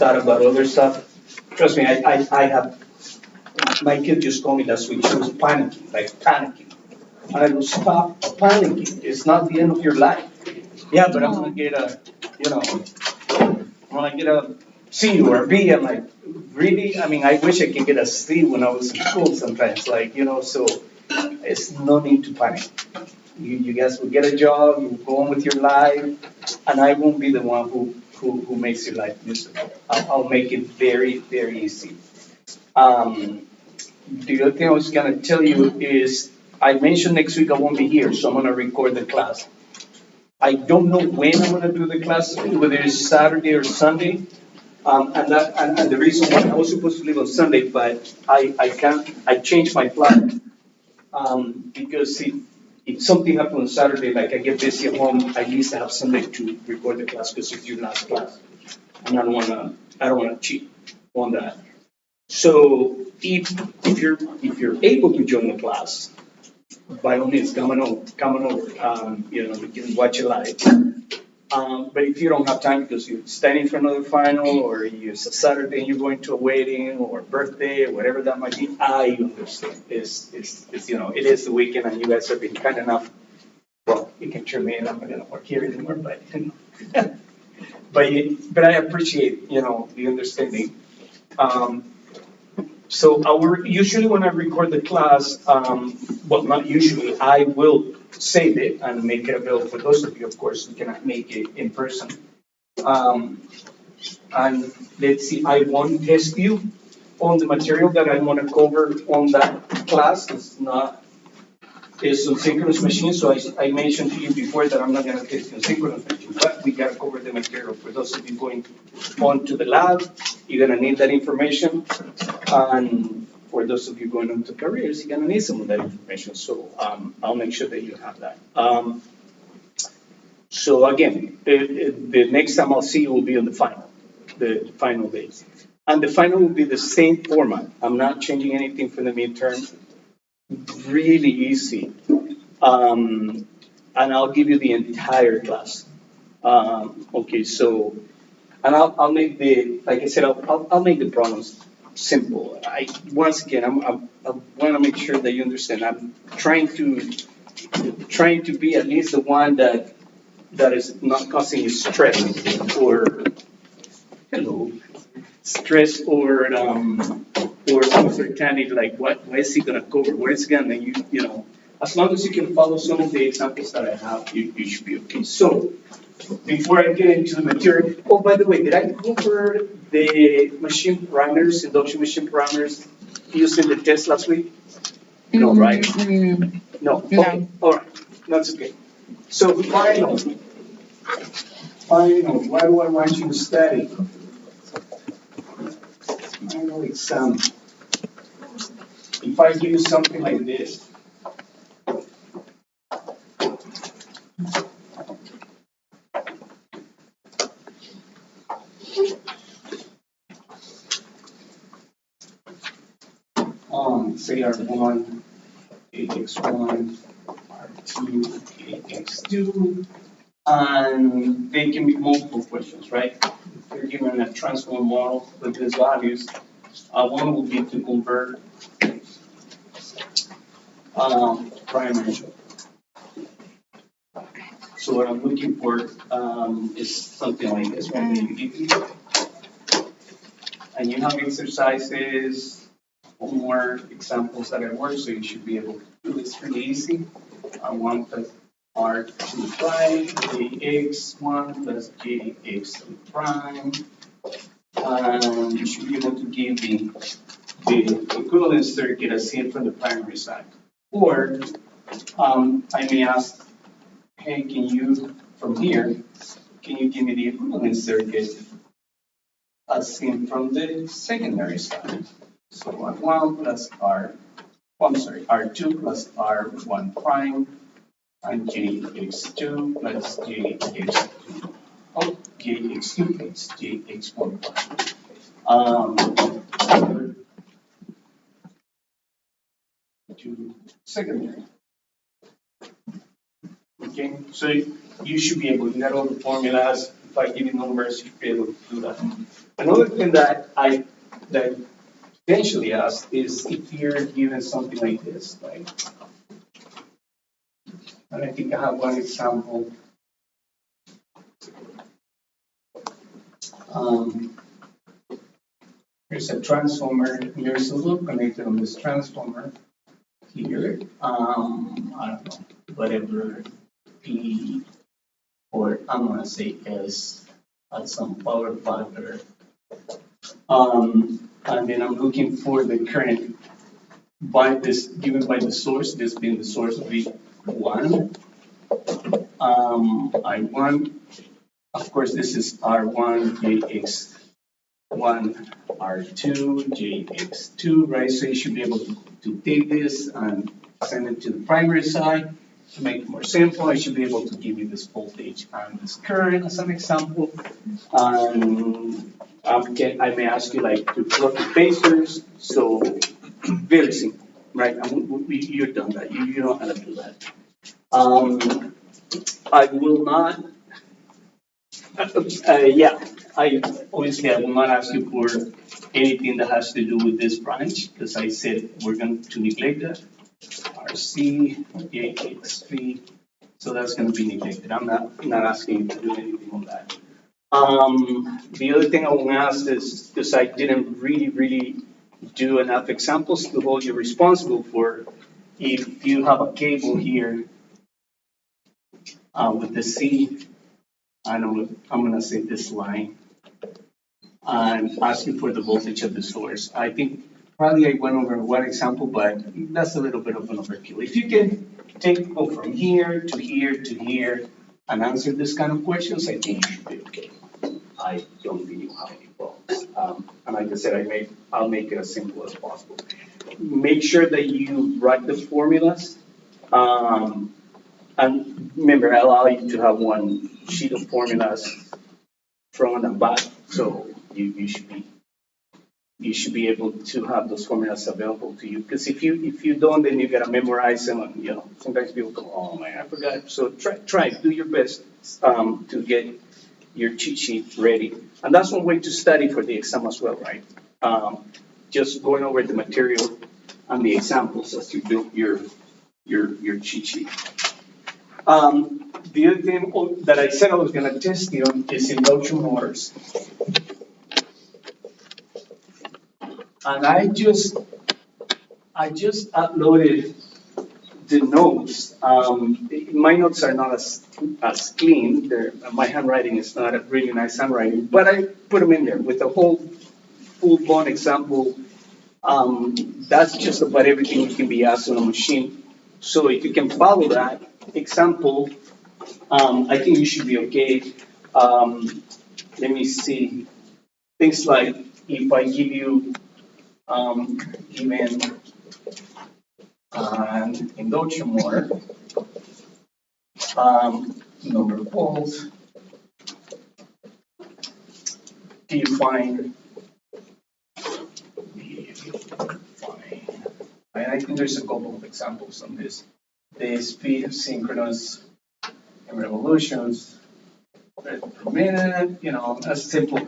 thought about other stuff. Trust me, I have, my kid just told me last week, she was panicking, like panicking. I go, stop panicking, it's not the end of your life. Yeah, but I'm gonna get a, you know, I'm gonna get a C or a B. I'm like, really? I mean, I wish I could get a C when I was in school sometimes, like, so it's no need to panic. You guys will get a job, you go on with your life, and I won't be the one who makes your life miserable. I'll make it very, very easy. Um, the other thing I was gonna tell you is, I mentioned next week I won't be here, so I'm gonna record the class. I don't know when I'm gonna do the class, whether it's Saturday or Sunday. And the reason why I was supposed to leave on Sunday, but I can't, I changed my plan. Because if something happens on Saturday, like I get busy at home, I at least have Sunday to record the class because it's your last class. And I don't wanna cheat on that. So if you're able to join the class, by all means, come on over. You can watch it live. But if you don't have time because you're studying for another final, or it's a Saturday and you're going to a wedding or birthday or whatever that might be, I understand. It is the weekend and you guys have been kind enough. Well, you can turn me in. I'm not gonna work here anymore, but but I appreciate the understanding. Um, so usually when I record the class, well, not usually, I will save it and make it available for those of you, of course, who cannot make it in person. Um, and let's see, I won't test you on the material that I want to cover on that class. It's on synchronous machines, so I mentioned to you before that I'm not going to test on synchronous machines, but we got to cover the material. For those of you going on to the lab, you're going to need that information. And for those of you going into careers, you're going to need some of that information. So I'll make sure that you have that. So again, the next time I'll see you will be on the final days. And the final will be the same format. I'm not changing anything for the midterm. Really easy. And I'll give you the entire class. Okay, so, and I'll make like I said, I'll make the problems simple. Once again, I want to make sure that you understand. I'm trying to be at least the one that is not causing you stress or, hello, stress or uncertainty, like what is he gonna cover, where is he gonna, as long as you can follow some of the examples that I have, you should be okay. So, before I get into the material, oh, by the way, did I cover the machine parameters, induction machine parameters used in the test last week? No, right? No, okay, all right, that's okay. So final, why do I want you to study? Final exam. If I give you something like this, say R1, AX1, R2, AX2, and they can be multiple questions, right? If you're given a transform model with these values, one will be to convert primary. So what I'm looking for is something like this one. And you have exercises, more examples that I work, so you should be able to do this pretty easy. R1 plus R2 prime, AX1 plus JX2 prime. And you should be able to give the equivalent circuit as seen from the primary side. Or I may ask, hey, from here, can you give me the equivalent circuit as seen from the secondary side? So R1 plus R2 plus R1 prime, and JX2 plus JX2. Oh, JX2 plus JX1 prime. To secondary. Okay, so you should be able to get all the formulas. if I give you numbers, you should be able to do that. Another thing that potentially ask is if you're given something like this, right? And I think I have one example. Here's a transformer. There's a loop connected on this transformer here. I don't know, whatever P, or I'm gonna say S at some power factor. And then I'm looking for the current by this given by the source, this being the source of V1. I1, of course, this is R1, JX1, R2, JX2, right? So you should be able to take this and send it to the primary side. To make it more simple, I should be able to give you this voltage and this current as an example. I may ask you like to plug the phasors, so very simple, right? You've done that. You know how to do that. I will not. I obviously I will not ask you for anything that has to do with this branch because I said we're going to neglect that. RC, AX3, so that's going to be neglected. I'm not asking you to do anything on that. The other thing I want to ask is, because I didn't really do enough examples to hold you responsible for, if you have a cable here with the C, I'm going to say this line, and ask you for the voltage of the source. I think probably I went over one example, but that's a little bit of an overkill. If you can go from here to here to here and answer this kind of questions, I think you should be okay. I don't really have any problems. And like I said, I'll make it as simple as possible. Make sure that you write the formulas. And remember, I allow you to have one sheet of formulas front and back, so you should be able to have those formulas available to you. Because if you don't, then you gotta memorize them, and sometimes people go, oh man, I forgot. So try do your best to get your cheat sheet ready, and that's one way to study for the exam as well, right? Just going over the material and the examples as you build your cheat sheet. The other thing that I said I was going to test you on is induction motors. And I just uploaded the notes. My notes are not as clean. My handwriting is not a really nice handwriting, but I put them in there with a whole full-blown example. That's just about everything you can be asked on a machine. So if you can follow that example, I think you should be okay. Let me see. Things like if I give you given an induction motor, number of volts, can you find? I think there's a couple of examples on this. The speed of synchronous revolutions per minute, that's simple.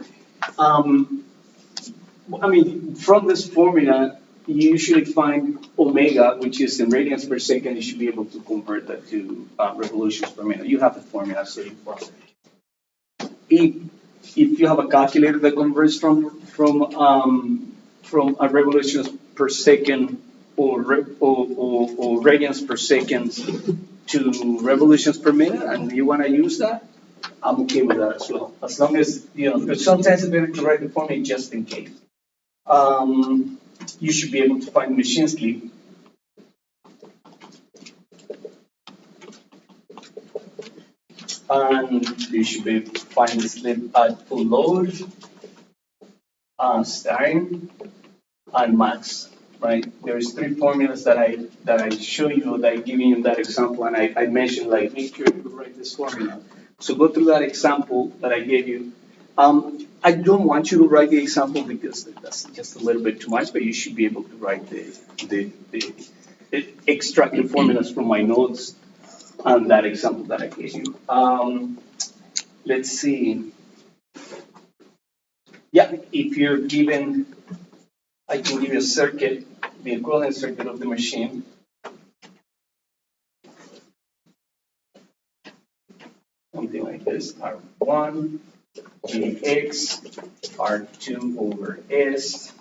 From this formula, you usually find omega, which is in radians per second. You should be able to convert that to revolutions per minute. You have the formula, so you follow it. If you have a calculator that converts from a revolutions per second or radians per second to revolutions per minute, and you want to use that, I'm okay with that as well. As long as, but sometimes it's better to write the formula just in case. You should be able to find machine speed. And you should be able to find the slip at full load, starting, and max. Right? There's three formulas that I show you, that I give you in that example, and I mentioned like make sure you write this formula. So go through that example that I gave you. I don't want you to write the example because that's just a little bit too much, but you should be able to write the extract the formulas from my notes and that example that I gave you. Let's see. if you're given, I can give you a circuit, the equivalent circuit of the machine. Something like this, R1, Gx, R2 over S,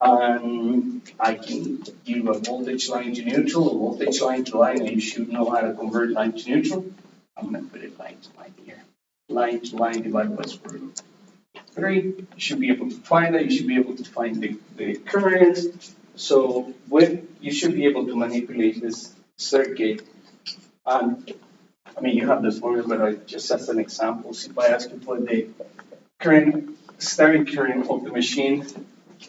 and I can give a voltage line to neutral, a voltage line to line, and you should know how to convert line to neutral. I'm going to put it line to line here. Line to line divided by square root 3. You should be able to find that. You should be able to find the current. So you should be able to manipulate this circuit. I mean, you have this formula, but just as an example, so if I ask you for the current, starting current of the machine,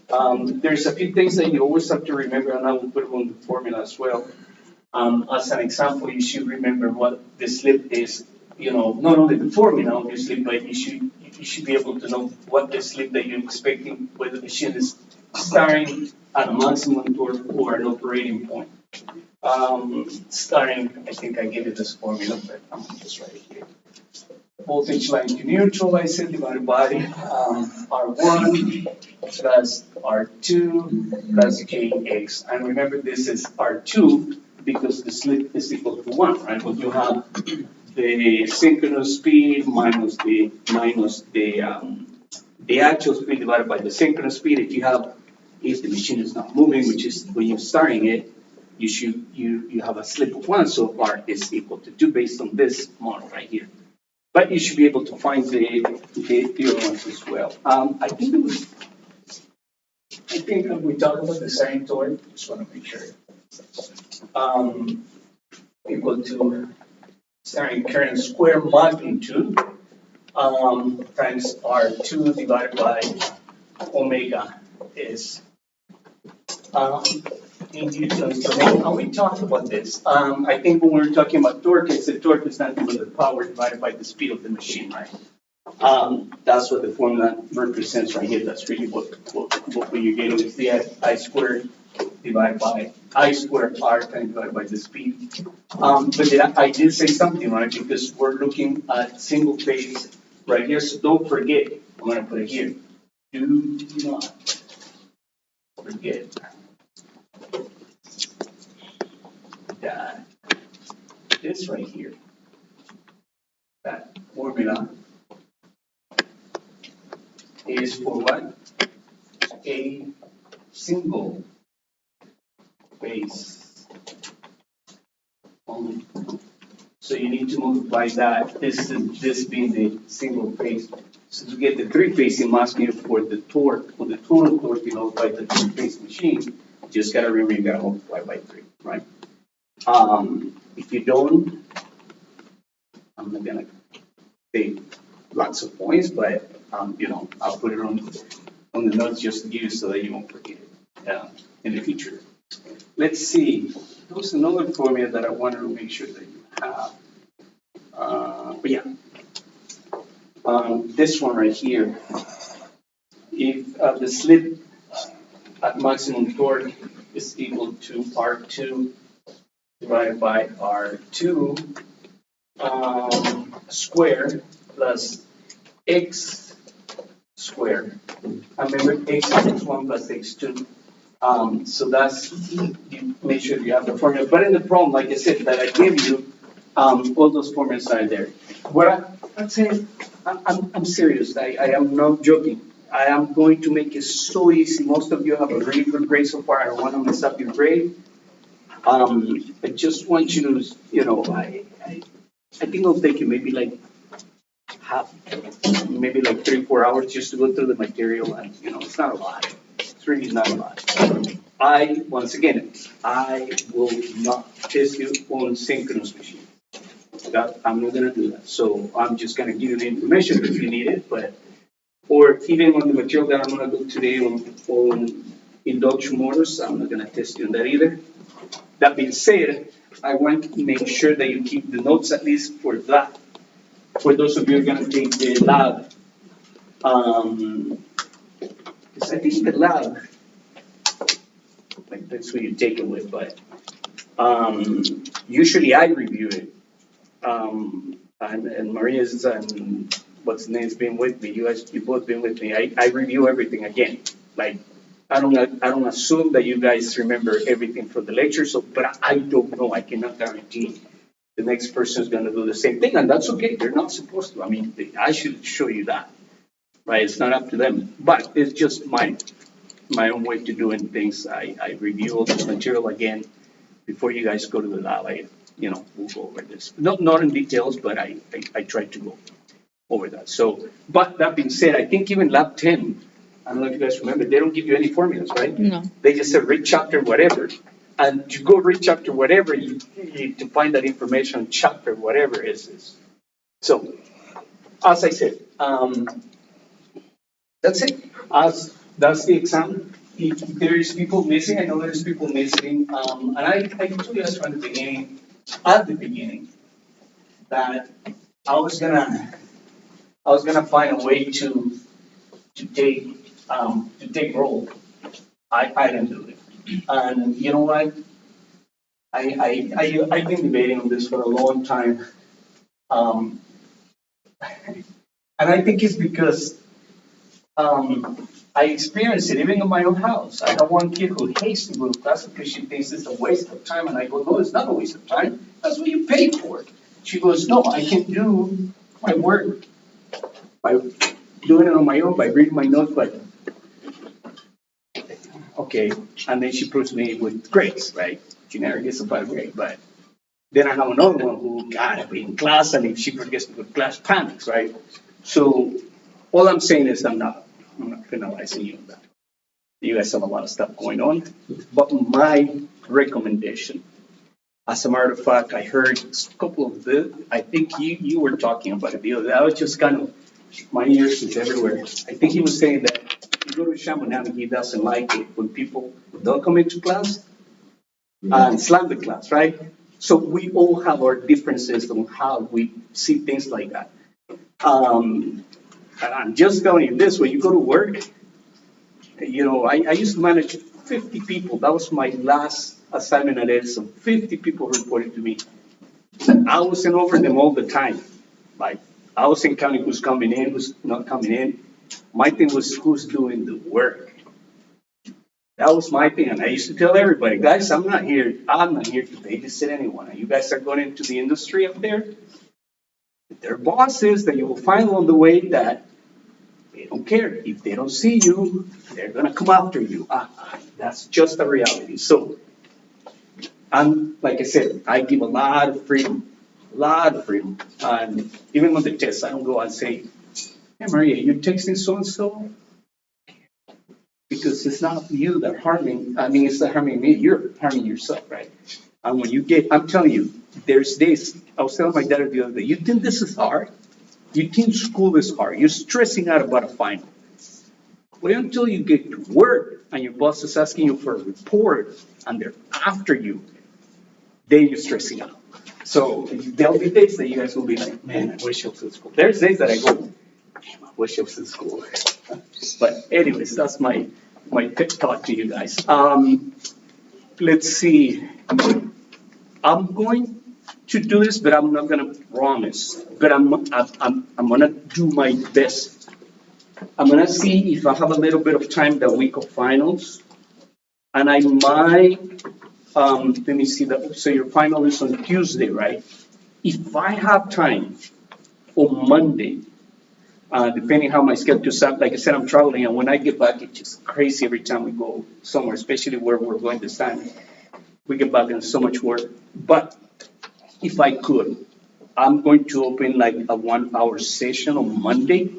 there's a few things that you always have to remember, and I will put it on the formula as well. As an example, you should remember what the slip is, not only the formula, obviously, but you should be able to know what the slip that you're expecting, whether the machine is starting at a maximum torque or an operating point. Starting, I think I gave you this formula, but I'm just right here. Voltage line to neutral, I said, divided by R1 plus R2 plus Kx. And remember, this is R2 because the slip is equal to 1, right? But you have the synchronous speed minus the actual speed divided by the synchronous speed. If the machine is not moving, which is when you're starting it, you have a slip of 1, so R is equal to 2 based on this model right here. But you should be able to find the other ones as well. I think we talked about the sine torque. Just want to make sure. Equal to sine current square magnitude times R2 divided by omega is in newtons per meter. And we talked about this. I think when we were talking about torque, it's the torque is nothing but the power divided by the speed of the machine, right? That's what the formula represents right here. That's really what you're getting is the I squared divided by I squared R divided by the speed. But I did say something, right? Because we're looking at single phase right here. So don't forget, I'm going to put it here. Do not forget that this right here, that formula is for what? A single phase only. So you need to multiply that, this being the single phase. So to get the three-phase, it must be for the torque, for the total torque, by the three-phase machine, you just gotta remember you gotta multiply by 3, right? If you don't, I'm not gonna take lots of points, but I'll put it on the notes just to give you so that you won't forget it in the future. Let's see. There was another formula that I wanted to make sure that you have. But yeah, this one right here. If the slip at maximum torque is equal to R2 divided by R2 squared plus X squared. And remember, X equals 1 plus X2. So that's, you make sure you have the formula. But in the problem, like I said, that I gave you, all those formulas are there. What I'm saying, I'm serious. I am not joking. I am going to make it so easy. Most of you have a really good grade so far. I don't want to mess up your grade. I just want you to, I think it'll take you maybe like maybe like 3-4 hours just to go through the material, and it's not a lot. It's really not a lot. Once again, I will not test you on synchronous machines. I'm not gonna do that. So I'm just gonna give you the information if you need it, or even on the material that I'm gonna do today on induction motors, I'm not gonna test you on that either. That being said, I want to make sure that you keep the notes at least for that. For those of you who are going to take the lab, because I think the lab, like that's what you take it with, but usually I review it, and Maria's what's the name's been with me. You guys, you both been with me. I review everything again. Like, I don't assume that you guys remember everything from the lecture. So, but I don't know. I cannot guarantee the next person is going to do the same thing, and that's okay. They're not supposed to. I mean, I should show you that, right? It's not up to them, but it's just my own way to doing things. I review all this material again before you guys go to the lab. We'll go over this. Not in details, but I try to go over that. So, but that being said, I think even lab 10, I don't know if you guys remember, they don't give you any formulas, right? No. They just say read chapter whatever. And to go read chapter whatever, you to find that information, chapter whatever is. So, as I said, that's it. That's the exam. If there is people missing, I know there's people missing. And I told you guys from the beginning, at the beginning, that I was gonna find a way to take roll. I didn't do it. And you know what? I've been debating on this for a long time. Um, and I think it's because I experienced it even in my own house. I have one kid who hates to go to class because she thinks it's a waste of time. And I go, no, it's not a waste of time. That's what you pay for. She goes, no, I can do my work by doing it on my own, by reading my notes, but okay. And then she proves me with grades, right? She never gets a bad grade, but then I have another one who gotta be in class, and if she forgets to go to class, panics, right? So all I'm saying is I'm not penalizing you on that. You guys have a lot of stuff going on, but my recommendation, as a matter of fact, I heard a couple of I think you were talking about it the other day. I was just kind of, my ears is everywhere. I think he was saying that you go to Chamonix, he doesn't like it when people don't come into class and slam the class, right? So we all have our differences on how we see things like that. And I'm just telling you this, when you go to work, I used to manage 50 people. That was my last assignment at Edison. 50 people reported to me. I wasn't over them all the time. Like, I wasn't counting who's coming in, who's not coming in. My thing was who's doing the work. That was my thing. And I used to tell everybody, guys, I'm not here to babysit anyone. You guys are going into the industry up there. There are bosses that you will find along the way that they don't care. If they don't see you, they're going to come after you. That's just the reality. So, like I said, I give a lot of freedom. And even on the test, I don't go and say, hey, Maria, you're texting so-and-so? Because it's not you that it's not harming me. You're harming yourself, right? And when I'm telling you, there's this. I was telling my dad the other day, you think this is hard? You think school is hard? You're stressing out about a final. Wait until you get to work and your boss is asking you for a report and they're after you. Then you're stressing out. So there'll be days that you guys will be like, man, I wish I was in school. There's days that I go, damn, I wish I was in school. But anyways, that's my pep talk to you guys. Let's see. I'm going to do this, but I'm not gonna promise. But I'm gonna do my best. I'm gonna see if I have a little bit of time the week of finals, and I might. Let me see that. So your final is on Tuesday, right? If I have time on Monday, depending how my schedule is up, like I said, I'm traveling, and when I get back, it's just crazy every time we go somewhere, especially where we're going this time. We get back and so much work. But if I could, I'm going to open like a 1 hour session on Monday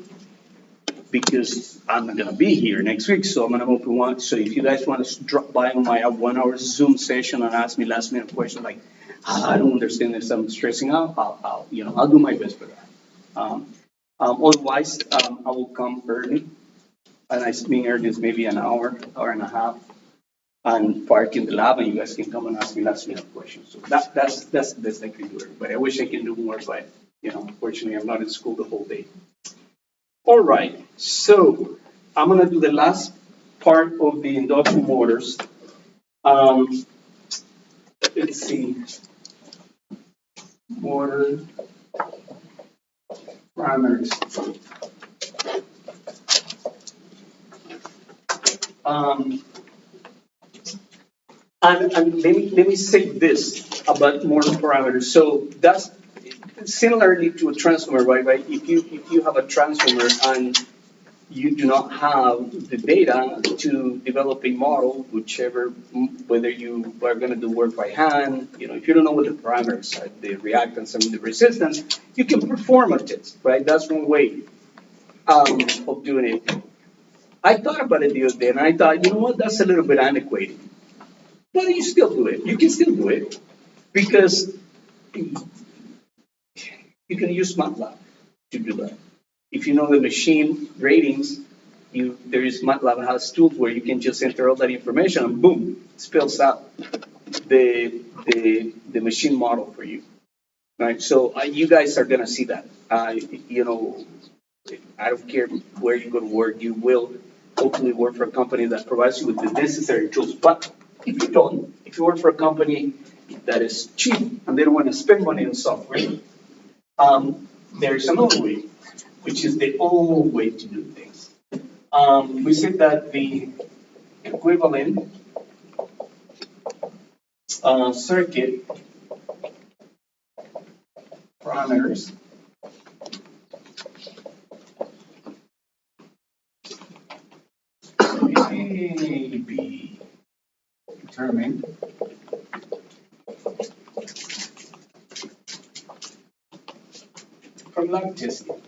because I'm not gonna be here next week, so I'm gonna open one. So if you guys want to drop by on my 1 hour Zoom session and ask me last minute questions like, I don't understand this, I'm stressing out, I'll do my best for that. Otherwise, I will come early, and I mean early is maybe an hour and a half, and park in the lab, and you guys can come and ask me last minute questions. So that's the best I can do, everybody. I wish I can do more, but unfortunately, I'm not in school the whole day. All right, so I'm gonna do the last part of the induction motors. Let's see, motor parameters. And let me say this about more parameters. So that's similarly to a transformer, right? If you have a transformer and you do not have the data to develop a model, whether you are going to do work by hand, if you don't know what the parameters are, the reactance and the resistance, you can perform a test, right? That's one way of doing it. I thought about it the other day, and I thought, you know what, that's a little bit antiquated. But you still do it. You can still do it because you can use MATLAB to do that. If you know the machine ratings, MATLAB has tools where you can just enter all that information and boom, it spells out the machine model for you, right? So you guys are gonna see that. I don't care where you go to work, you will hopefully work for a company that provides you with the necessary tools. But if you don't, if you work for a company that is cheap and they don't want to spend money on software, there's another way, which is the old way to do things. We said that the equivalent circuit parameters may be determined from lab testing.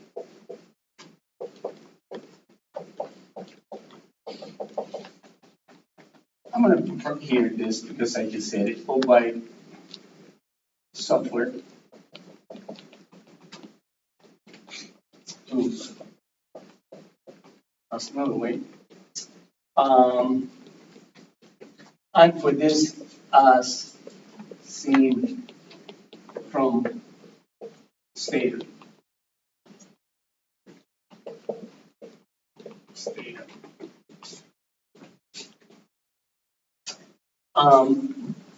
I'm going to put here this because I just said it, all by software tools. That's another way. And for this as seen from Stator.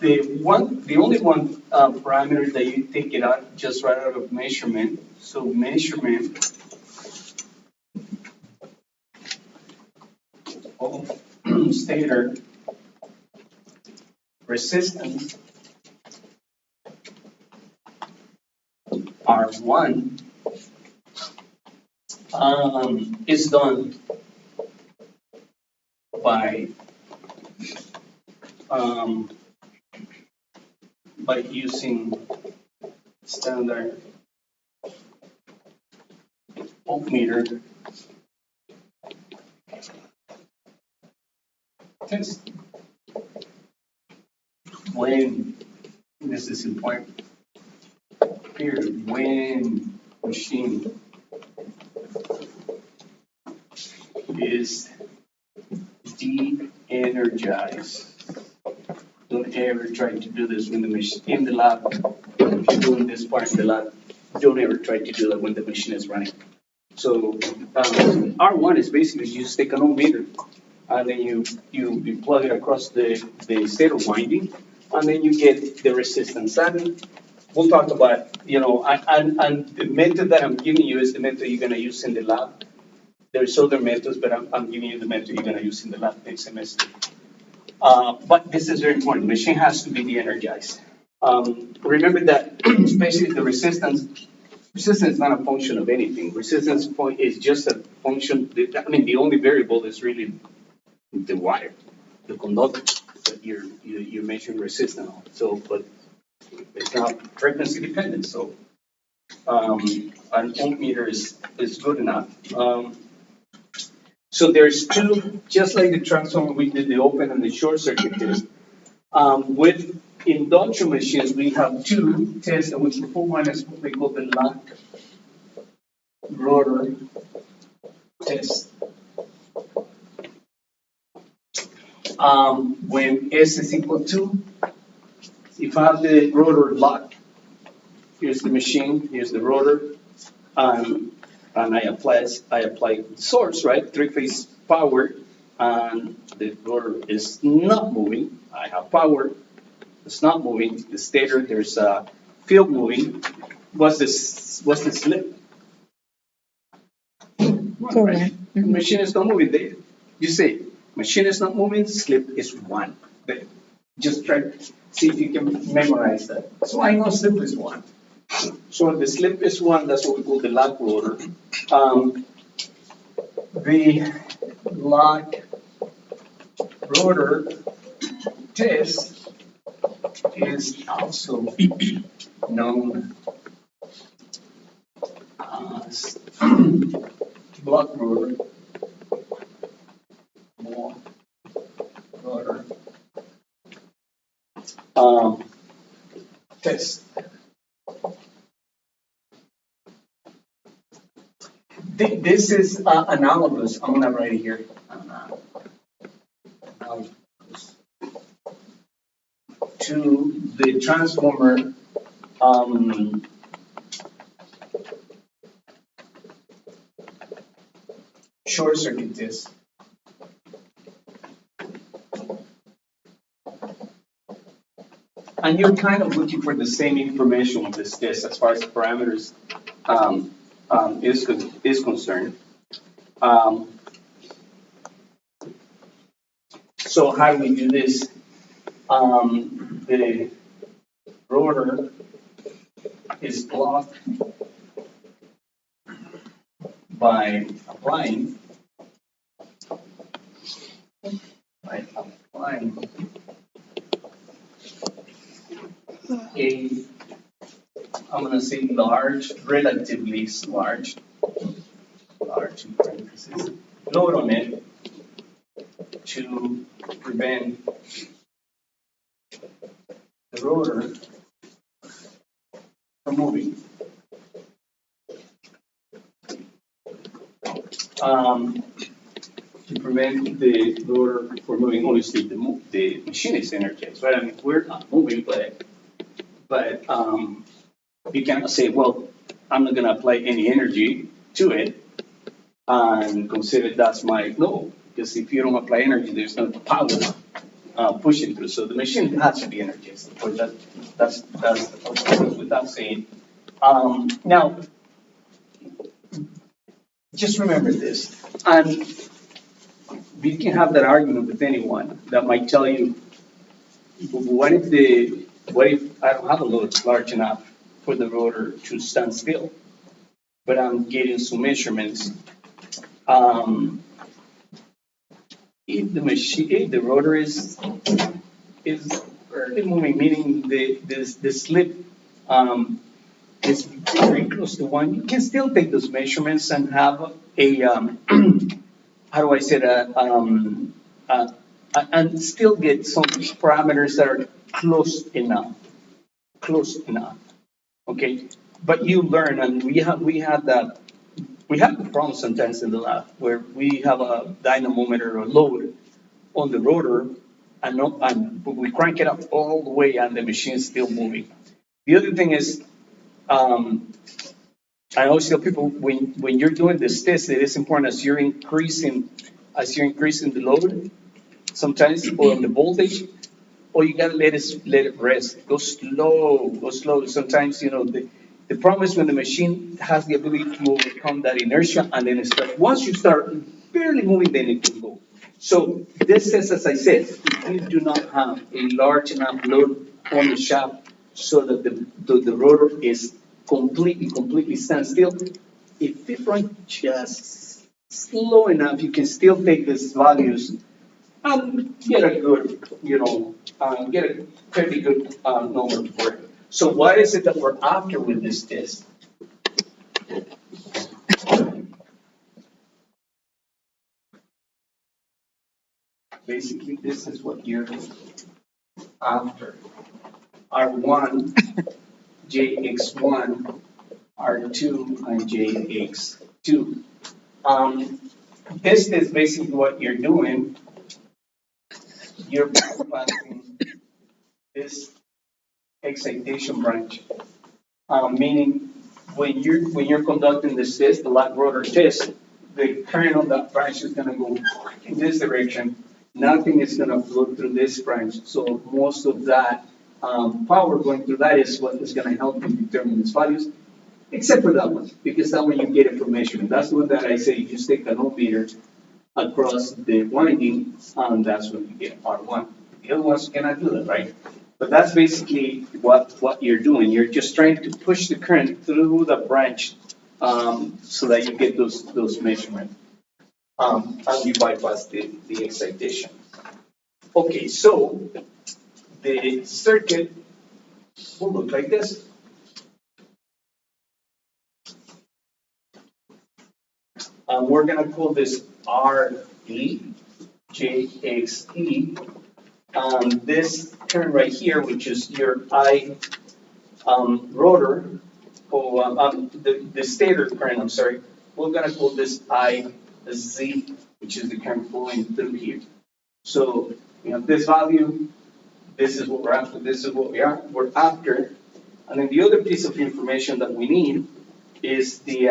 The only one parameter that you take it out just right out of measurement. So measurement of stator resistance R1 is done by using standard voltmeter test. When, this is important, here, when machine is de-energized. Don't ever try to do this when the machine in the lab. If you're doing this part in the lab, don't ever try to do that when the machine is running. So R1 is basically you just take an ohm meter and then you plug it across the stator winding, and then you get the resistance. And we'll talk about, and the method that I'm giving you is the method you're going to use in the lab. There's other methods, but I'm giving you the method you're going to use in the lab next semester. But this is very important. The machine has to be de-energized. Remember that, especially the resistance is not a function of anything. Resistance point is just a function. The only variable is really the wire, the conductor that you're measuring resistance on. So, but it's not frequency dependent. So, an ohm meter is good enough. So there's two, just like the transformer, we did the open and the short circuit test. With induction machines, we have two tests, and we perform one is what we call the lock rotor test. When S is equal to, if I have the rotor locked, here's the machine, here's the rotor, and I apply the source, right? Three-phase power, and the rotor is not moving. I have power, it's not moving. The stator, there's a field moving. What's the slip? one, Correct. right? The machine is not moving. You say, machine is not moving, slip is one. Just try to see if you can memorize that. So I know slip is one. So the slip is one, that's what we call the lock rotor. The lock rotor test is also known as block rotor, block rotor test. This is analogous. I'm gonna write it here. Analogous to the transformer short circuit test. And you're kind of looking for the same information with this test as far as parameters is concerned. So how do we do this? The rotor is blocked by applying a, I'm going to say large, relatively large in parentheses, load on it to prevent the rotor from moving. To prevent the rotor from moving, obviously the machine is energized, right? I mean, we're not moving, but you cannot say, well, I'm not going to apply any energy to it and consider that's my no, because if you don't apply energy, there's no power pushing through. So the machine has to be energized. Of course, that's without saying. Now, just remember this, and you can have that argument with anyone that might tell you, what if I don't have a load large enough for the rotor to stand still, but I'm getting some measurements. If the rotor is early moving, meaning the slip is very close to one, you can still take those measurements and have a how do I say that and still get some parameters that are close enough. Okay, but you learn, and we have the problem sometimes in the lab where we have a dynamometer or load on the rotor, and we crank it up all the way, and the machine is still moving. The other thing is, I always tell people when you're doing this test, it is important as you're increasing the load, sometimes or on the voltage, or you gotta let it rest. Go slow. Sometimes the problem is when the machine has the ability to overcome that inertia, and then it starts. Once you start barely moving, then it can go. So this says, as I said, if you do not have a large enough load on the shaft so that the rotor is completely stand still, if it runs just slow enough, you can still take these values and get a good, get a pretty good number for it. So what is it that we're after with this test? Basically, this is what you're after. R1, JX1, R2, and JX2. This is basically what you're doing. You're bypassing this excitation branch, meaning when you're conducting this test, the lock rotor test, the current on that branch is going to go in this direction. Nothing is going to flow through this branch. So most of that power going through that is what is going to help you determine these values. except for that one, because that one you get it from measurement. That's the one that I say you just take an ohmmeter across the winding, and that's when you get R1. The other ones cannot do that, right? But that's basically what you're doing. You're just trying to push the current through the branch so that you get those measurements. And you bypass the excitation. Okay, so the circuit will look like this. We're going to call this REJXE. This term right here, which is your I rotor, or the stator current, I'm sorry, we're going to call this IZ, which is the current flowing through here. So we have this value, this is what we're after, this is what we're after. And then the other piece of information that we need is the,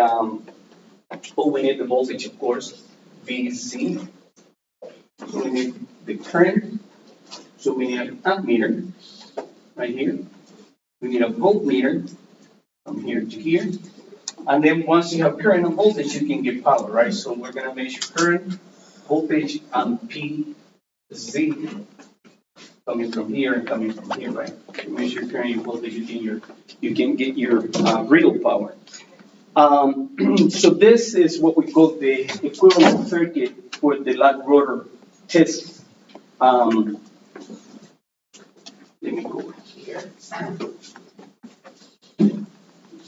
we need the voltage, of course, VZ. So we need the current, so we need an ammeter right here. We need a voltmeter from here to here. And then once you have current and voltage, you can get power, right? So we're going to measure current, voltage, and PZ coming from here and coming from here, right? You measure current and voltage, you can get your real power. So this is what we call the equivalent circuit for the lag rotor test. Let me go here.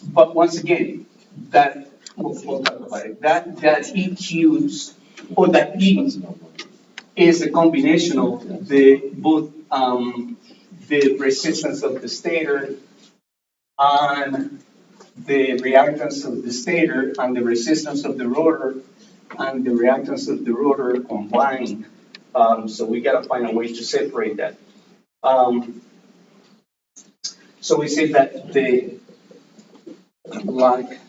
But once again, that we'll talk about it. That EQs or that E is a combination of the both the resistance of the stator and the reactance of the stator and the resistance of the rotor and the reactance of the rotor combined. So we got to find a way to separate that. So we say that the lag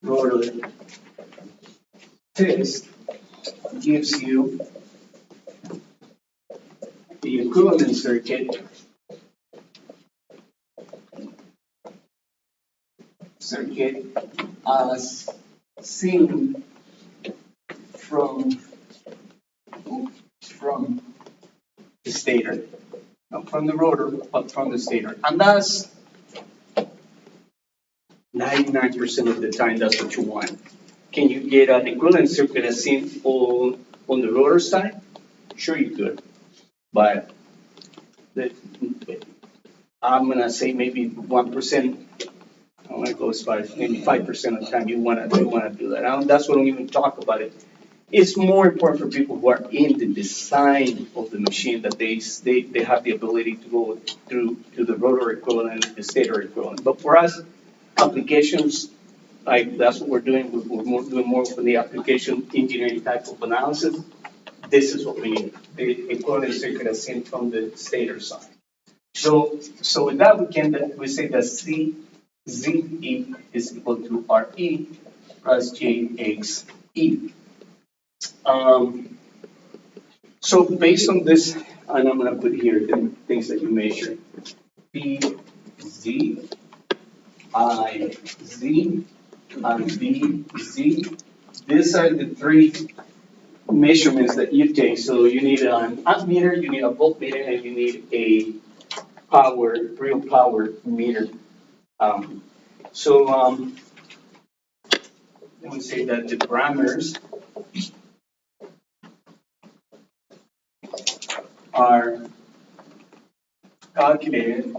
rotor test gives you the equivalent circuit as seen from the stator, not from the rotor, but from the stator. And that's 99% of the time, that's what you want. Can you get an equivalent circuit as seen on the rotor side? Sure you could. But I'm going to say maybe 1%. I want to go as far as maybe 5% of the time you want to do that. That's what I don't even talk about it. It's more important for people who are in the design of the machine that they have the ability to go through to the rotor equivalent and the stator equivalent. But for us, applications, like that's what we're doing. We're doing more for the application engineering type of analysis. This is what we need, the equivalent circuit as seen from the stator side. So with that, we say that ZE is equal to RE plus JXE. So based on this, and I'm going to put here the things that you measure. PZ, IZ, and BZ. These are the three measurements that you take. So you need an ammeter, you need a voltmeter, and you need a real power meter. Let me say that the parameters are calculated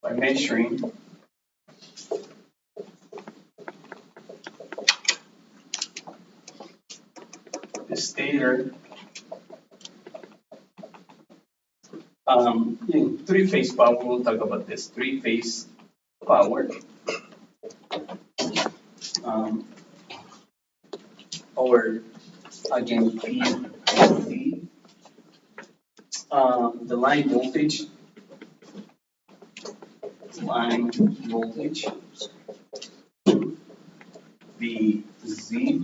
by measuring the stator three-phase power. We'll talk about this three-phase power. Or again, P and D. The line voltage, the Z,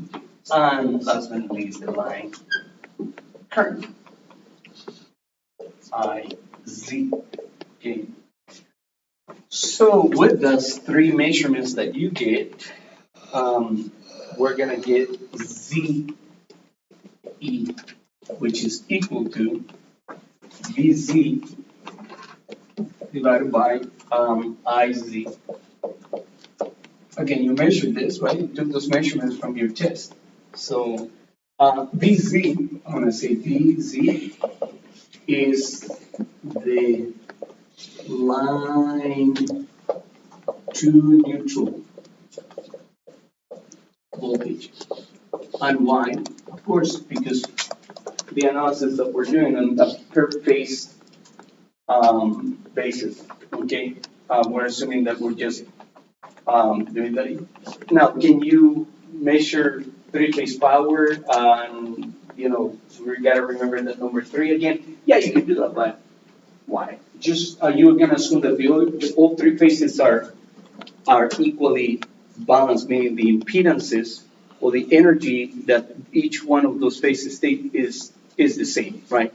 and last but not least, the line current, IZ. Okay. So with those three measurements that you get, we're gonna get ZE, which is equal to VZ divided by IZ. Again, you measured this, right? You took those measurements from your test. So VZ, I'm gonna say VZ is the line to neutral voltage. And why? Of course, because the analysis that we're doing on a per phase basis, okay? We're assuming that we're just doing that. Now, can you measure three-phase power? So we gotta remember that number three again. Yeah, you can do that, but why? Just you're gonna assume that all three phases are equally balanced, meaning the impedances or the energy that each one of those phases take is the same, right?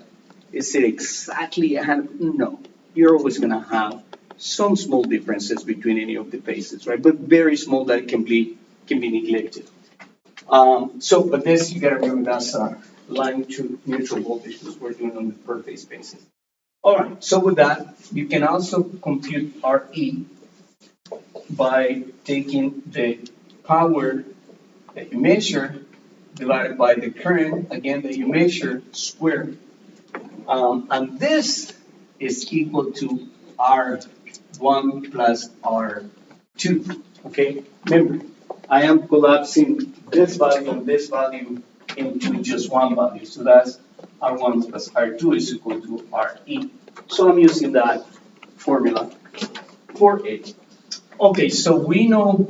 Is it exactly 100? No, you're always gonna have some small differences between any of the phases, right? But very small that can be neglected. But this you gotta remember that's line to neutral voltage because we're doing on the per phase basis. All right. So with that, you can also compute RE by taking the power that you measure divided by the current, again, that you measure squared. And this is equal to R1 plus R2, okay? Remember, I am collapsing this value and this value into just one value. So that's R1 plus R2 is equal to RE. So I'm using that formula for it. Okay, so we know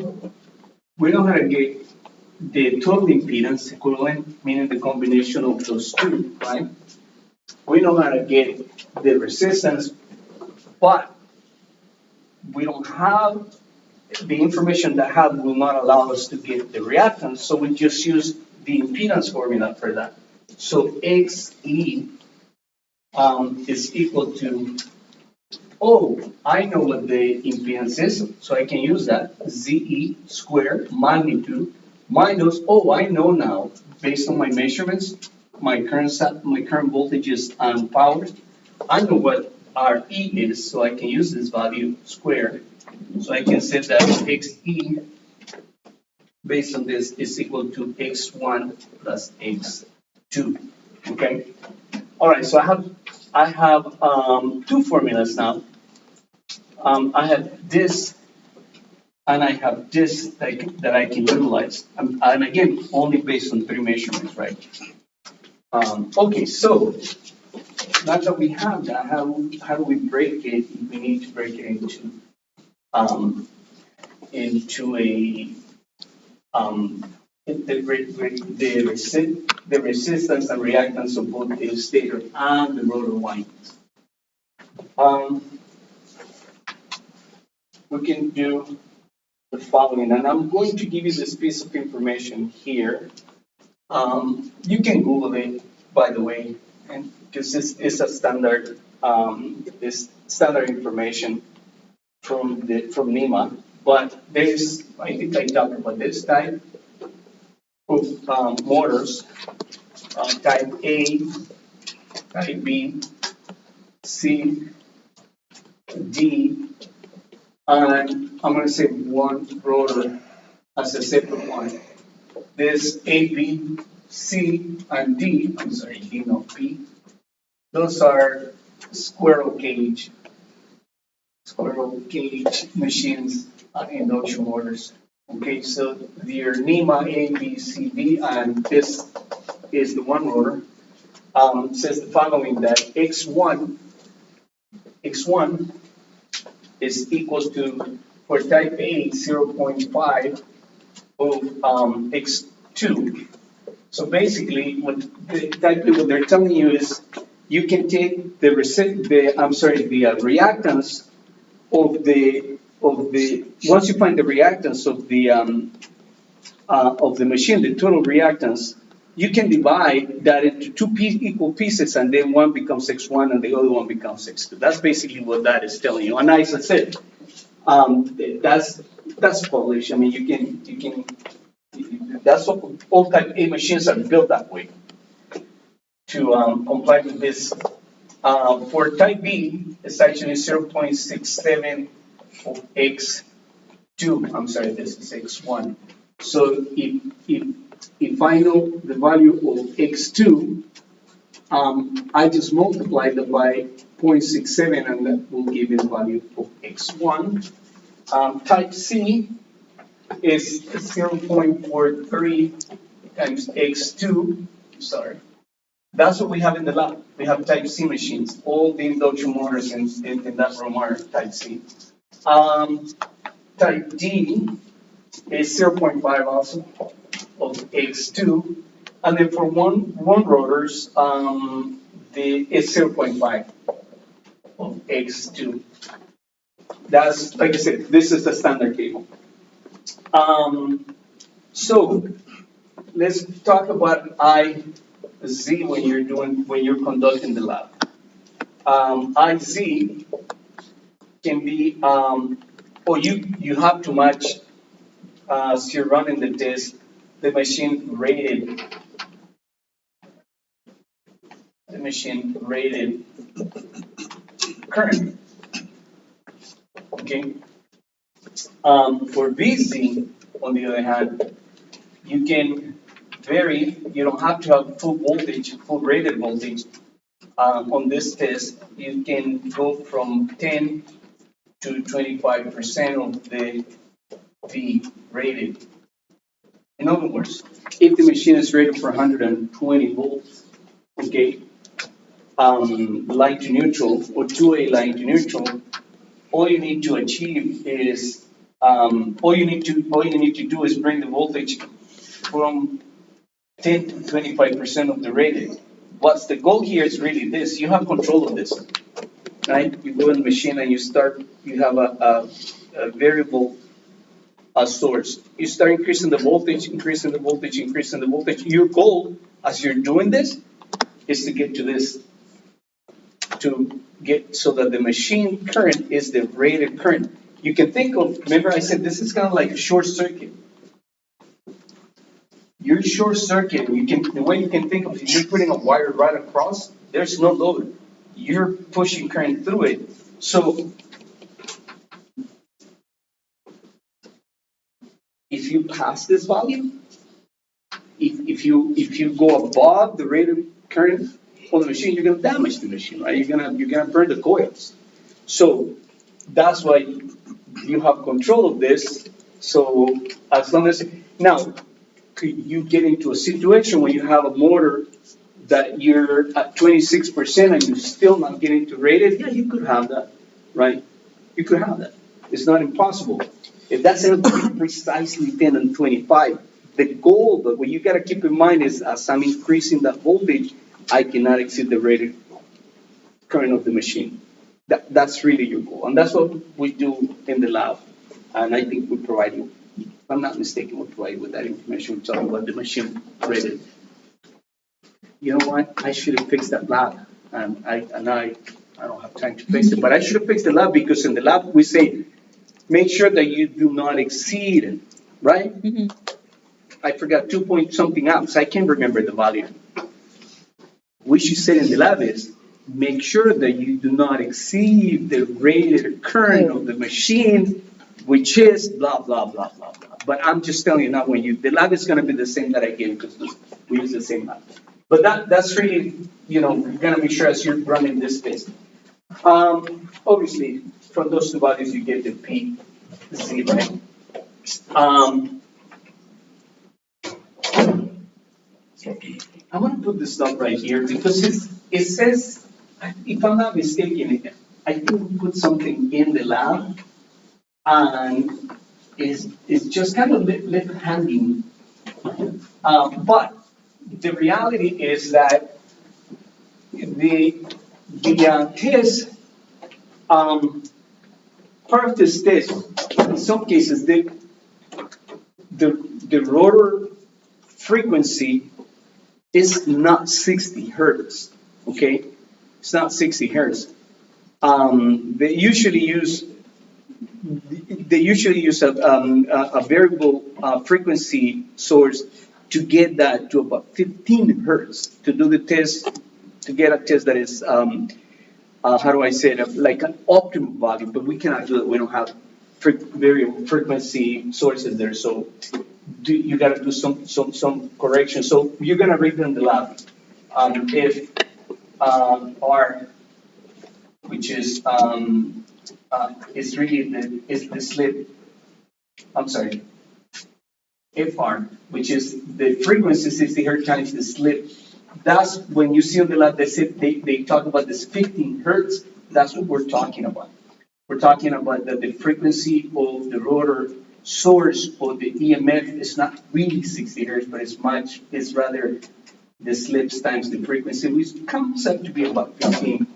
how to get the total impedance equivalent, meaning the combination of those two, right? We know how to get the resistance, but we don't have the information that have will not allow us to get the reactance, so we just use the impedance formula for that. So XE is equal to, I know what the impedance is, so I can use that, ZE squared magnitude minus, I know now, based on my measurements, my current voltages and powers, I know what RE is, so I can use this value squared. So I can say that XE, based on this, is equal to X1 plus X2, okay? All right, so I have two formulas now. I have this, and I have this that I can utilize. And again, only based on three measurements, right? Okay, so now that we have that, how do we break it? We need to break it into the resistance and reactance of both the stator and the rotor windings. We can do the following, and I'm going to give you this piece of information here. You can Google it, by the way, and because it's a standard, standard information from NEMA. But there's, I think I talked about this type of motors, type A, type B, C, D, and I'm going to say one rotor as a separate one. This A, B, C, and D, I'm sorry, D, not P, those are squirrel cage machines, induction motors. Okay, so your NEMA A, B, C, D, and this is the one rotor. Says the following, that X1 is equals to, for type A, 0.5 of X2. So basically, what they're telling you is you can take the reactance of the once you find the reactance of the machine, the total reactance you can divide that into two equal pieces, and then one becomes x1 and the other one becomes x2. That's basically what that is telling you. And as I said, that's published. I mean, that's what all type A machines are built that way to comply with this. For type B, it's actually 0.67 of x2. I'm sorry, this is x1. So if I know the value of x2, I just multiply that by 0.67 and that will give me the value of x1. Type C is 0.43 times x2. Sorry. That's what we have in the lab. We have type C machines. All the induction motors in that room are type C. Type D is 0.5 also of x2. And then for one rotors, it's 0.5 of x2. That's, like I said, this is the standard cable. So let's talk about IZ when you're conducting the lab. IZ can be, or you have to match as you're running the test, the machine rated current. Okay. For VZ, on the other hand, you can vary. You don't have to have full voltage, full rated voltage. On this test, you can go from 10 to 25% of the V rated. In other words, if the machine is rated for 120 volts, okay, line to neutral or 2A line to neutral, all you need to achieve is all you need to do is bring the voltage from 10 to 25% of the rating. What's the goal here is really this: you have control of this, right? You go in the machine and you have a variable source. You start increasing the voltage, increasing the voltage, increasing the voltage. Your goal, as you're doing this, is to get to this, to get so that the machine current is the rated current. You can think of, remember I said this is kind of like a short circuit. Your short circuit, the way you can think of it, you're putting a wire right across, there's no load. You're pushing current through it. So if you pass this value, if you go above the rated current on the machine, you're gonna damage the machine, right? You're gonna burn the coils. So that's why you have control of this. So as long as now, could you get into a situation where you have a motor that you're at 26% and you're still not getting to rated? Yeah, you could have that, right? You could have that. It's not impossible. If that's going to be precisely 10 and 25, the goal, but what you got to keep in mind is as I'm increasing that voltage, I cannot exceed the rated current of the machine. That's really your goal. And that's what we do in the lab. And I think we provide you, if I'm not mistaken, we provide you with that information. We're talking about the machine rated. You know what? I should have fixed that lab. And I don't have time to fix it, but I should have fixed the lab because in the lab we say, make sure that you do not exceed, right? Mm-hmm. I forgot 2 point something amps. I can't remember the value. What you said in the lab is, make sure that you do not exceed the rated current of the machine, which is blah, blah, blah, blah, blah. But I'm just telling you now, the lab is going to be the same that I gave because we use the same lab. But that's really, you're going to make sure as you're running this test. Obviously, from those two values, you get the P, Z, right? I'm going to put this stuff right here because it says, if I'm not mistaken, I think we put something in the lab and it's just kind of left hanging. But the reality is that the test, part of this test, in some cases, the rotor frequency is not 60 hertz, okay? It's not 60 hertz. They usually use a variable frequency source to get that to about 15 hertz to do the test, to get a test that is, how do I say it, like an optimal value, but we cannot do it. We don't have variable frequency sources there. So you got to do some correction. So you're going to read in the lab. If R, which is really is the slip. I'm sorry. FR, which is the frequency 60 hertz times the slip. That's when you see on the lab they talk about this 15 hertz. That's what we're talking about. We're talking about that the frequency of the rotor source of the EMF is not really 60 hertz, but it's rather the slips times the frequency, which comes up to be about 15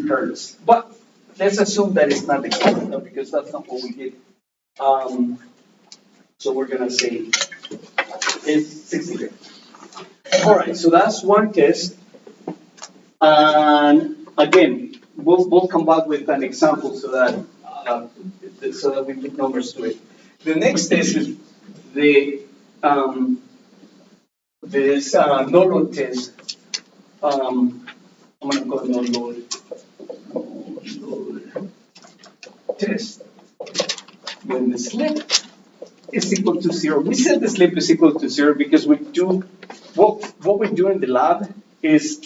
hertz. But let's assume that it's not the case, because that's not what we did. So we're gonna say it's 60 hertz. All right, so that's one test. And again, we'll come back with an example so that we put numbers to it. The next test is this no load test. I'm gonna call it no load test. When the slip is equal to 0, we said the slip is equal to 0 because we do what we do in the lab is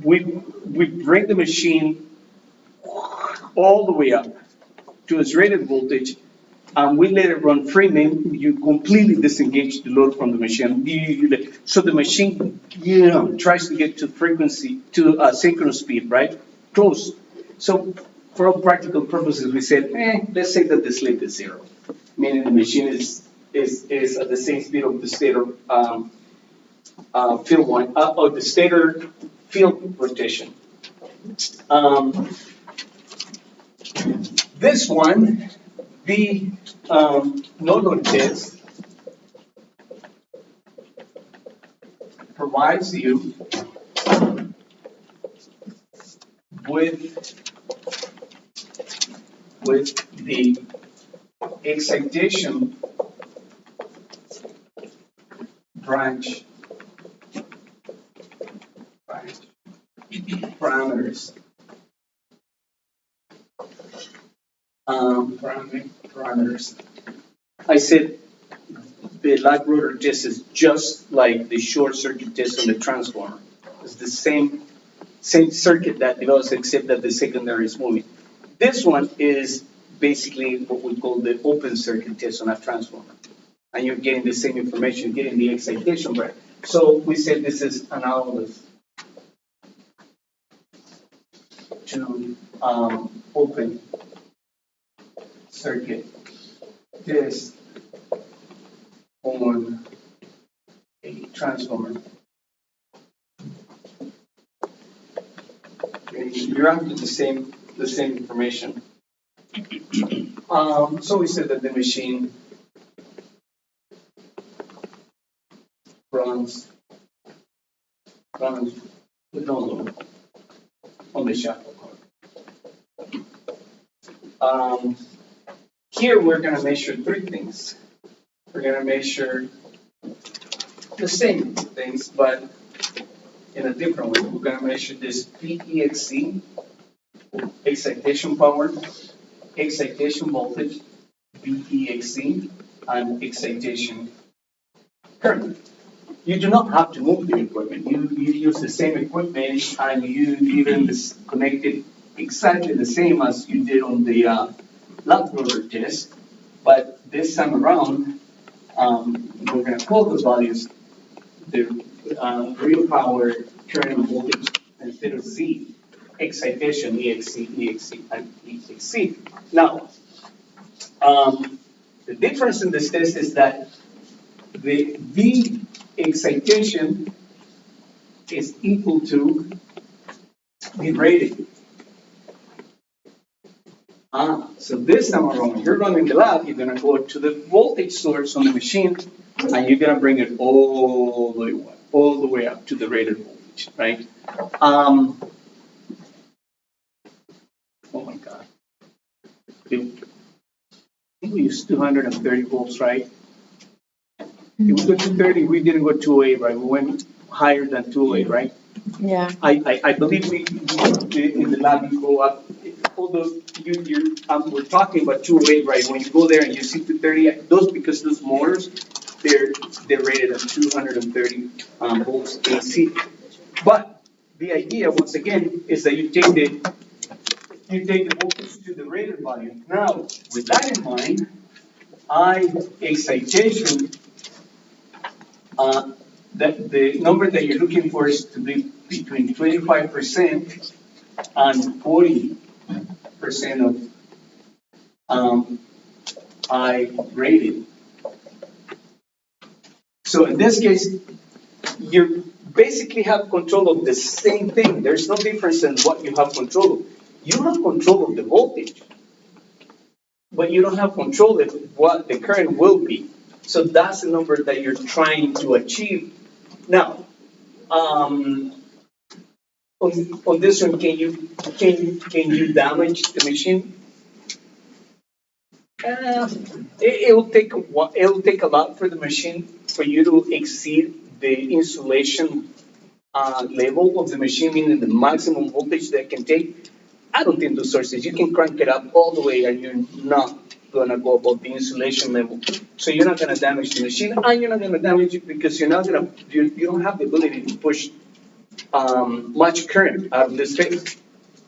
we bring the machine all the way up to its rated voltage, and we let it run free. Then you completely disengage the load from the machine. So the machine, tries to get to frequency, to synchronous speed, right? Close. So for all practical purposes, we said, let's say that the slip is 0, meaning the machine is at the same speed of the stator field one, or the stator field rotation. This one, the no load test, provides you with the excitation branch parameters. Parameters. I said the live rotor test is just like the short circuit test on the transformer. It's the same circuit that develops, except that the secondary is moving. This one is basically what we call the open circuit test on a transformer. And you're getting the same information, getting the excitation right. So we said this is analogous to open circuit test on a transformer. You're after the same information. So we said that the machine runs with no load on the shackle cord. Here we're going to measure 3 things. We're going to measure the same things, but in a different way. We're going to measure this VEXC, excitation power, excitation voltage, VEXC, and excitation current. You do not have to move the equipment. You use the same equipment, and you even connect it exactly the same as you did on the lab rotor test. But this time around, we're going to call those values the real power, current, and voltage instead of Z. Excitation, EXC, and EXC. Now, the difference in this test is that the V excitation is equal to the rating. So this time around, when you're running the lab, you're going to go to the voltage source on the machine, and you're gonna bring it all the way up to the rated voltage, right? Um, oh my God. I think we used 230 volts, right? If we go to 30, we didn't go 208, right? We went higher than 208, right? Yeah. I believe we in the lab you go up, although we're talking about 208, right? When you go there and you see 230, because those motors, they're rated at 230 volts AC. But the idea, once again, is that you take the voltage to the rated value. Now, with that in mind, I excitation, that the number that you're looking for is to be between 25% and 40% of I rated. So in this case, you basically have control of the same thing. There's no difference in what you have control of. You have control of the voltage, but you don't have control of what the current will be. So that's the number that you're trying to achieve. Now, on this one, can you damage the machine? It'll take a while, it'll take a lot for the machine for you to exceed the insulation level of the machine, meaning the maximum voltage that it can take. I don't think those sources, you can crank it up all the way and you're not gonna go above the insulation level. So you're not gonna damage the machine, and you're not gonna damage it because you don't have the ability to push much current out of this space.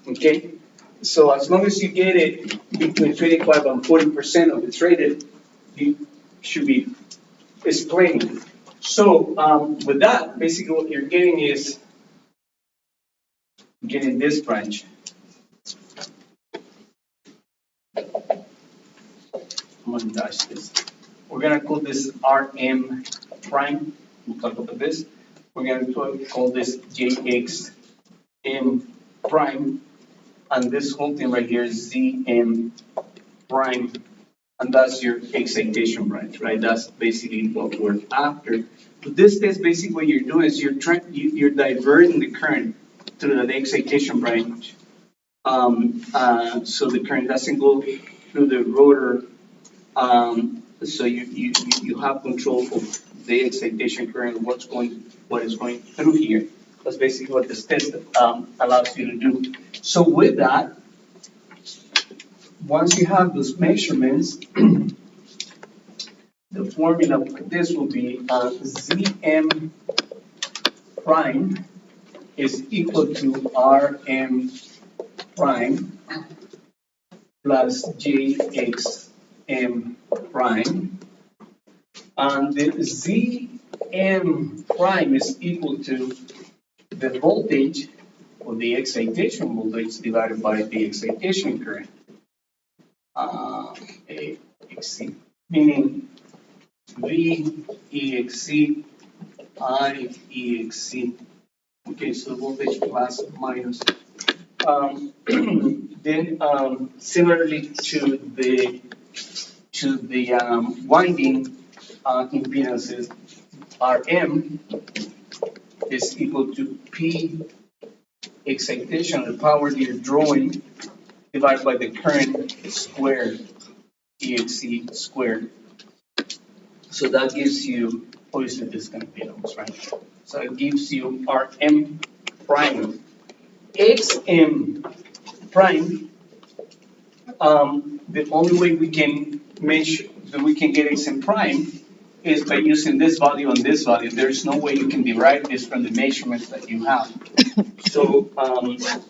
Okay? So as long as you get it between 25 and 40% of its rated, you should be explaining. So with that, basically what you're getting is getting this branch. I'm gonna dash this. We're gonna call this RM prime. We'll talk about this. We're gonna call this JXM prime, and this whole thing right here is ZM prime, and that's your excitation branch, right? That's basically what we're after. In this case, basically what you're doing is you're diverting the current through the excitation branch, so the current doesn't go through the rotor. So you have control of the excitation current, what is going through here. That's basically what this test allows you to do. So with that, once you have those measurements, the formula for this will be Zm prime is equal to Rm prime plus Jxm prime, and the Zm prime is equal to the voltage, or the excitation voltage, divided by the excitation current, AXC, meaning V EXC I EXC. Okay, so voltage plus minus. Then similarly to the winding impedances, Rm is equal to P excitation, the power that you're drawing, divided by the current squared, EXC squared. So that gives you, obviously this is going to be ohms, right? So it gives you Rm prime. Xm prime, the only way we can measure, that we can get Xm prime is by using this value and this value. There's no way you can derive this from the measurements that you have. So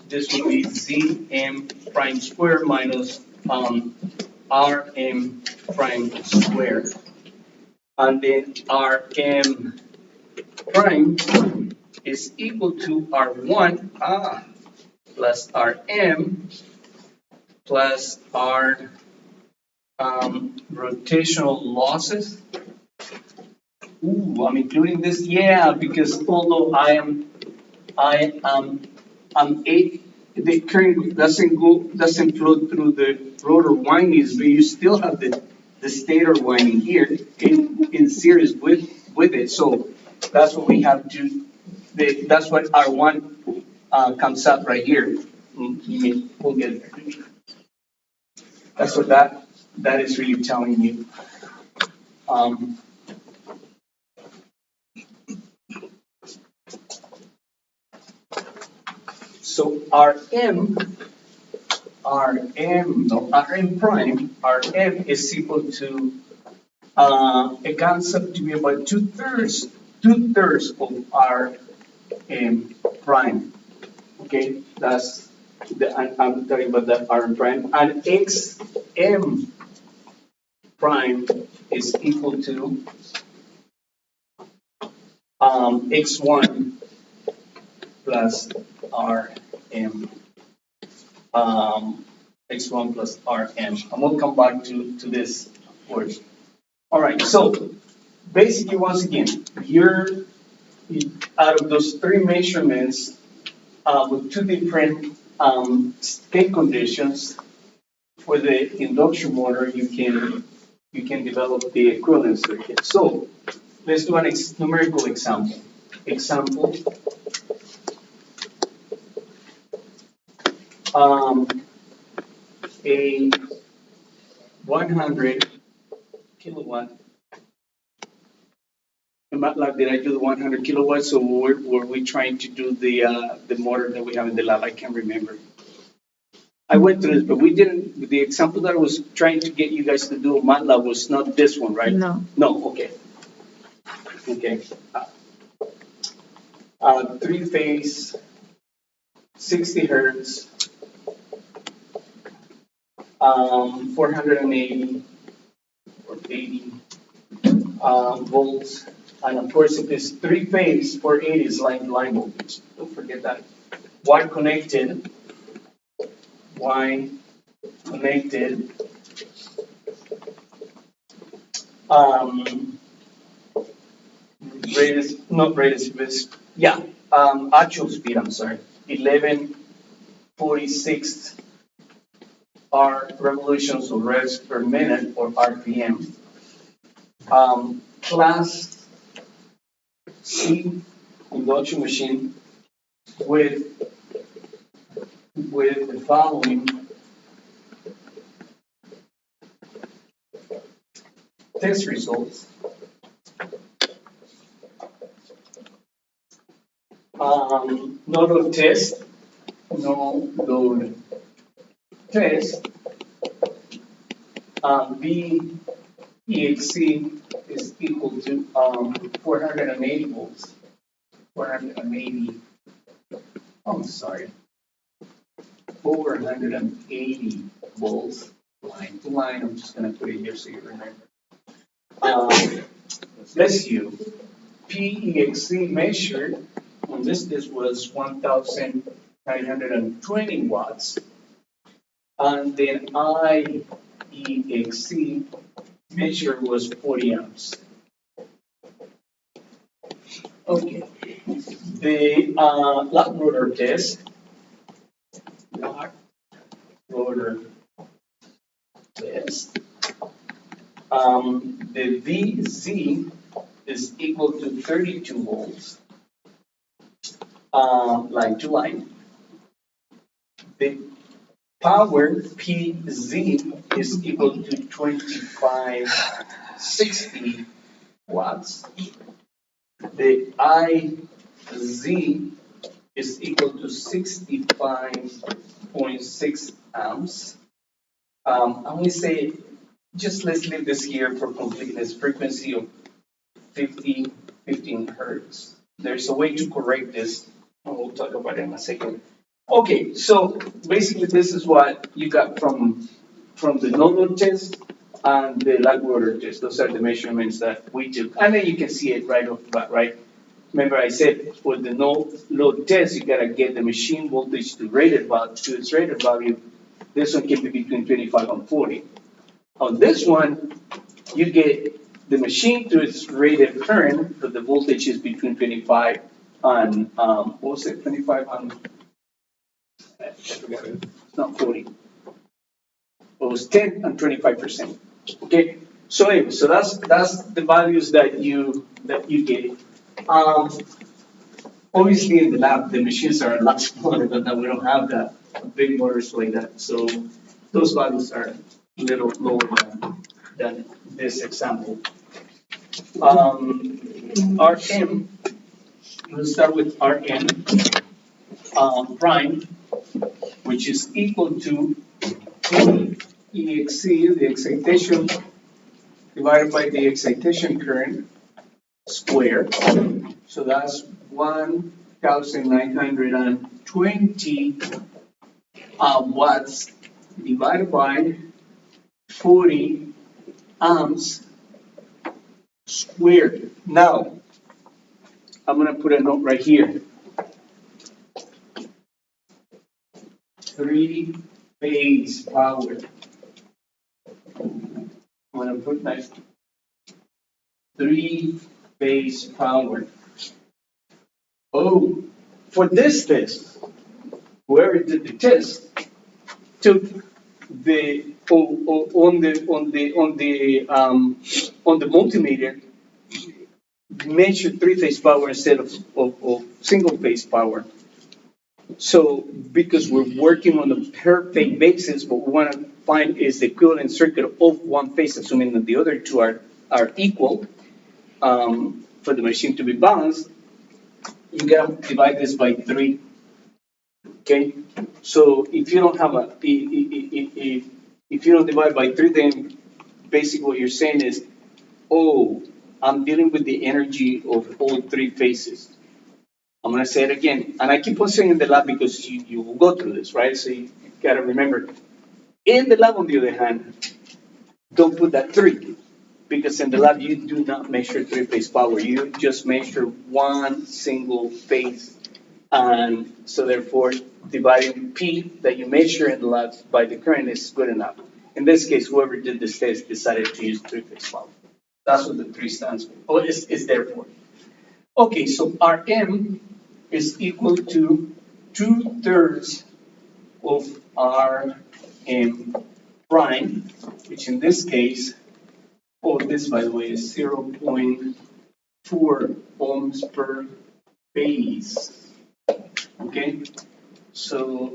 this will be Zm prime squared minus Rm prime squared. And then Rm prime is equal to R1 plus Rm plus R rotational losses. Ooh, I'm including this, yeah, because although I'm the current doesn't flow through the rotor windings, but you still have the stator winding here in series with it. So that's what we have to, that's what R1 comes up right here. We'll get there. That's what that is really telling you. Um, so Rm prime, Rm is equal to it comes up to be about two-thirds of Rm prime. Okay, that's I'm talking about the Rm prime, and Xm prime is equal to X1 plus Rm. X1 plus Rm. And we'll come back to this word. All right, so basically, once again, you're out of those three measurements with two different state conditions for the induction motor, you can develop the equivalent circuit. So let's do an numerical example. Example. A 100 kilowatt. In MATLAB, did I do the 100 kilowatts, or were we trying to do the motor that we have in the lab? I can't remember. I went through this, but we didn't. The example that I was trying to get you guys to do MATLAB was not this one, right? No. No. Okay. Okay. Three-phase, 60 hertz, 480 or 80 volts. And of course, if it's three-phase, 480 is line voltage. Don't forget that. Y connected. Actual speed, I'm sorry. 1146 revolutions or revs per minute, or RPM. Class C induction machine with the following test results. No load test. VEXC is equal to 480 volts. 480. I'm sorry. 480 volts line to line. I'm just going to put it here so you remember. Bless you. PEXC measured on this was 1,920 watts. And then IEXC measure was 40 amps. Okay. The lock rotor test. Lock rotor test. The VZ is equal to 32 volts, line to line. The power PZ is equal to 2560 watts. The IZ is equal to 65.6 amps. And we say, just let's leave this here for completeness, frequency of 15 hertz. There's a way to correct this, and we'll talk about it in a second. Okay, so basically this is what you got from the no-load test and the lock rotor test. Those are the measurements that we took. And then you can see it right off the bat, right? Remember I said for the no-load test, you gotta get the machine voltage to its rated value. This one can be between 25 and 40. On this one, you get the machine to its rated current, but the voltage is between 25 and, what was it, 25 and, I forgot it, it's not 40. It was 10 and 25%, okay? So anyway, so that's the values that you get. Um, Obviously in the lab, the machines are a lot smaller than that. We don't have that big motors like that. So those values are a little lower than this example. Rm, let's start with Rm prime, which is equal to EXC, the excitation, divided by the excitation current squared. So that's 1,920 watts divided by 40 amps squared. Now, I'm going to put a note right here. Three-phase power. I'm going to put that three-phase power. Oh, for this test, whoever did the test took the on the multimeter, measured three-phase power instead of single-phase power. So because we're working on a per phase basis, what we want to find is the equivalent circuit of one phase, assuming that the other two are equal. For the machine to be balanced, you gotta divide this by 3. Okay, so if you don't have if you don't divide by 3, then basically what you're saying is, oh, I'm dealing with the energy of all 3 phases. I'm going to say it again, and I keep on saying in the lab because you will go through this, right? So you got to remember. In the lab, on the other hand, don't put that 3, because in the lab you do not measure 3-phase power. You just measure one single phase, and so therefore dividing P that you measure in the lab by the current is good enough. In this case, whoever did this test decided to use 3-phase power. That's what the 3 stands for, or is there for. Okay, so Rm is equal to 2/3 of Rm prime, which in this case, this by the way is 0.4 ohms per phase. Okay, so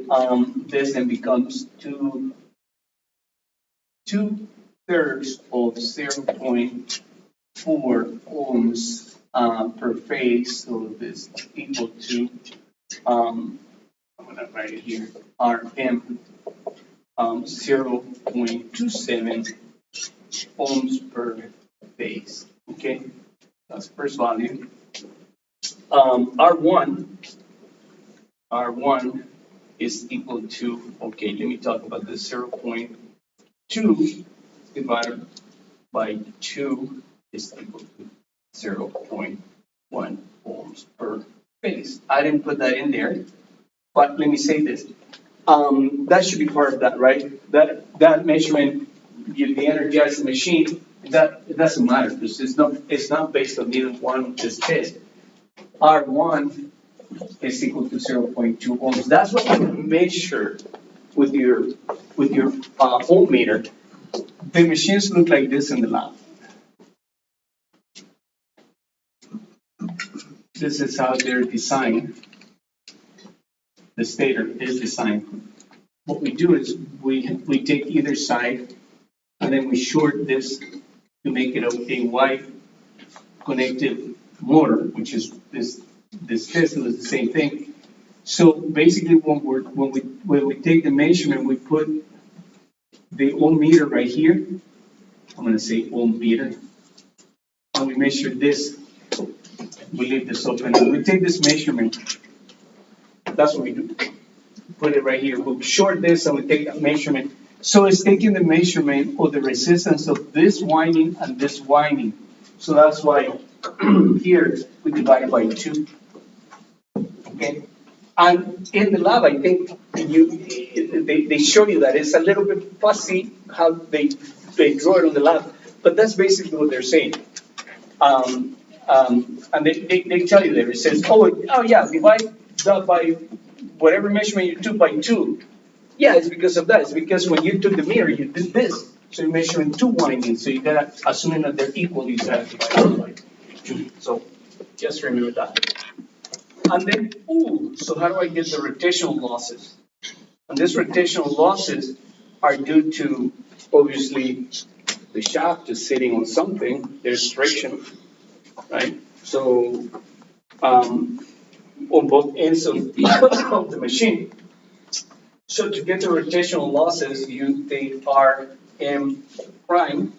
this then becomes 2/3 of 0.4 ohms per phase, so this is equal to, I'm going to write it here, Rm 0.27 ohms per phase. Okay, that's the first value. R1 is equal to, okay, let me talk about this, 0.2 divided by 2 is equal to 0.1 ohms per phase. I didn't put that in there, but let me say this. That should be part of that, right? That measurement, the energized machine, that it doesn't matter because it's not based on either one of this test. R1 is equal to 0.2 ohms. That's what you measure with your ohm meter. The machines look like this in the lab. This is how they're designed. The stator is designed. What we do is we take either side and then we short this to make it a Y connected motor, which is this Tesla is the same thing. So basically, when we take the measurement, we put the ohm meter right here. I'm going to say ohm meter, and we measure this. We leave this open, and we take this measurement. That's what we do. Put it right here. We short this, and we take that measurement. So it's taking the measurement of the resistance of this winding and this winding. So that's why here we divide it by 2. Okay, and in the lab, I think they show you that it's a little bit fussy how they draw it on the lab, but that's basically what they're saying. And they tell you there. It says, oh yeah, divide that by whatever measurement you took by 2. Yeah, it's because of that. It's because when you took the meter, you did this. So you're measuring two windings, so you gotta, assuming that they're equal, you gotta divide by two. So just remember that. And then, so how do I get the rotational losses? And these rotational losses are due to, obviously, the shaft is sitting on something, there's friction, right? So, on both ends of the machine. So to get the rotational losses, you take Rm prime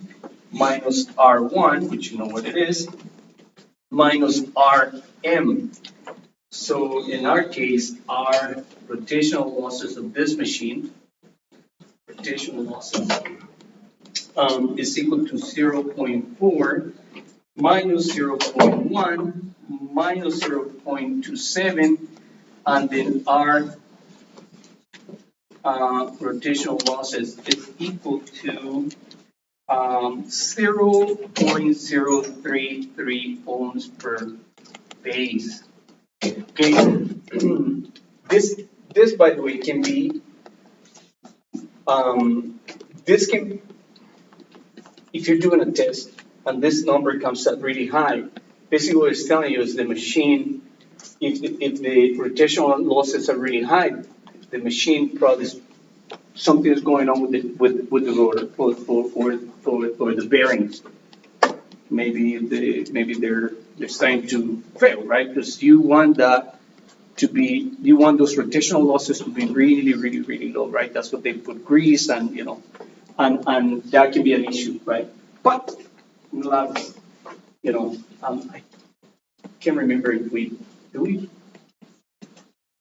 minus R1, which you know what it is, minus Rm. So in our case, our rotational losses of this machine, rotational losses, is equal to 0.4 minus 0.1 minus 0.27, and then our rotational losses is equal to 0.033 ohms per phase. Okay, this by the way can be this can, if you're doing a test and this number comes up really high, basically what it's telling you is the machine, if the rotational losses are really high, the machine probably something is going on with the rotor or the bearings. Maybe they're starting to fail, right? Because you want that to be, you want those rotational losses to be really, really, really low, right? That's what they put grease and, and that can be an issue, right? But in a lot of, I can't remember if we, I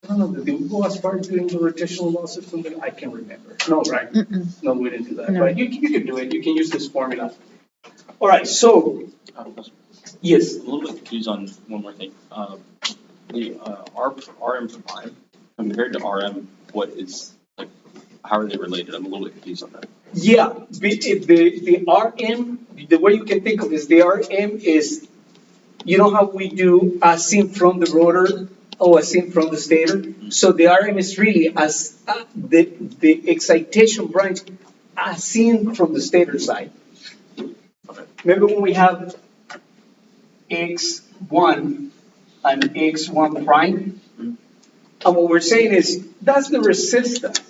don't know, did we go as far as doing the rotational losses? Something I can't remember. No, right? No, we didn't do that. No. But you can do it. You can use this formula. All right. So, yes. A little bit confused on one more thing. The RM prime compared to RM, what is like? How are they related? I'm a little bit confused on that. Yeah, the RM, the way you can think of this, the RM is, you know how we do as seen from the rotor or as seen from the stator? So the RM is really as the excitation branch as seen from the stator side. Remember when we have X1 and X1 prime? And what we're saying is that's the resistance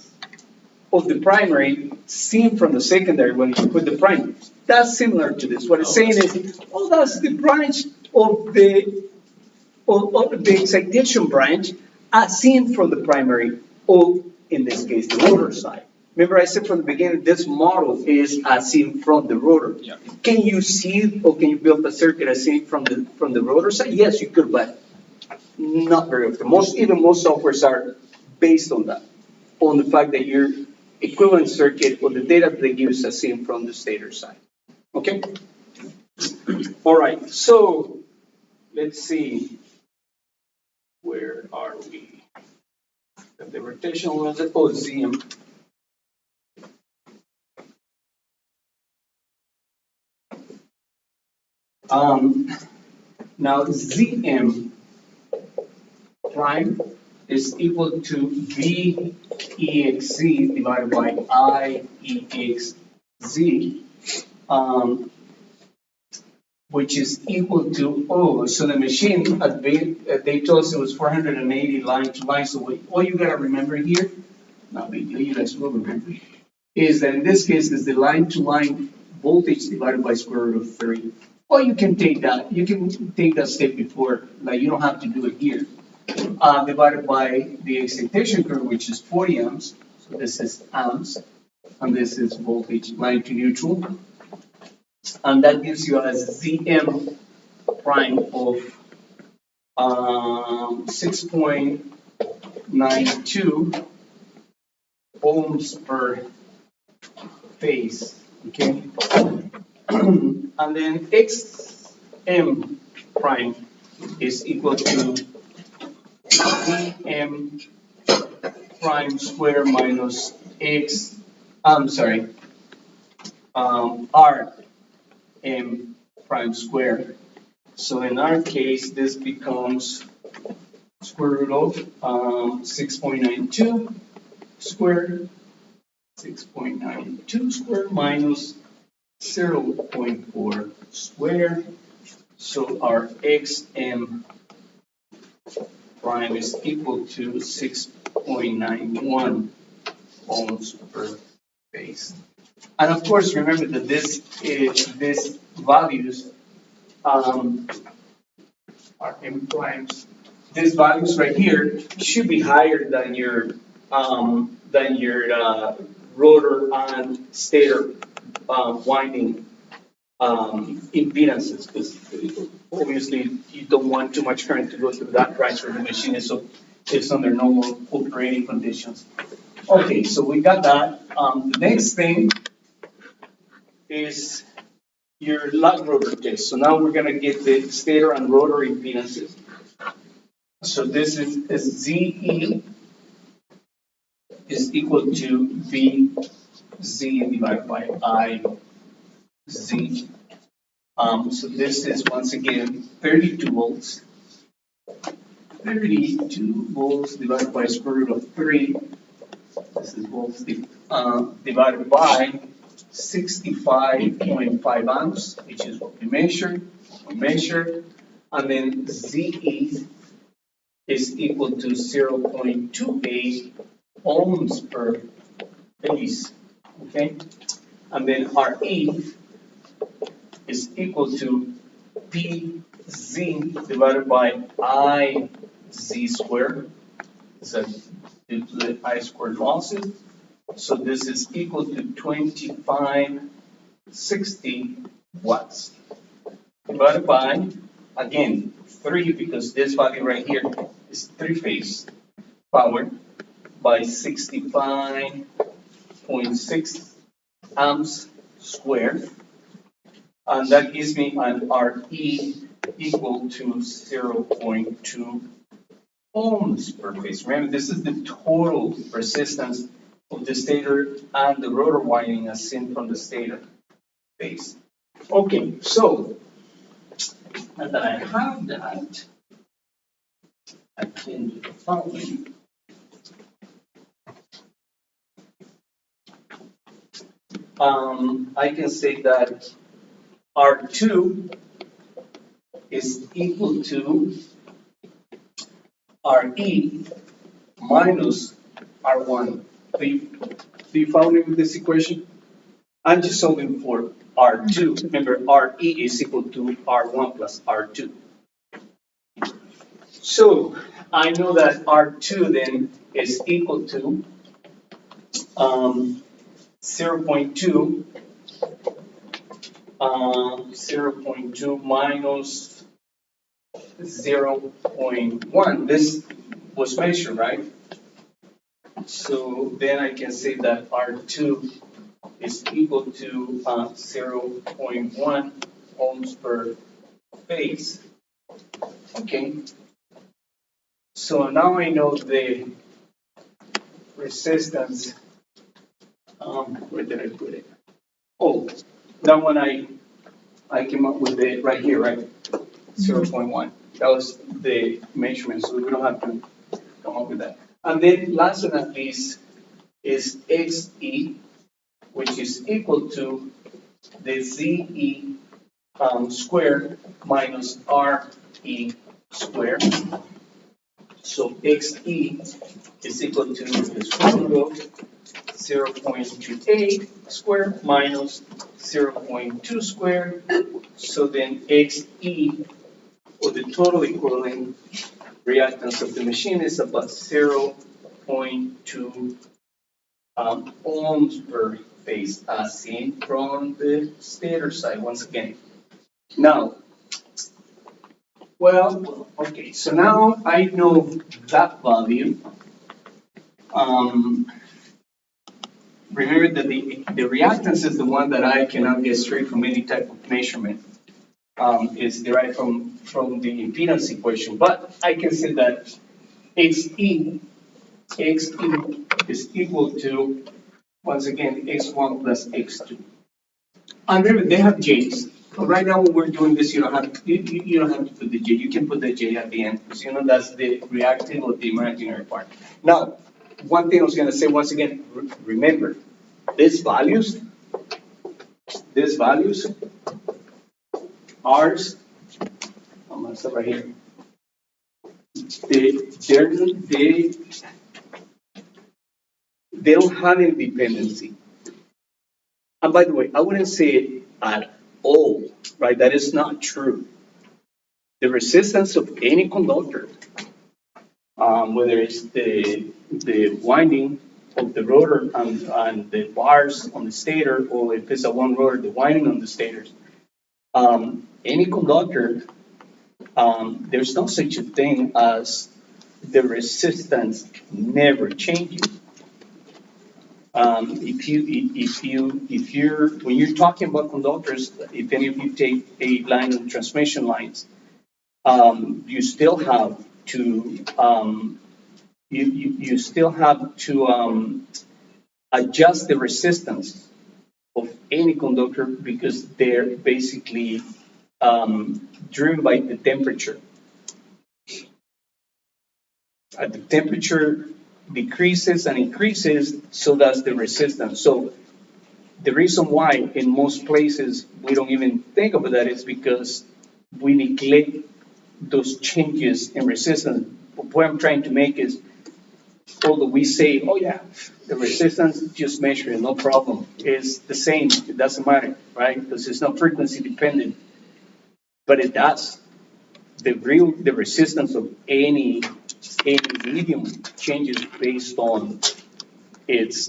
of the primary seen from the secondary when you put the prime. That's similar to this. What it's saying is, that's the branch of the excitation branch as seen from the primary, or in this case, the rotor side. Remember I said from the beginning, this model is as seen from the rotor. Yeah. Can you see, or can you build a circuit as seen from the rotor side? Yes, you could, but not very often. Most softwares are based on that, on the fact that your equivalent circuit or the data that they give is as seen from the stator side. Okay? All right, so let's see. Where are we? The rotational was ZM. Now ZM prime is equal to VEXZ divided by IEXZ, which is equal to O. So the machine, they told us it was 480 line to line. So all you gotta remember here, not big deal, you guys will remember, is that in this case is the line to line voltage divided by square root of 3. Or you can take that step before, like you don't have to do it here. Divided by the excitation curve, which is 40 amps. So this is amps, and this is voltage line to neutral. And that gives you a ZM prime of 6.92 ohms per phase. Okay, and then XM prime is equal to VM prime square minus RM prime square. So in our case, this becomes square root of 6.92 squared 6.92 square minus 0.4 square. So our xm prime is equal to 6.91 ohms per phase. And of course, remember that this values are m primes. These values right here should be higher than your rotor and stator winding impedances, because obviously you don't want too much current to go through that branch where the machine is, so it's under normal operating conditions. Okay, so we got that. The next thing is your lug rotor test. So now we're going to get the stator and rotor impedances. So this is ZE is equal to VZ divided by IZ. So this is once again 32 volts. 32 volts divided by square root of 3. This is volts divided by 65.5 amps, which is what we measured. And then ZE is equal to 0.28 ohms per phase. Okay? And then RE is equal to PZ divided by IZ squared. So due to the I squared losses. So this is equal to 2560 watts divided by, again, 3, because this value right here is 3-phase power, by 65.6 amps squared. And that gives me an RE equal to 0.2 ohms per phase. Remember, this is the total resistance of the stator and the rotor winding as seen from the stator phase. Okay, so now that I have that, I can do the following. I can say that R2 is equal to RE minus R1. Do you follow me with this equation? I'm just solving for R2. Remember, RE is equal to R1 plus R2. So I know that R2 then is equal to 0.2 minus 0.1. This was measured, right? So then I can say that R2 is equal to 0.1 ohms per phase. Okay. So now I know the resistance. Where did I put it? Oh, that one I came up with it right here, right? 0.1. That was the measurement, so we don't have to come up with that. And then last but not least is XE, which is equal to the ZE squared minus RE squared. So XE is equal to the square root of 0.28 squared minus 0.2 squared. So then XE, or the total equivalent reactance of the machine, is about 0.2 ohms per phase, as seen from the stator side once again. Now, well, okay, so now I know that value. Remember that the reactance is the one that I cannot get straight from any type of measurement. It's derived from the impedance equation, but I can say that XE is equal to, once again, X1 plus X2. And remember, they have J's. But right now, when we're doing this, you don't have to put the J. You can put the J at the end, because you know that's the reactive or the imaginary part. Now, one thing I was going to say once again, remember, these values, R's, I'm gonna stop right here. They don't have any dependency. And by the way, I wouldn't say it at all, right? That is not true. The resistance of any conductor, whether it's the winding of the rotor and the bars on the stator, or if it's a one rotor, the winding on the stators, any conductor, there's no such a thing as the resistance never changes. When you're talking about conductors, if any of you take a line of transmission lines, you still have to, you still have to, adjust the resistance of any conductor because they're basically, driven by the temperature. The temperature decreases and increases, so does the resistance. So the reason why in most places we don't even think about that is because we neglect those changes in resistance. But what I'm trying to make is, although we say, oh yeah, the resistance, just measure it, no problem. It's the same, it doesn't matter, right? Because it's not frequency dependent. But it does. The resistance of any medium changes based on its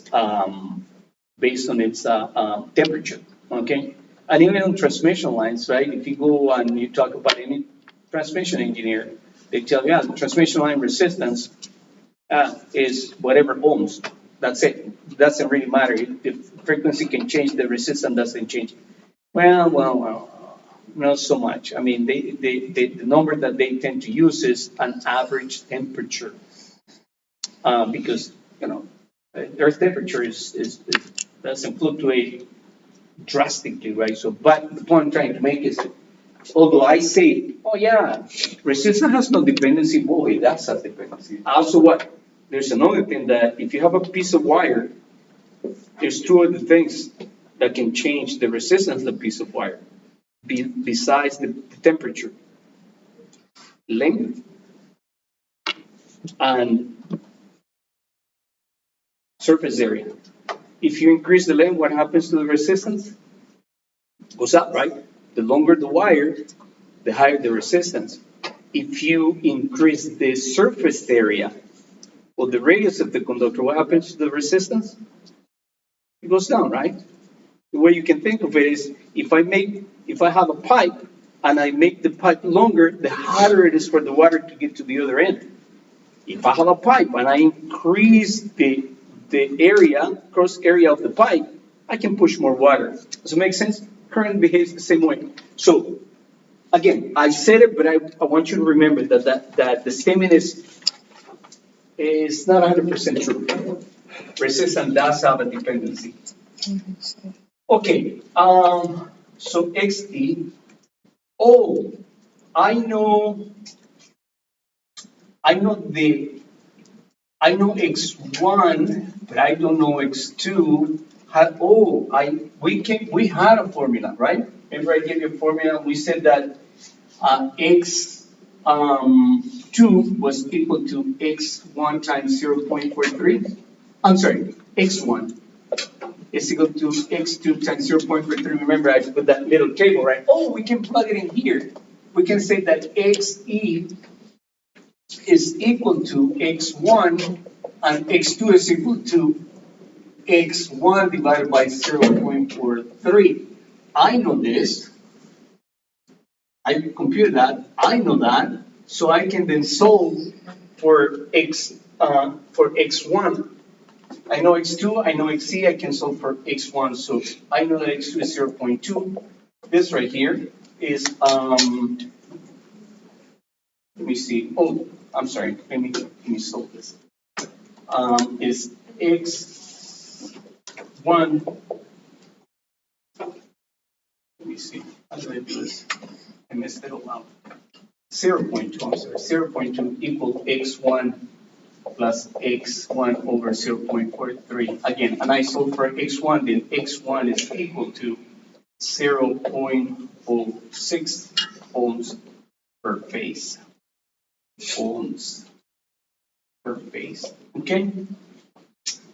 temperature. Okay, and even on transmission lines, right? If you go and you talk about any transmission engineer, they tell you, yeah, the transmission line resistance is whatever ohms. That's it. It doesn't really matter. The frequency can change, the resistance doesn't change. Well, not so much. I mean, the number that they tend to use is an average temperature, because Earth temperature is doesn't fluctuate drastically, right? So, but the point I'm trying to make is, although I say, oh yeah, resistance has no dependency, boy, that's a dependency. Also, what? There's another thing that if you have a piece of wire, there's two other things that can change the resistance of the piece of wire. Besides the temperature, length, and surface area. If you increase the length, what happens to the resistance? Goes up, right? The longer the wire, the higher the resistance. If you increase the surface area or the radius of the conductor, what happens to the resistance? It goes down, right? The way you can think of it is, if I have a pipe and I make the pipe longer, the harder it is for the water to get to the other end. If I have a pipe and I increase the cross area of the pipe, I can push more water. Does it make sense? Current behaves the same way. So again, I said it, but I want you to remember that the statement is not 100% true. Resistance does have a dependency. Okay, so XE. Oh, I know X1, but I don't know X2. We had a formula, right? Remember I gave you a formula. We said that X2 was equal to X1 times 0.43. I'm sorry, X1 is equal to X2 times 0.43. Remember, I put that little table, right? Oh, we can plug it in here. We can say that XE is equal to X1 and X2 is equal to X1 divided by 0.43. I know this. I computed that. I know that. So I can then solve for X1. I know X2, I know XC, I can solve for X1. So I know that X2 is 0.2. This right here is, let me see. Oh, I'm sorry. Let me solve this. Is X1, let me see. How do I do this? I messed it all out. 0.2, I'm sorry. 0.2 equal X1 plus x1 over 0.43. Again, and I solve for x1, then x1 is equal to 0.06 ohms per phase. Ohms per phase. Okay?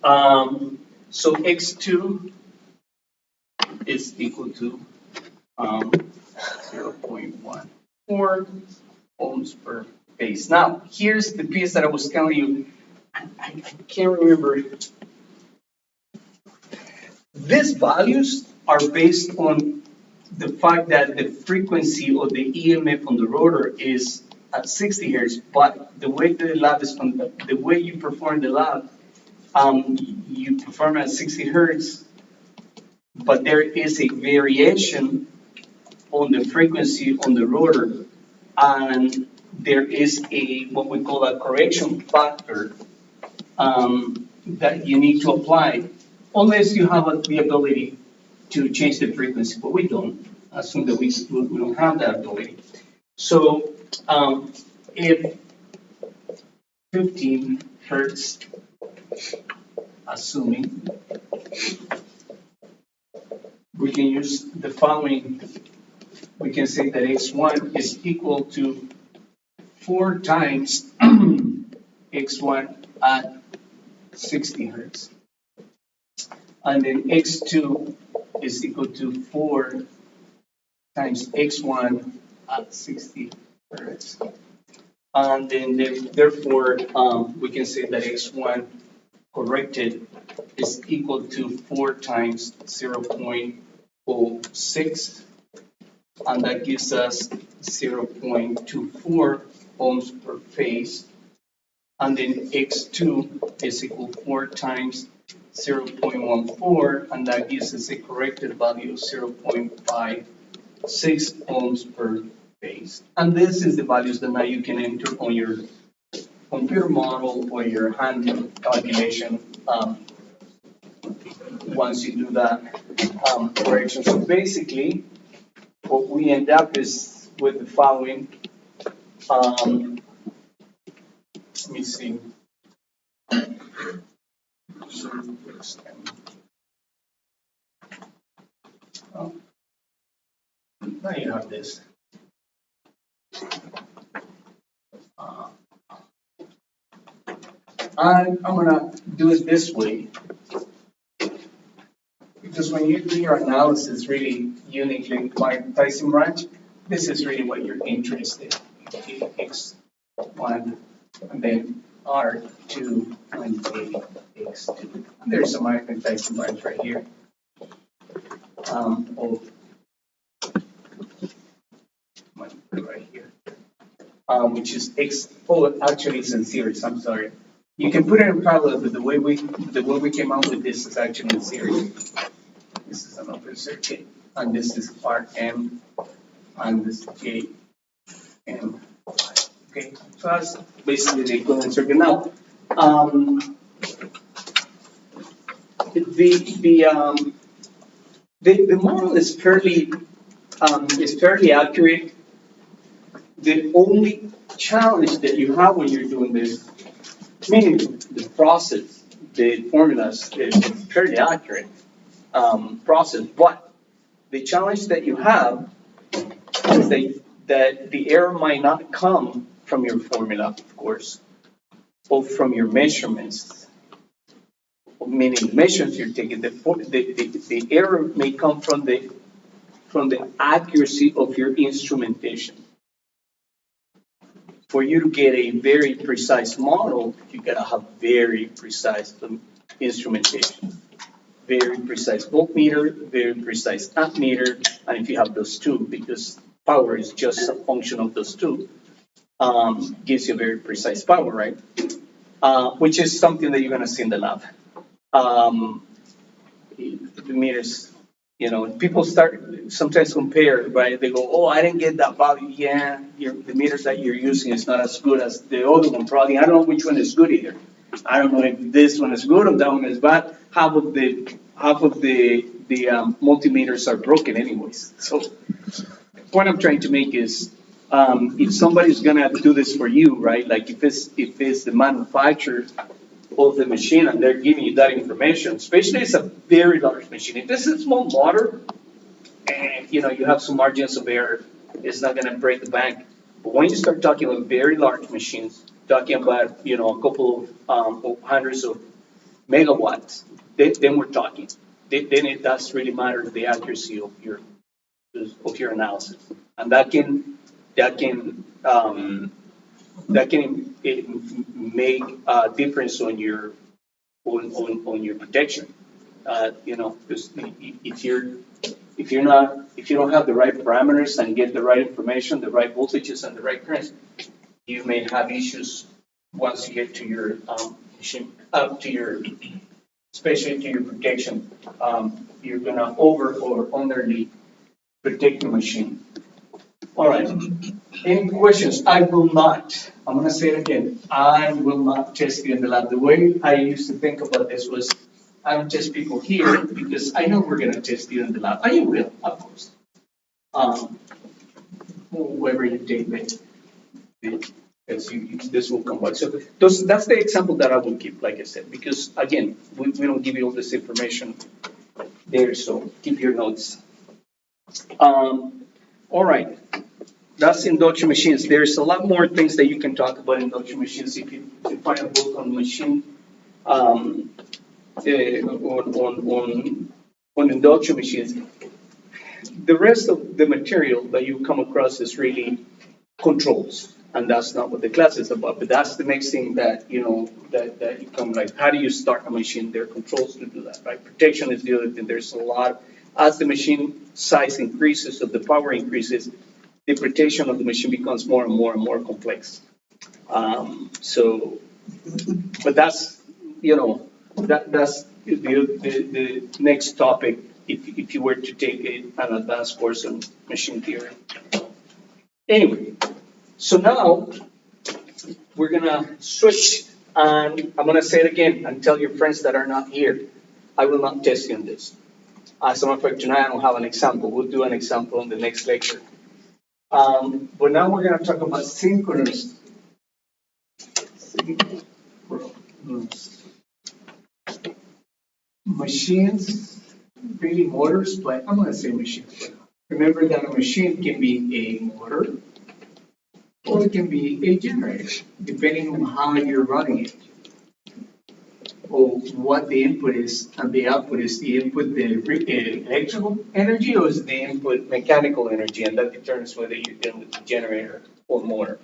So x2 is equal to 0.14 ohms per phase. Now, here's the piece that I was telling you. I can't remember. These values are based on the fact that the frequency of the EMF on the rotor is at 60 hertz, but the way the lab is, the way you perform the lab, you perform at 60 hertz, but there is a variation on the frequency on the rotor, and there is a what we call a correction factor that you need to apply, unless you have the ability to change the frequency, but we don't. Assume that we don't have that ability. So if 15 hertz, assuming, we can use the following. We can say that x1 is equal to 4 times x1 at 60 hertz. And then x2 is equal to 4 times x1 at 60 hertz. And then therefore, we can say that x1 corrected is equal to 4 times 0.06, and that gives us 0.24 ohms per phase. And then x2 is equal to 4 times 0.14, and that gives us a corrected value of 0.56 ohms per phase. And this is the values that now you can enter on your computer model or your hand calculation once you do that correction. So basically, what we end up is with the following. Let me see. Oh, now you have this. I'm gonna do it this way, because when you do your analysis really uniquely by Tyson branch, this is really what you're interested in. X1 and then R2 and X2. There's some Tyson branch right here. Right here. Which is X. Oh, actually, it's in series. I'm sorry. You can put it in parallel, but the way we came out with this is actually in series. This is an open circuit, and this is RM, and this is JM. Okay, so that's basically the equivalent circuit. Now, the model is fairly accurate. The only challenge that you have when you're doing this, meaning the process, the formulas is fairly accurate process, but the challenge that you have is that the error might not come from your formula, of course, or from your measurements. Meaning the measurements you're taking, the error may come from the accuracy of your instrumentation. For you to get a very precise model, you gotta have very precise instrumentation. Very precise voltmeter, very precise ammeter, and if you have those two, because power is just a function of those two, gives you very precise power, right? Which is something that you're gonna see in the lab. The meters, people sometimes compare, right? They go, oh, I didn't get that value. Yeah, the meters that you're using is not as good as the other one, probably. I don't know which one is good either. I don't know if this one is good or that one is bad. Half of the multimeters are broken anyways. So the point I'm trying to make is If somebody's gonna do this for you, right, like if it's the manufacturer of the machine and they're giving you that information, especially if it's a very large machine. If this is a small motor and, you have some margins of error, it's not gonna break the bank. But when you start talking about very large machines, talking about, a couple of hundreds of megawatts, then we're talking. Then it does really matter the accuracy of your analysis. And that can make a difference on your protection. Because if you don't have the right parameters and get the right information, the right voltages and the right currents, you may have issues once you get to your machine, especially to your protection. You're gonna over or underly protect the machine. All right. Any questions? I'm gonna say it again. I will not test you in the lab. The way I used to think about this was, I don't test people here because I know we're gonna test you in the lab. And you will, of course. Whoever you take, this will come back. So that's the example that I will give, like I said, because again, we don't give you all this information there, so keep your notes. All right. That's induction machines. There's a lot more things that you can talk about induction machines. If you find a book on machine, on induction machines, the rest of the material that you come across is really controls, and that's not what the class is about. But that's the next thing that that you come, like, how do you start a machine? There are controls to do that, right? Protection is the other thing. There's a lot. As the machine size increases, as the power increases, the protection of the machine becomes more and more and more complex. But that's that's the next topic if you were to take an advanced course on machine theory. Anyway, so now we're gonna switch, and I'm gonna say it again and tell your friends that are not here. I will not test you on this. As a matter of fact, tonight I don't have an example. We'll do an example in the next lecture. But now we're going to talk about synchronous machines, really motors, but I'm going to say machines. Remember that a machine can be a motor or it can be a generator, depending on how you're running it, or what the input is and the output is. The input the electrical energy, or is the input mechanical energy, and that determines whether you're dealing with a generator or motor.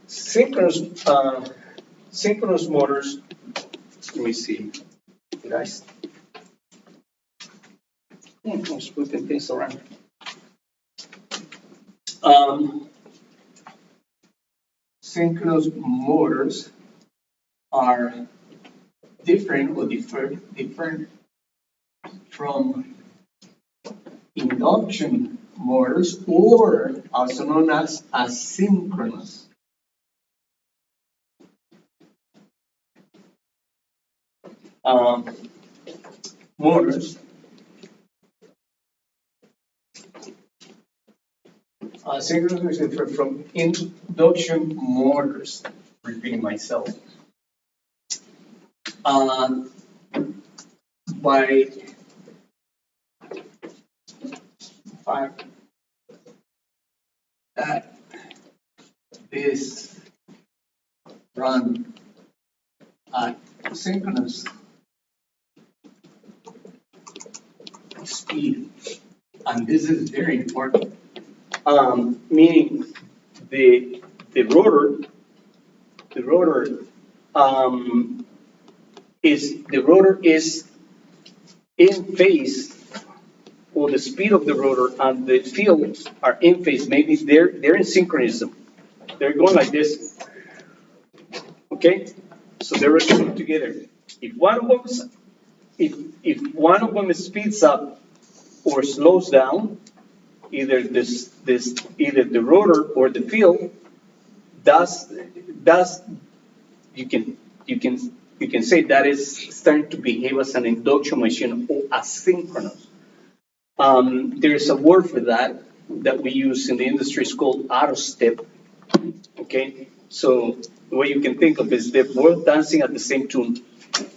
Synchronous motors. Let me see. Did I? I'm just flipping things around. Synchronous motors are different or different from induction motors, or also known as asynchronous. Motors. Asynchronous is different from induction motors. Repeating myself. By fact that this run at synchronous speed, and this is very important, meaning the rotor is in phase, or the speed of the rotor and the fields are in phase. Maybe they're in synchronism. They're going like this. Okay, so they're working together. If one of them speeds up or slows down, either either the rotor or the field, you can say that is starting to behave as an induction machine or asynchronous. There's a word for that. that we use in the industry is called auto step. Okay, so what you can think of is they're both dancing at the same tune.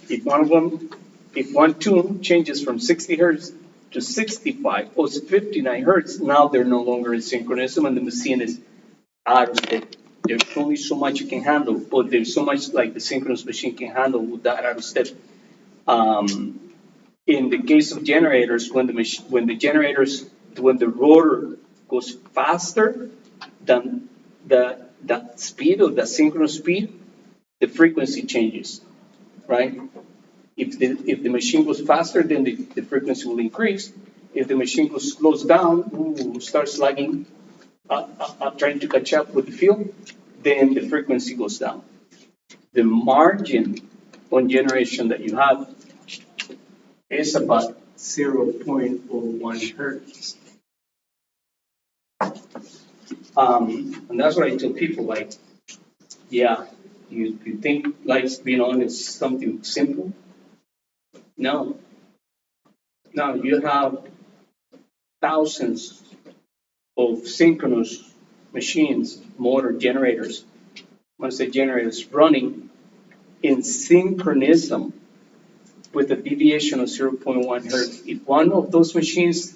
If one tune changes from 60 hertz to 65 or 59 hertz, now they're no longer in synchronism and the machine is out of step. There's only so much you can handle, or there's so much like the synchronous machine can handle with that out of step. In the case of generators, when the rotor goes faster than the speed of the synchronous speed, the frequency changes, right? If the machine goes faster, then the frequency will increase. If the machine slows down, starts lagging, trying to catch up with the field, then the frequency goes down. The margin on generation that you have is about 0.01 hertz. And that's what I tell people, like, yeah, you think lights being on is something simple? No. No, you have thousands of synchronous machines, motor generators, when I say generators, running in synchronism with a deviation of 0.1 hertz. If one of those machines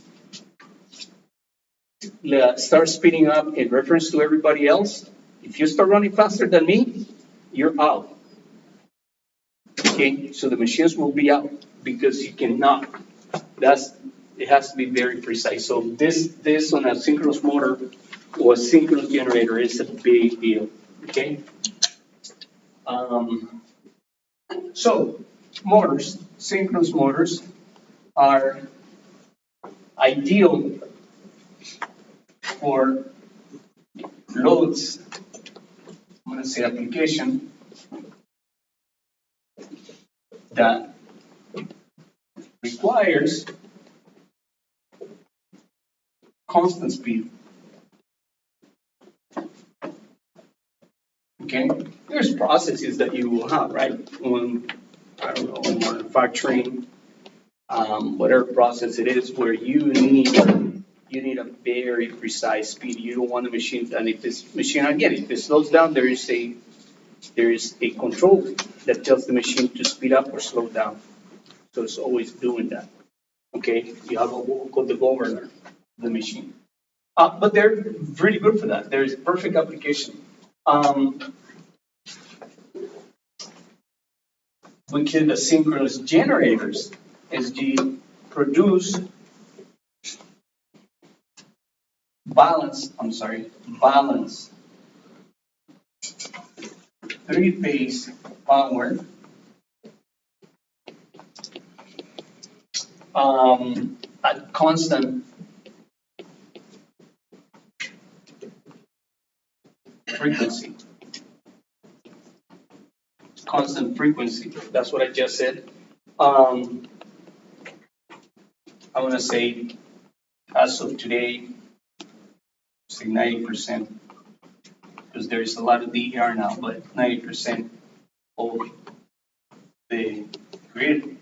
starts speeding up in reference to everybody else, if you start running faster than me, you're out. Okay, so the machines will be out because you cannot. It has to be very precise. So this on a synchronous motor or a synchronous generator is a big deal. Okay. So motors, synchronous motors, are ideal for loads. I'm going to say application that requires constant speed. Okay, there's processes that you will have, right? When, I don't know, in manufacturing, whatever process it is, where you need a very precise speed. You don't want a machine, and if this machine, again, if it slows down, there is a control that tells the machine to speed up or slow down. So it's always doing that. Okay, you have what we call the governor of the machine. But they're really good for that. There's perfect application. We can the synchronous generators, SG, produce balance three-phase power at constant frequency. Constant frequency. That's what I just said. I want to say, as of today, say 90%, because there is a lot of DER now, but 90% of the grid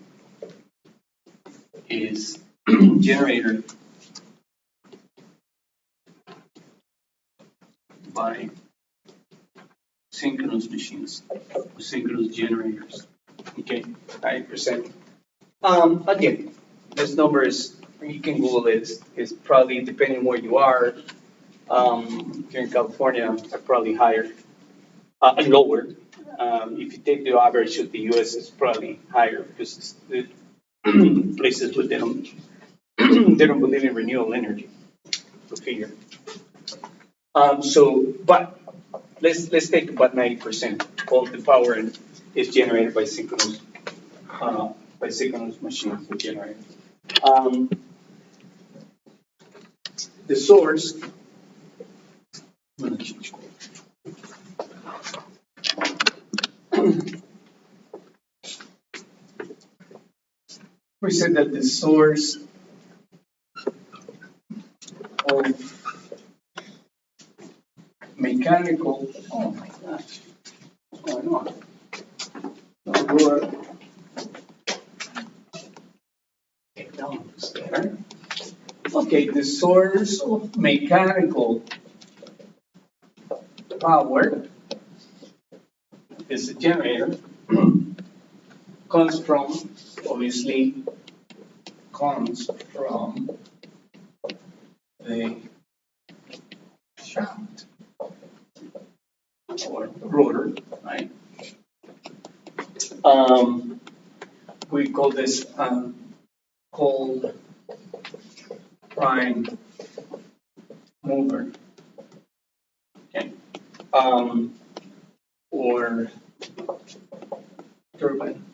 is generated by synchronous machines, synchronous generators. Okay, 90%. Again, this number is, you can Google it, is probably, depending where you are, here in California, are probably higher, lower. If you take the average of the US, it's probably higher because it's the places where they don't believe in renewable energy. Go figure. But let's take about 90% of the power is generated by synchronous machines that generate. The source. We said that the source of mechanical, oh my gosh, what's going on? Okay, down there. Okay, Okay, the source of mechanical power is a generator. Comes from, obviously, comes from the shaft or rotor, right? We call this cold prime mover, okay? Or turbine,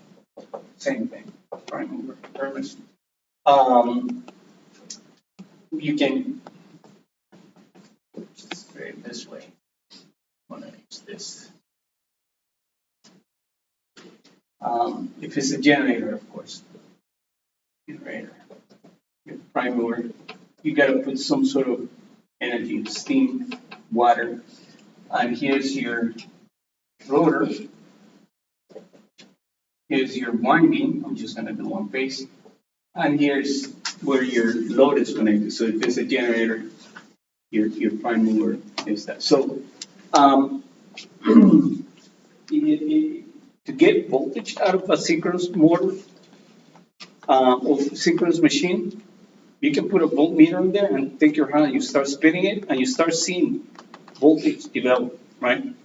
same thing, prime mover, turbine. You can just put it this way. I'm gonna use this. If it's a generator, of course, generator, your prime mover, you gotta put some sort of energy, steam, water, and here's your rotor. Here's your winding. I'm just gonna do one phase, and here's where your load is connected. So if it's a generator, your prime mover is that. So to get voltage out of a synchronous motor or synchronous machine, you can put a voltmeter in there and take your hand, you start spinning it, and you start seeing voltage develop, right?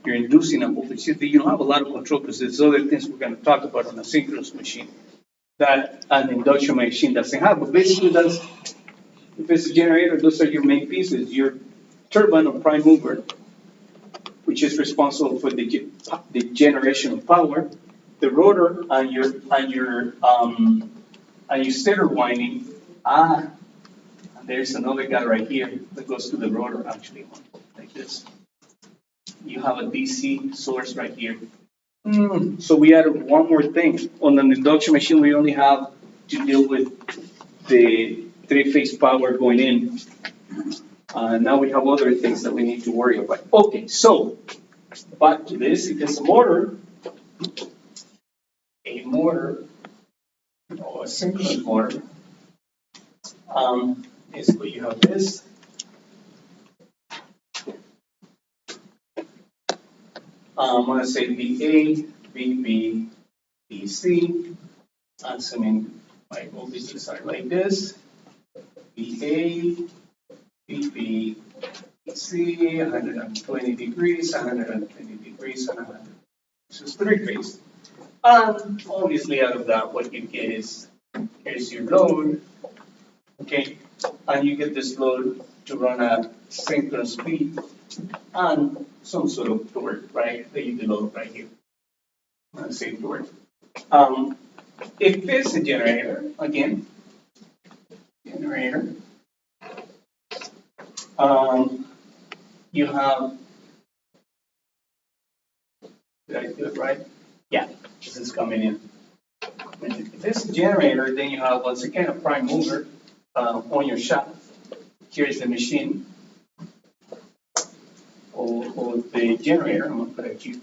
You're inducing a voltage. You don't have a lot of control because there's other things we're going to talk about on a synchronous machine that an induction machine doesn't have. But basically, that's, if it's a generator, those are your main pieces. Your turbine or prime mover, which is responsible for the generation of power, the rotor, and your stator winding. And there's another guy right here that goes to the rotor, actually, like this. You have a DC source right here. So we added one more thing. On an induction machine, we only have to deal with the three-phase power going in. Now we have other things that we need to worry about. Okay, so back to this. If it's a motor or a synchronous motor, basically you have this. I'm going to say VA, VB, VC. Assuming my voltages are like this. VA, VB, VC, 120 degrees, 120 degrees, and 100. So it's three-phase. And obviously out of that, what you get is, here's your load, okay? And you get this load to run at synchronous speed and some sort of torque, right? That you develop right here. I'm gonna say torque. If it's a generator, again, generator, you have, did I do it right? Yeah, this is coming in. If it's a generator, then you have, once again, a prime mover on your shaft. Here's the machine, or the generator, I'm going to put it here.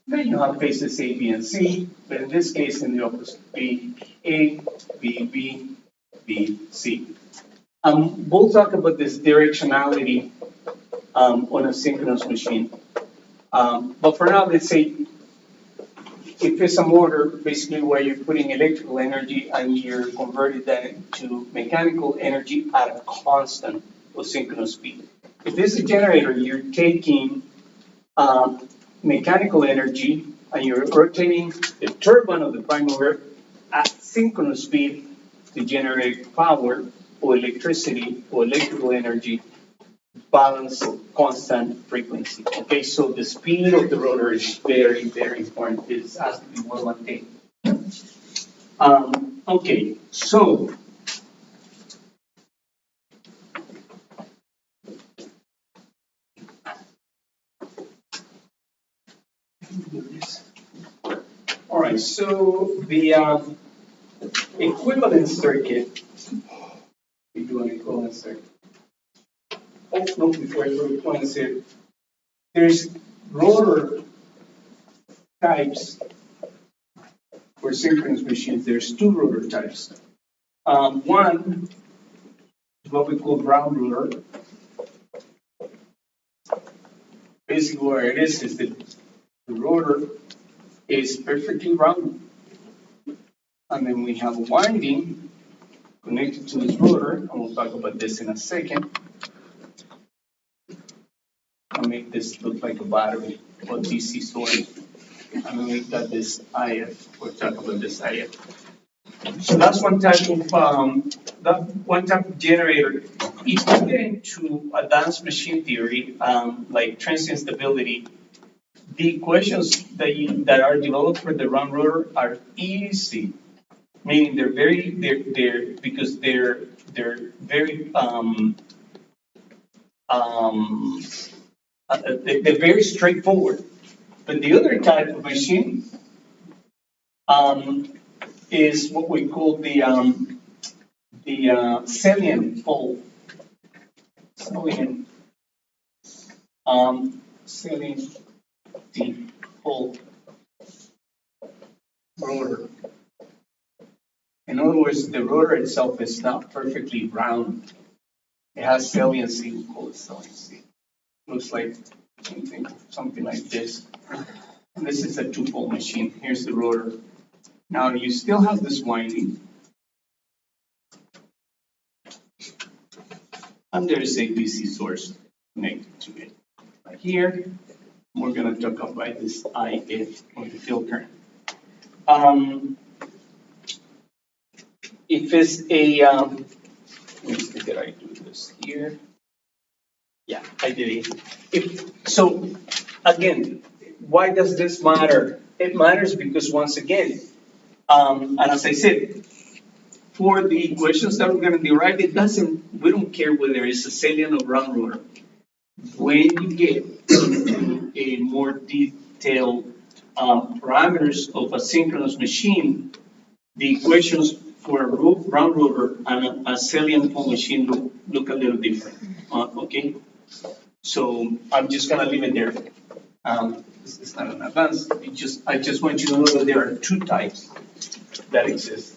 Then you have phases A, B, and C, but in this case, in the opposite, B, A, B, B, B, C. We'll talk about this directionality on a synchronous machine. But for now, let's say if it's a motor, basically where you're putting electrical energy and you're converting that into mechanical energy at a constant or synchronous speed. If it's a generator, you're taking mechanical energy and you're rotating the turbine of the prime mover at synchronous speed to generate power or electricity or electrical energy, balance constant frequency. Okay, so the speed of the rotor is very, very important. It has to be well maintained. Okay, so all right, so the equivalent circuit, we do an equivalent circuit. Oh, no, before I do equivalent circuit, there's rotor types for synchronous machines. There's two rotor types. One what we call round rotor. Basically what it is that the rotor is perfectly round. And then we have a winding connected to this rotor, and we'll talk about this in a second. I'll make this look like a battery or DC source. And then we've got this IF, we'll talk about this IF. So that's one type of generator. If you get into advanced machine theory, like transient stability, the equations that are developed for the round rotor are easy, meaning they're very they're very straightforward. But the other type of machine is what we call the salient pole. Salient pole rotor. In other words, the rotor itself is not perfectly round. It has saliency, we call it saliency. Looks like something like this. And this is a two-pole machine. Here's the rotor. Now you still have this winding. And there is a DC source connected to it. Right here, we're going to talk about this IF, or the field current. If it's a, let me see, did I do this here? Yeah, I did it. So, again, why does this matter? It matters because, once again, and as I said, for the equations that we're going to derive, we don't care whether it's a salient or round rotor. When you get into a more detailed parameters of a synchronous machine, the equations for a round rotor and a salient pole machine look a little different. Okay, so I'm just gonna leave it there. This is not an advance. I just want you to know that there are two types that exist.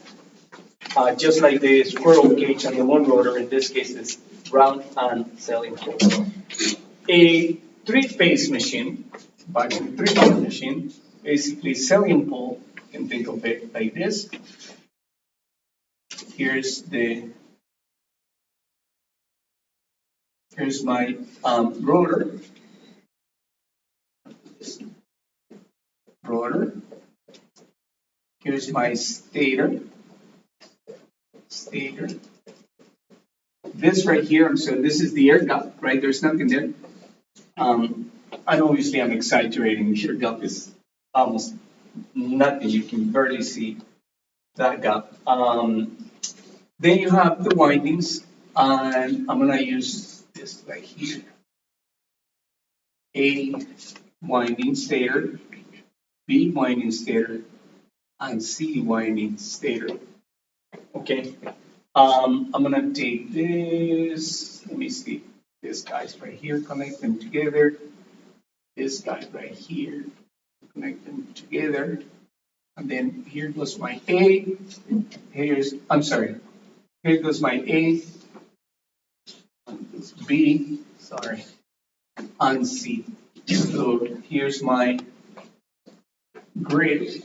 Just like the squirrel cage and the one rotor, in this case is round and salient pole. A three-phase machine, back to the three-phase machine, basically salient pole, you can think of it like this. Here's my rotor. Here's my stator. This right here, so this is the air gap, right? There's nothing there. And obviously I'm exaggerating. The air gap is almost nothing. You can barely see that gap. Then you have the windings, and I'm gonna use this right here. A winding stator, B winding stator, and C winding stator. Okay. I'm gonna take this. Let me see. This guy's right here. Connect them together. This guy right here. Connect them together. And then here goes my A. Here goes my A. B. Sorry. And C. So here's my grid.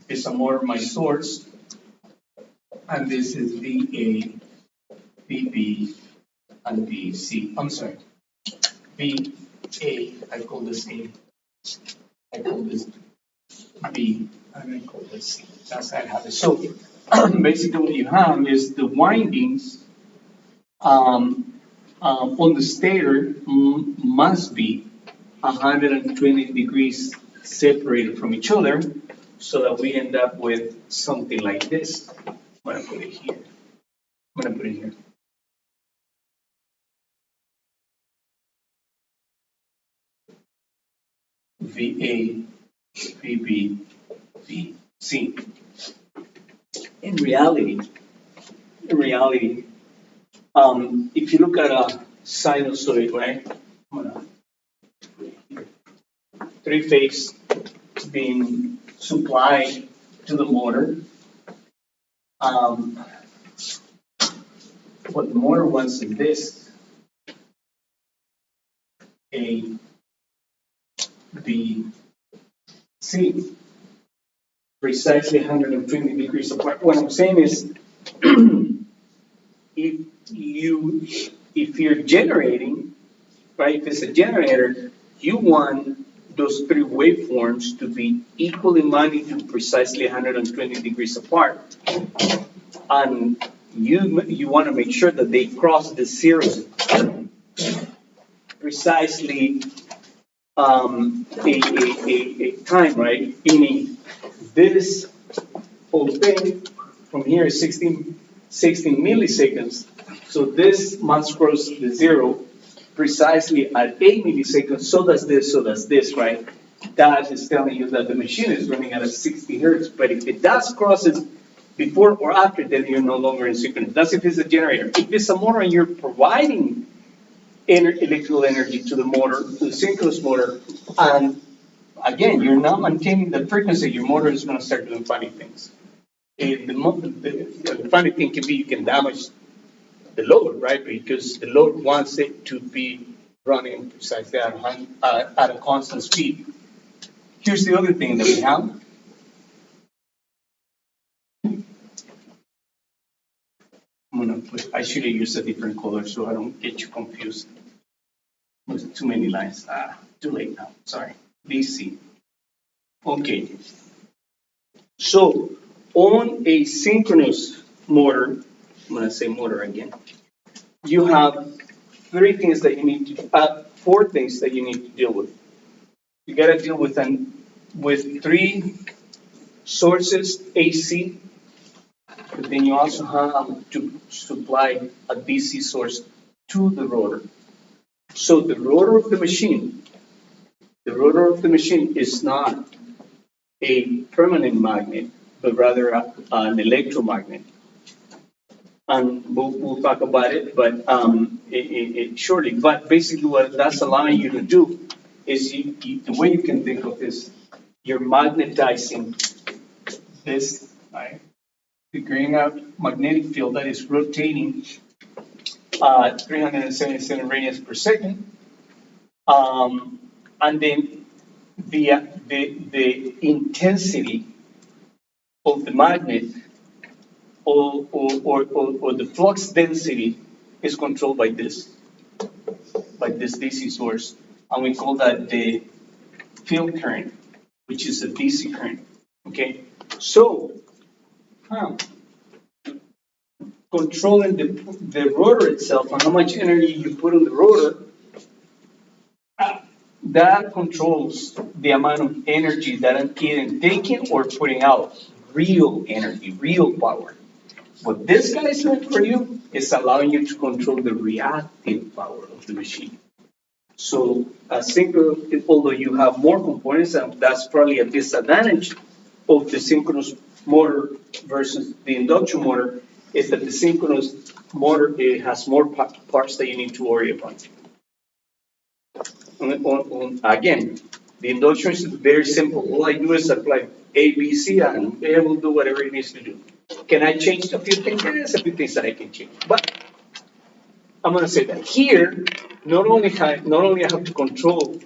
It's a motor, my source. And this is VA, VB, and VC. I'm sorry. VA, I call this A. I call this B, and I call this C. That's how I have it. So basically what you have is the windings on the stator must be 120 degrees separated from each other so that we end up with something like this. I'm going to put it here. I'm going to put it here. VA, VB, VC. In reality, if you look at a sinusoid, right? I'm going to put it here. Three-phase being supplied to the motor. what the motor wants in this, A, B, C, precisely 120 degrees apart. What I'm saying is, if you're generating, right, if it's a generator, you want those three waveforms to be equal in magnitude, precisely 120 degrees apart. And you want to make sure that they cross the zeros precisely a time, right? Meaning this whole thing from here is 16 milliseconds. So this must cross the zero precisely at 8 milliseconds. So does this, right? That is telling you that the machine is running at a 60 hertz. But if it does crosses before or after, then you're no longer in synchronous. That's if it's a generator. If it's a motor and you're providing electrical energy to the motor, to the synchronous motor, and again, you're not maintaining the frequency, your motor is going to start doing funny things. The funny thing can be you can damage the load, right? Because the load wants it to be running precisely at a constant speed. Here's the other thing that we have. I should have used a different color so I don't get you confused. There's too many lines. Too late now. Sorry. DC. Okay. So on a synchronous motor, I'm going to say motor again, you have four things that you need to deal with. You got to deal with three sources AC, but then you also have to supply a DC source to the rotor. So the rotor of the machine is not a permanent magnet, but rather an electromagnet. And we'll talk about it, but shortly. But basically, what that's allowing you to do is the way you can think of this, you're magnetizing this, right? You're creating a magnetic field that is rotating 377 radians per second, and then the intensity of the magnet or the flux density is controlled by this DC source, and we call that the field current, which is a DC current. Okay, so controlling the rotor itself and how much energy you put on the rotor, that controls the amount of energy that I'm either taking or putting out. Real energy, real power. What this guy is doing for you is allowing you to control the reactive power of the machine. So a synchronous, although you have more components, and that's probably a disadvantage of the synchronous motor versus the induction motor, is that the synchronous motor has more parts that you need to worry about. Again, the induction is very simple. All I do is apply A, B, C, and it will do whatever it needs to do. Can I change a few things? There's a few things that I can change. But I'm going to say that here, not only I have to control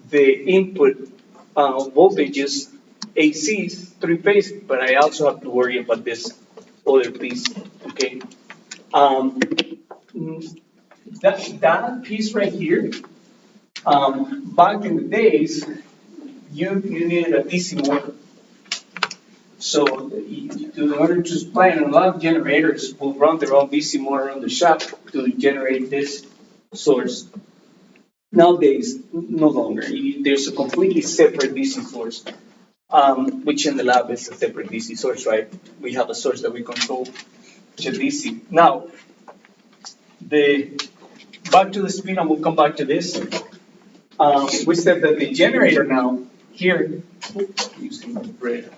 the input voltages, ACs, three-phase, but I also have to worry about this other piece, okay? That piece right here, back in the days, you needed a DC motor. So in order to supply, and a lot of generators will run their own DC motor on the shop to generate this source. Nowadays, no longer. There's a completely separate DC source, which in the lab is a separate DC source, right? We have a source that we control, which is DC. Now, back to the speed, and we'll come back to this. We said that the generator now, here, using the red,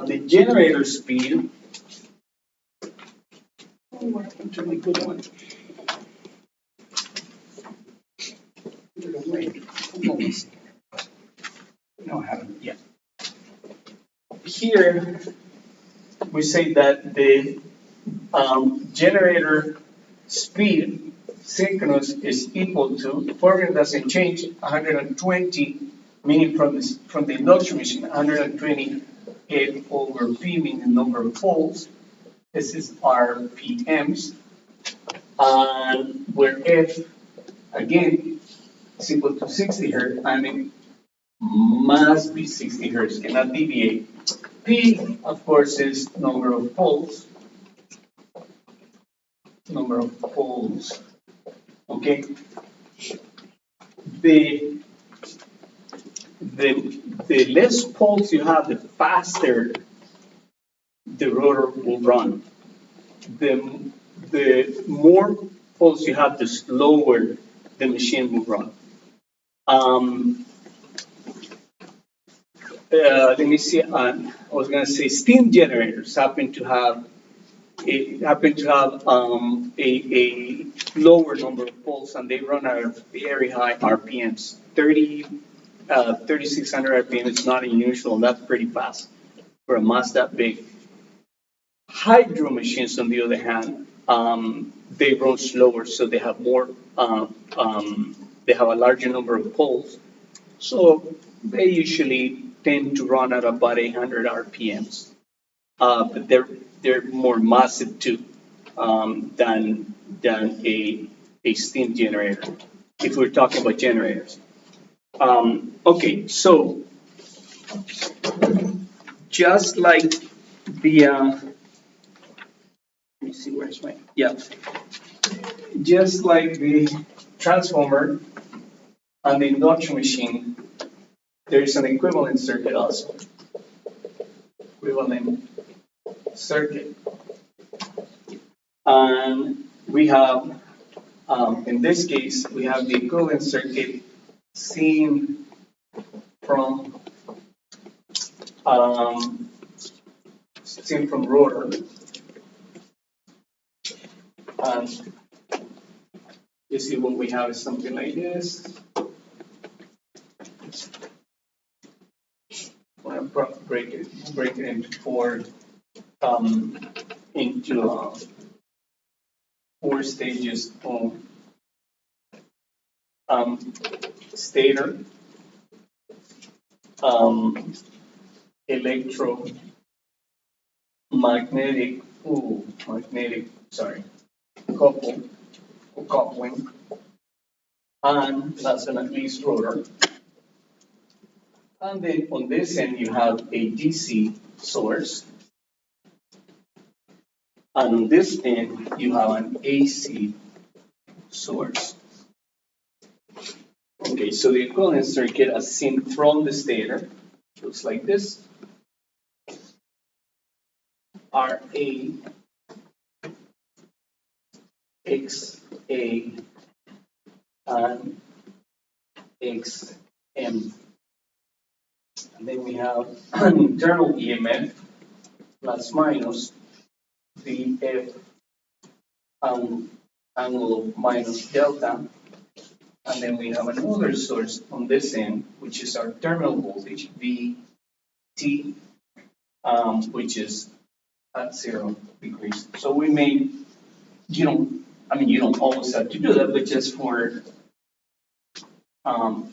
the generator speed, what happened to my good one? No, I haven't yet. Here, we say that the Generator speed synchronous is equal to, formula doesn't change, 120, meaning from the induction machine, 120 F over P, meaning number of poles. This is RPMs. And where F, again, is equal to 60 hertz, I mean, must be 60 hertz, cannot deviate. P, of course, is number of poles. Number of poles. Okay. The less poles you have, the faster the rotor will run. The more poles you have, the slower the machine will run. Let me see. I was going to say steam generators happen to have a lower number of poles, and they run at very high RPMs. 3,600 RPM is not unusual. That's pretty fast for a mass that big. Hydro machines, on the other hand, they run slower, so they have more. They have a larger number of poles, so they usually tend to run at about 800 RPMs. But they're more massive too than a steam generator. If we're talking about generators. Okay, so just like the let me see where's my just like the transformer and the induction machine, there is an equivalent circuit also. Equivalent circuit. And we have, in this case, we have the equivalent circuit seen from rotor. And you see what we have is something like this. I'm going to break it into four stages of stator, electromagnetic, coupling, and last but not least rotor. And then on this end you have a DC source, and on this end you have an AC source. Okay, so the equivalent circuit as seen from the stator looks like this. RA, XA, and XM. And then we have an internal EMF, plus minus, VF, angle minus delta. And then we have another source on this end, which is our terminal voltage, VT, which is at 0 degrees. So we may, you don't always have to do that, but just for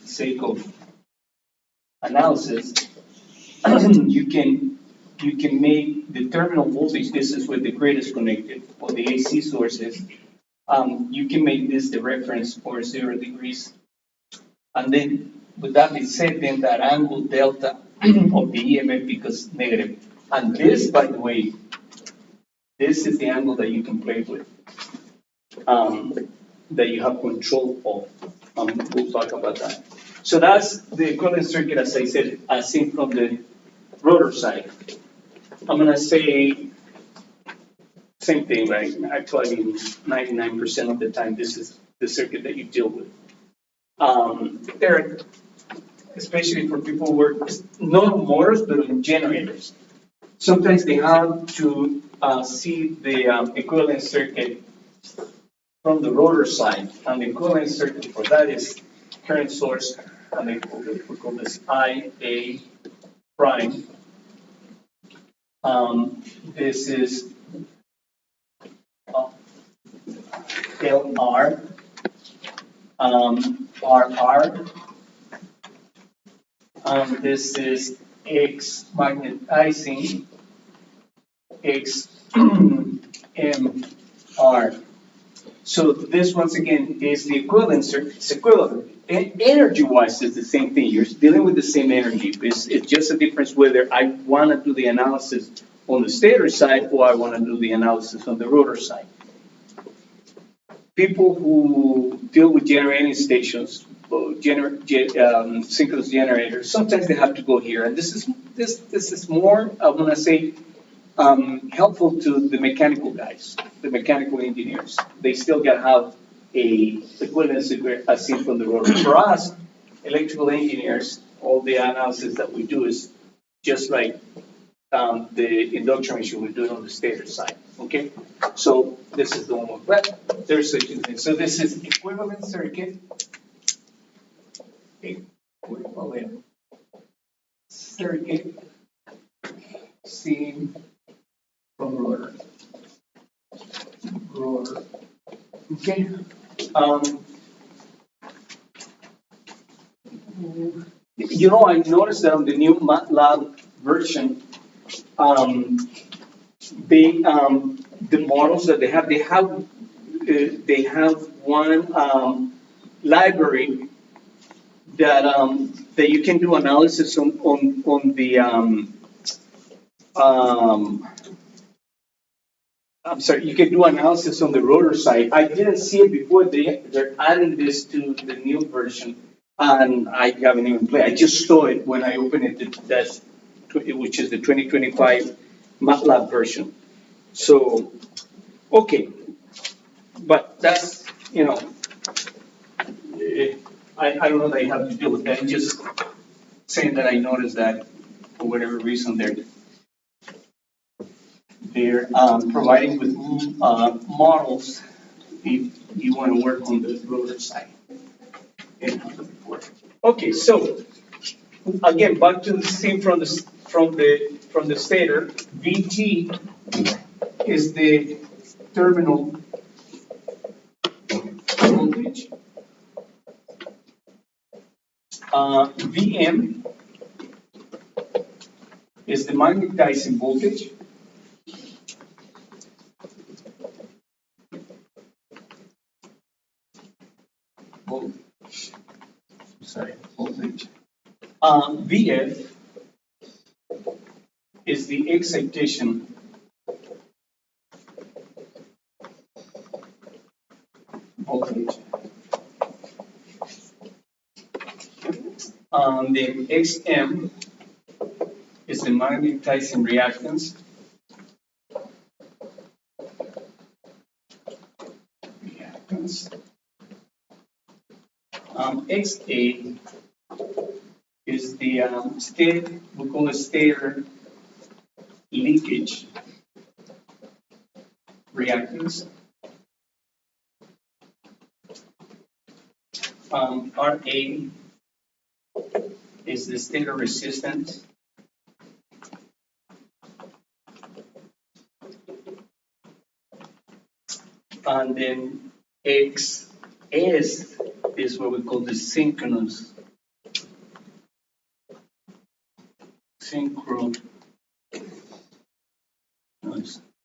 sake of analysis, you can make the terminal voltage, this is where the grid is connected, or the AC sources, you can make this the reference for 0 degrees. And then, with that being said, then that angle delta of the EMF becomes negative. And this, by the way, this is the angle that you can play with, that you have control of. We'll talk about that. So that's the equivalent circuit, as I said, as seen from the rotor side. I'm going to say same thing, right? Actually, 99% of the time, this is the circuit that you deal with. There, especially for people who work not on motors, but on generators. Sometimes they have to see the equivalent circuit from the rotor side, and the equivalent circuit for that is current source, and we call this IA prime. This is LR, RR. This is X magnetizing, X MR. So this once again is the equivalent, it's equivalent. Energy-wise, it's the same thing. You're dealing with the same energy. It's just a difference whether I want to do the analysis on the stator side or I want to do the analysis on the rotor side. People who deal with generating stations, synchronous generators, sometimes they have to go here. And this is more, I want to say, helpful to the mechanical guys, the mechanical engineers. They still got to have a equivalency as seen from the rotor. For us, electrical engineers, all the analysis that we do is just like the induction machine we do it on the stator side. Okay, so this is the one. But there's such a thing. So this is equivalent circuit. Equivalent circuit seen from rotor. Rotor. Okay. You know, I noticed that on the new MATLAB version, the models that they have one library that you can do analysis on the I'm sorry, you can do analysis on the rotor side. I didn't see it before. They're adding this to the new version, and I haven't even played. I just saw it when I opened it, which is the 2025 MATLAB version. So, okay, but that's, you know, I don't know that I have to deal with that. I'm just saying that I noticed that for whatever reason they're providing with models if you want to work on the rotor side. Okay, so again, back to the same from the stator. VT is the terminal voltage. VM is the magnetizing voltage. Voltage. VF is the excitation voltage. The XM is the magnetizing reactance. XA is the we call it stator leakage reactance. RA is the stator resistance. And then XS is what we call the synchronous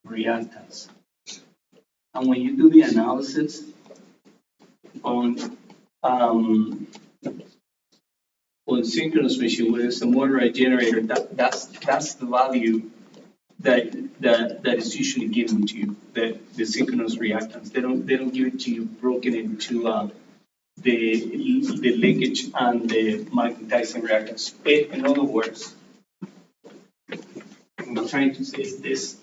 reactance. And when you do the analysis on synchronous machine, whether it's a motor or a generator, that's the value that is usually given to you, the synchronous reactance. They don't give it to you broken into the linkage and the magnetizing reactance. In other words, what I'm trying to say is this.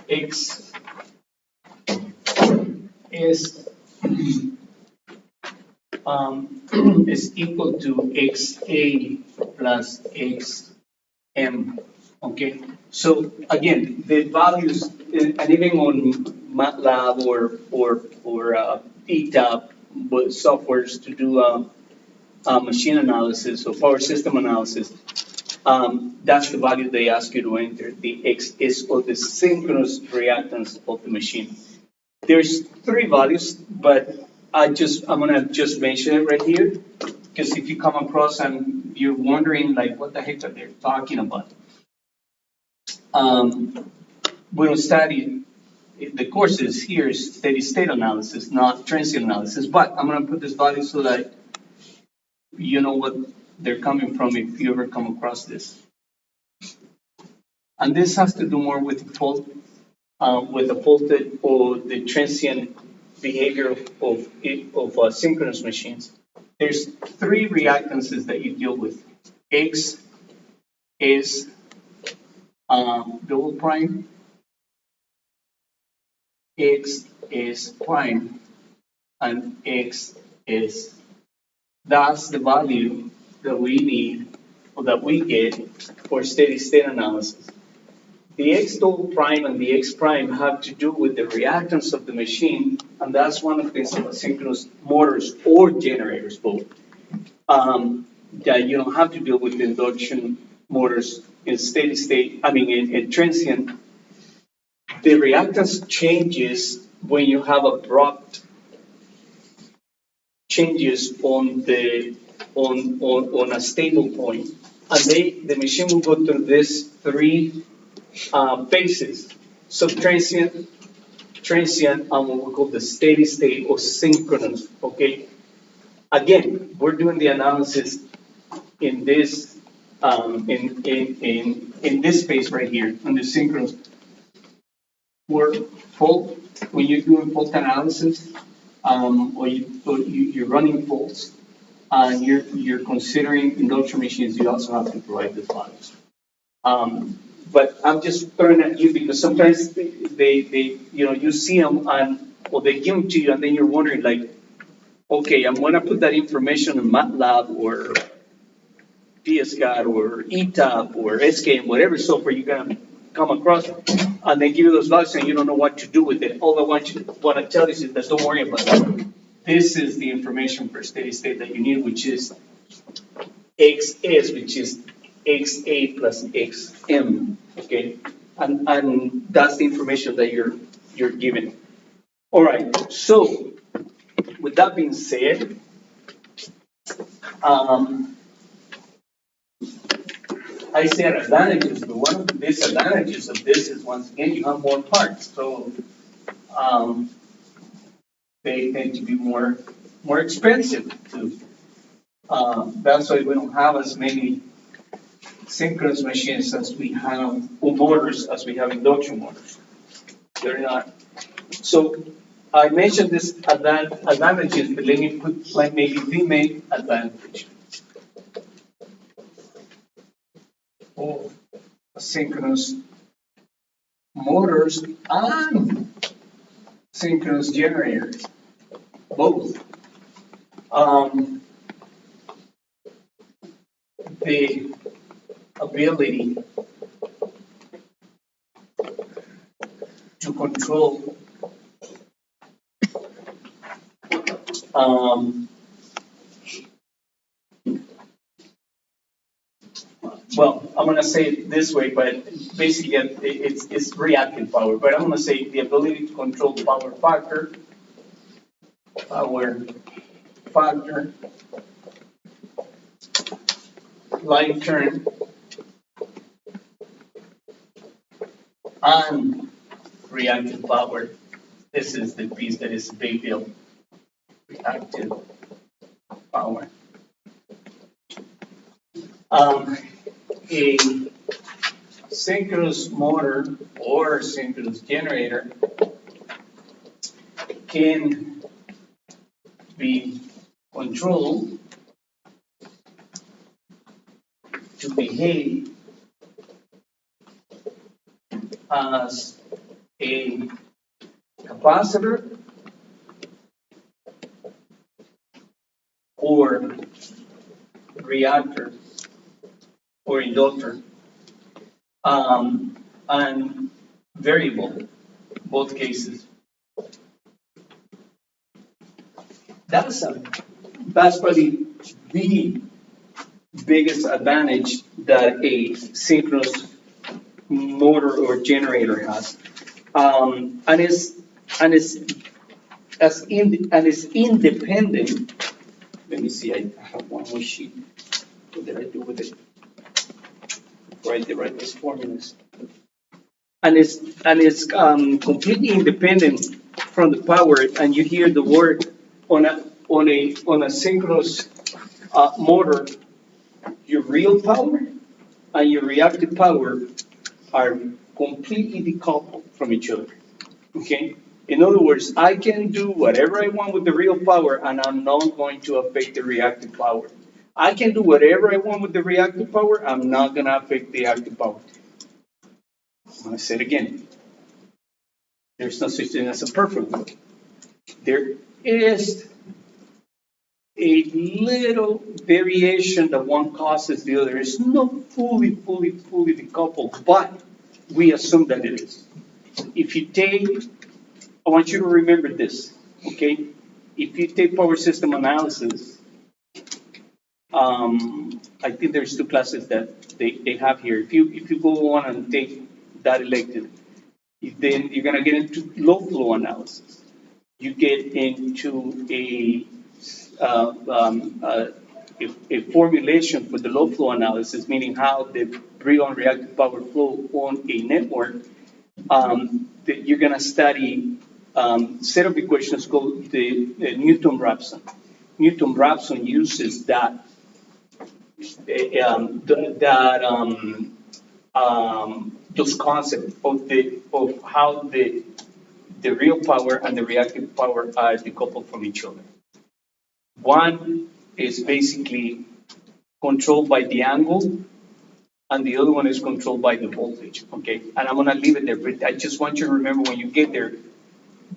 X is equal to XA plus XM. Okay, so again, the values, and even on MATLAB or ETAP, with softwares to do machine analysis or power system analysis, that's the value they ask you to enter. The X is or the synchronous reactance of the machine. There's three values, but I'm gonna just mention it right here, because if you come across and you're wondering like what the heck are they talking about, we don't study. The course is here is steady state analysis, not transient analysis. But I'm gonna put this value so that you know what they're coming from if you ever come across this. And this has to do more with the voltage or the transient behavior of synchronous machines. There's three reactances that you deal with. X is double prime. X is prime, and X is. That's the value that we need or that we get for steady state analysis. The X double prime and the X prime have to do with the reactance of the machine, and that's one of the synchronous motors or generators both. That you don't have to deal with induction motors in steady state, in transient. The reactance changes when you have abrupt changes on a stable point. And the machine will go through these three phases. So transient, and what we call the steady state or synchronous, okay? Again, we're doing the analysis in this in this space right here, on the synchronous. When you're doing fault analysis, or you're running faults, and you're considering induction machines, you also have to provide the values. But I'm just throwing at you because sometimes they you see them or they give them to you and then you're wondering like, okay, I'm gonna put that information in MATLAB or DSCAD or ETAP or SKM, whatever software you're gonna come across, and they give you those values and you don't know what to do with it. All I want to tell you is that don't worry about that. This is the information for steady state that you need, which is XS, which is XA plus XM, okay? And that's the information that you're given. All right, so with that being said, I said advantages, but one of the disadvantages of this is once again you have more parts, so they tend to be more expensive too. That's why we don't have as many synchronous machines as we have, or motors as we have induction motors. They're not. So I mentioned this advantages, but let me put like maybe the main advantage of synchronous motors and synchronous generators, both. The ability to control well, I'm going to say it this way, but basically it's reactive power. But I'm going to say the ability to control power factor, line current, and reactive power. This is the piece that is a big deal. Reactive power. A synchronous motor or synchronous generator can be controlled to behave as a capacitor or reactor or inductor, and variable, both cases. That's a, that's probably the biggest advantage that a synchronous motor or generator has. And it's and it's independent. Let me see, I have one more sheet. What did I do with it? Right, the right formulas. And it's completely independent from the power. And you hear the word on a synchronous motor, your real power and your reactive power are completely decoupled from each other. Okay? In other words, I can do whatever I want with the real power and I'm not going to affect the reactive power. I can do whatever I want with the reactive power, I'm not going to affect the active power. I'm going to say it again. There's no such thing as a perfect one. There is a little variation that one causes the other. It's not fully decoupled, but we assume that it is. If you take, I want you to remember this, okay? If you take power system analysis, I think there's two classes that they have here. If you go on and take that elective, then you're gonna get into low flow analysis. You get into a formulation for the low flow analysis, meaning how the real and reactive power flow on a network. That you're gonna study set of equations called the Newton-Raphson. Newton-Raphson uses those concepts of how the real power and the reactive power are decoupled from each other. One is basically controlled by the angle, and the other one is controlled by the voltage. Okay, and I'm gonna leave it there, but I just want you to remember when you get there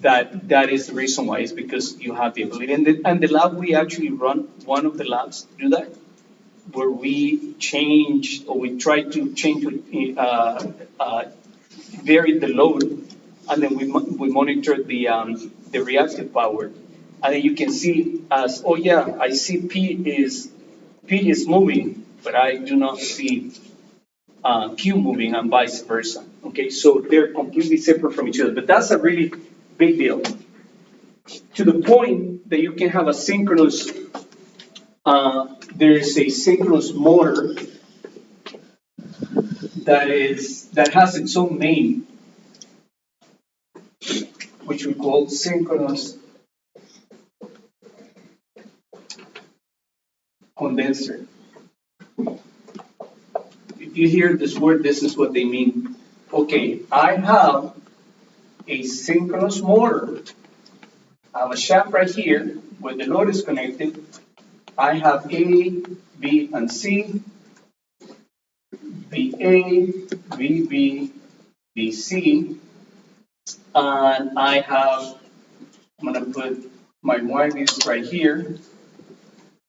that that is the reason why. Is because you have the ability. And the lab we actually run, one of the labs do that, where we change or we try to change vary the load, and then we monitor the reactive power, and then you can see as, oh yeah, I see P is moving, but I do not see Q moving and vice versa. Okay, so they're completely separate from each other, but that's a really big deal. To the point that you can have a synchronous, there is a synchronous motor that has its own name, which we call synchronous condenser. If you hear this word, this is what they mean. Okay, I have a synchronous motor. I have a shaft right here where the load is connected. I have A, B, and C. VA, VB, VC. And I have, I'm going to put my wires right here.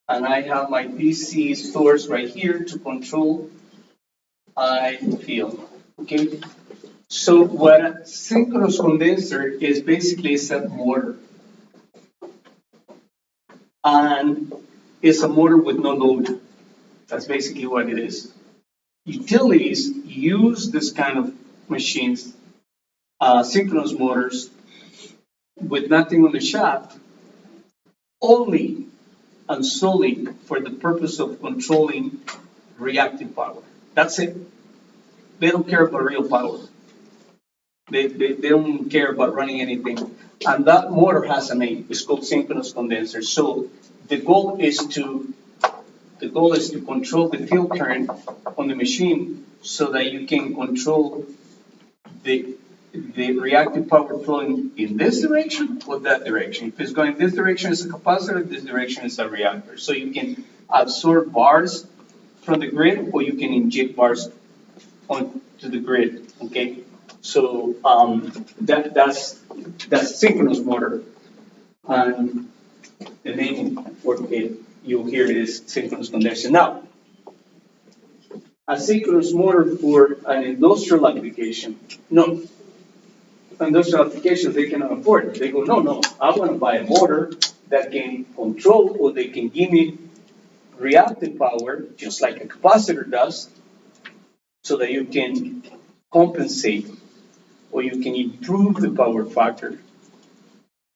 And I have my DC source right here to control I field. Okay? So what a synchronous condenser is basically is a motor. And it's a motor with no load. That's basically what it is. Utilities use this kind of machines, synchronous motors, with nothing on the shaft, only and solely for the purpose of controlling reactive power. That's it. They don't care about real power. They don't care about running anything. And that motor has a name. It's called synchronous condenser. So the goal is to control the field current on the machine so that you can control the reactive power flowing in this direction or that direction. If it's going this direction, it's a capacitor, this direction is a reactor. So you can absorb bars from the grid or you can inject bars onto the grid, okay? So that's synchronous motor. And the name for it, you'll hear it is synchronous condenser. Now, a synchronous motor for an industrial application, no. Industrial applications, they cannot afford it. They go, no, I want to buy a motor that can control, or they can give me reactive power, just like a capacitor does, so that you can compensate or you can improve the power factor.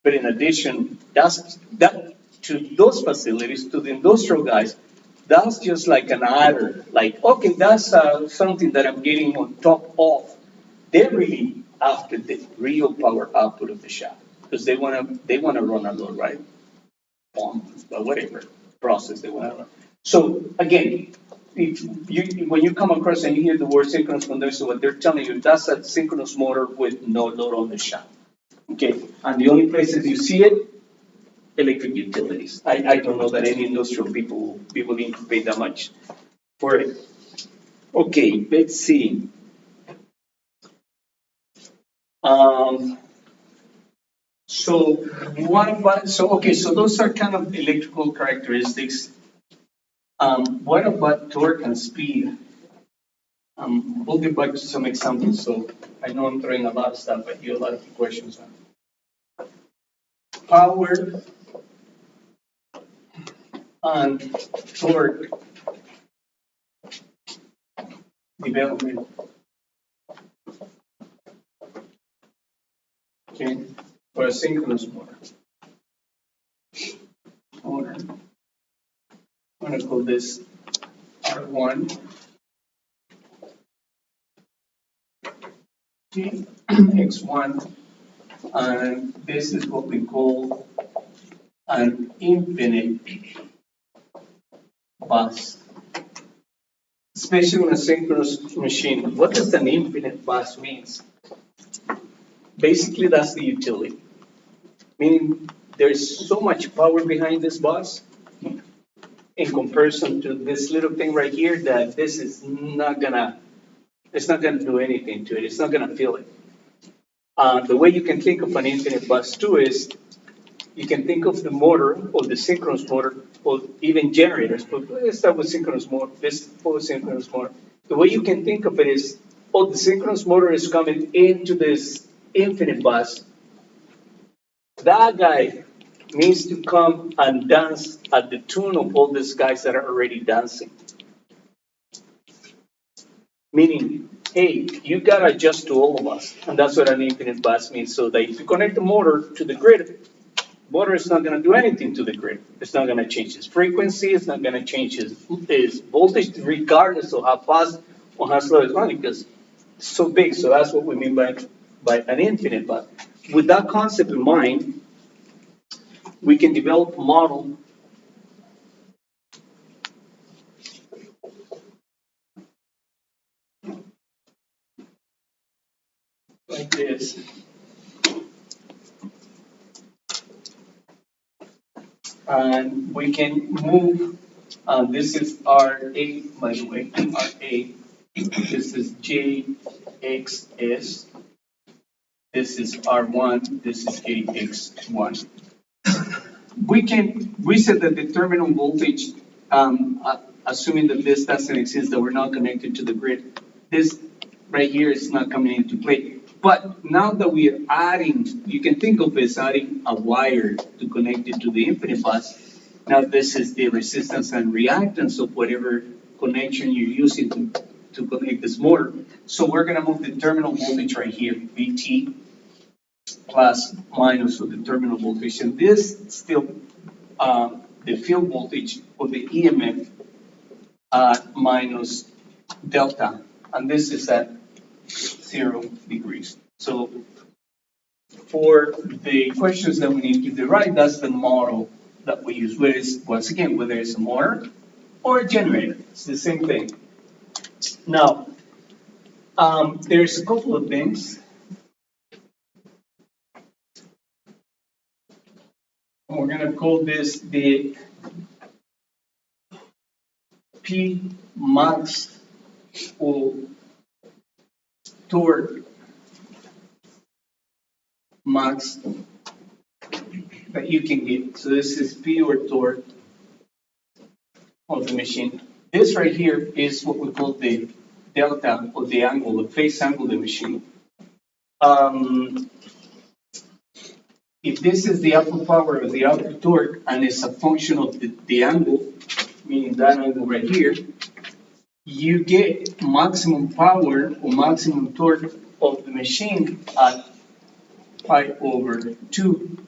But in addition, that to those facilities, to the industrial guys, that's just like an adder. Like, okay, that's something that I'm getting on top of. They're really after the real power output of the shop because they wanna run a load, right? But whatever process they want to run. So again, if when you come across and you hear the word synchronous condenser, what they're telling you, that's a synchronous motor with no load on the shaft. Okay, and the only places you see it, electric utilities. I don't know that any industrial people be willing to pay that much for it. Okay, let's see. Um, so what about, so okay, so those are kind of electrical characteristics. What about torque and speed? We'll get back to some examples. So I know I'm throwing a lot of stuff at you, a lot of questions on power and torque development. Okay, for a synchronous motor. I'm going to call this R1. Okay, X1. And this is what we call an infinite bus. Especially on a synchronous machine. What does an infinite bus mean? Basically, that's the utility. Meaning there's so much power behind this bus in comparison to this little thing right here that this is not gonna, it's not gonna do anything to it. It's not gonna feel it. The way you can think of an infinite bus too is you can think of the motor or the synchronous motor or even generators. But let's start with synchronous motor. This full synchronous motor. The way you can think of it is, oh, the synchronous motor is coming into this infinite bus. That guy needs to come and dance at the tune of all these guys that are already dancing. Meaning, hey, you gotta adjust to all of us. And that's what an infinite bus means. So that if you connect the motor to the grid, motor is not gonna do anything to the grid. It's not gonna change its frequency, it's not gonna change its voltage regardless of how fast or how slow it's running because it's so big. So that's what we mean by an infinite bus. With that concept in mind, we can develop a model like this. And we can move, this is RA, by the way, RA. This is JXS. This is R1. This is JX1. We said that the terminal voltage, assuming that this doesn't exist, that we're not connected to the grid, this right here is not coming into play. But now that we are adding, you can think of this adding a wire to connect it to the infinite bus. Now this is the resistance and reactance of whatever connection you're using to connect this motor. So we're gonna move the terminal voltage right here, VT plus minus of the terminal voltage. And this still, the field voltage or the EMF minus delta. And this is at 0 degrees. So for the questions that we need to derive, that's the model that we use. Whether it's, once again, whether it's a motor or a generator, it's the same thing. Now, there's a couple of things. And we're going to call this the P max or torque max that you can get. So this is P or torque of the machine. This right here is what we call the delta or the angle, the phase angle of the machine. if this is the output power of the output torque and it's a function of the angle, meaning that angle right here, you get maximum power or maximum torque of the machine at pi over 2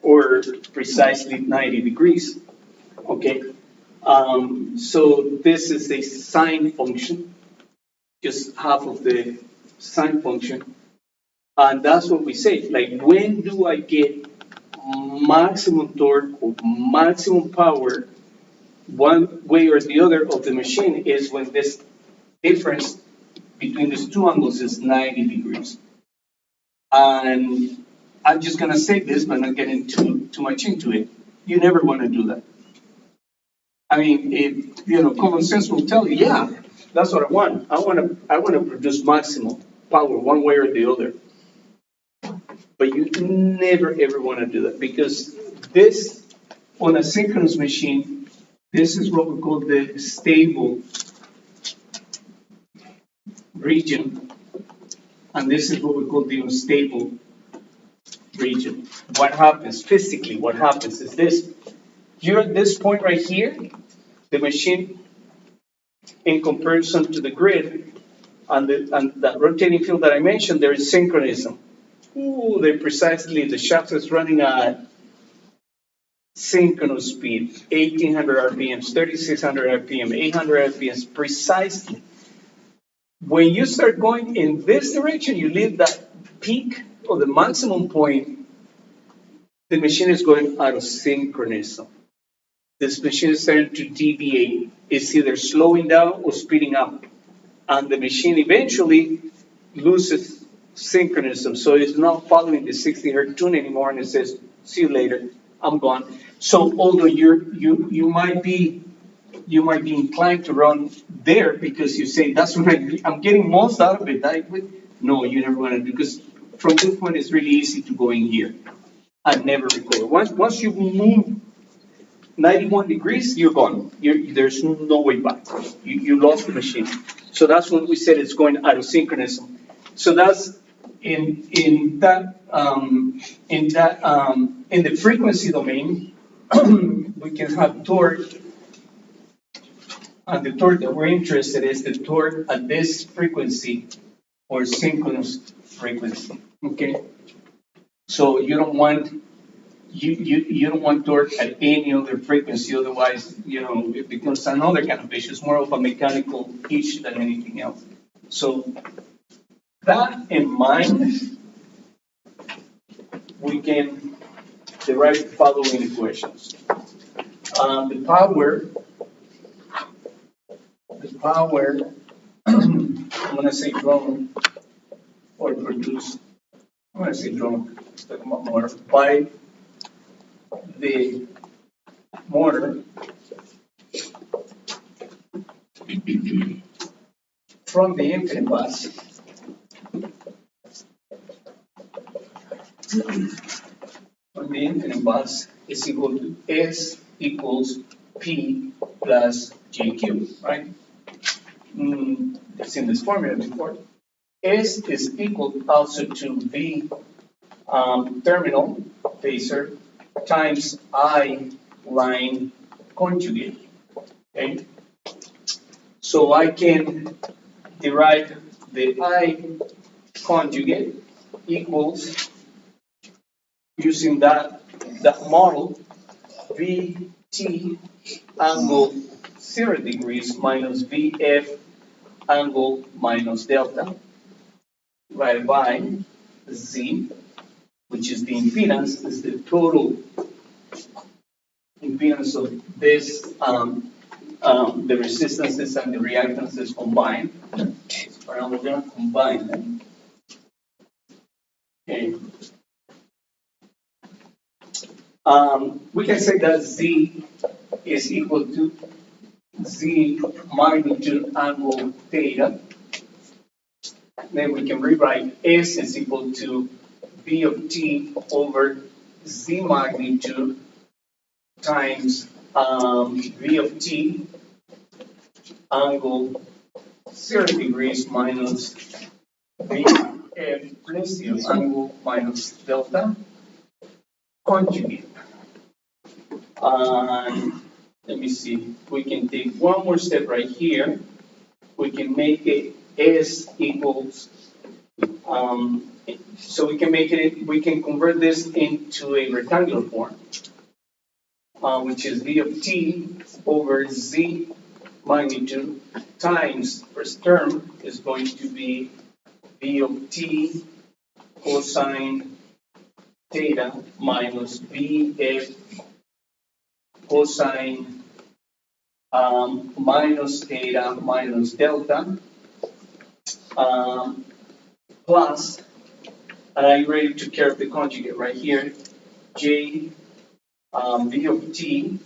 or precisely 90 degrees. Okay, so this is a sine function, just half of the sine function. And that's what we say, like, when do I get maximum torque or maximum power one way or the other of the machine is when this difference between these two angles is 90 degrees. And I'm just gonna say this, but not getting too much into it. You never wanna do that. I mean, common sense will tell you, yeah, that's what I want. I wanna produce maximum power one way or the other. But you never ever wanna do that because this, on a synchronous machine, this is what we call the stable region, and this is what we call the unstable region. What happens physically? What happens is this. You're at this point right here, the machine, in comparison to the grid, and that rotating field that I mentioned, there is synchronism. Ooh, the shaft is running at synchronous speed, 1800 RPMs, 3600 RPM, 800 RPMs, precisely. When you start going in this direction, you leave that peak or the maximum point, the machine is going out of synchronism. This machine is starting to deviate. It's either slowing down or speeding up. And the machine eventually loses synchronism. So it's not following the 60 hertz tune anymore, and it says, see you later, I'm gone. So although you might be inclined to run there because you say that's when I'm getting most out of it. No, you never want to do, because from this point it's really easy to go in here and never recover. Once you move 91 degrees, you're gone. There's no way back. You lost the machine. So that's when we said it's going out of synchronism. So that's in the frequency domain. We can have torque, and the torque that we're interested in is the torque at this frequency or synchronous frequency. Okay, so you don't want torque at any other frequency, otherwise it becomes another kind of issue. It's more of a mechanical issue than anything else. So that in mind, we can derive the following equations. The power, I'm going to say drawn or produced, I'm going to say drawn, let's talk about motor, by the motor from the infinite bus is equal to S equals P plus JQ, right? It's in this formula before. S is equal also to V terminal phasor times I line conjugate. Okay? So I can derive the I conjugate equals, using that model, VT angle 0 degrees minus VF angle minus delta divided by Z, which is the impedance, is the total impedance of this, the resistances and the reactances combined. So now we're going to combine them. Okay. We can say that Z is equal to Z magnitude angle theta. Then we can rewrite S is equal to V of T over Z magnitude times V of T angle 0 degrees minus VF plus angle minus delta conjugate. Let me see, we can take one more step right here. We can make it S equals, so we can make it, we can convert this into a rectangular form, which is V of t over Z magnitude times first term is going to be V of t cosine theta minus Vf cosine minus theta minus delta plus, and I already took care of the conjugate right here, J V of t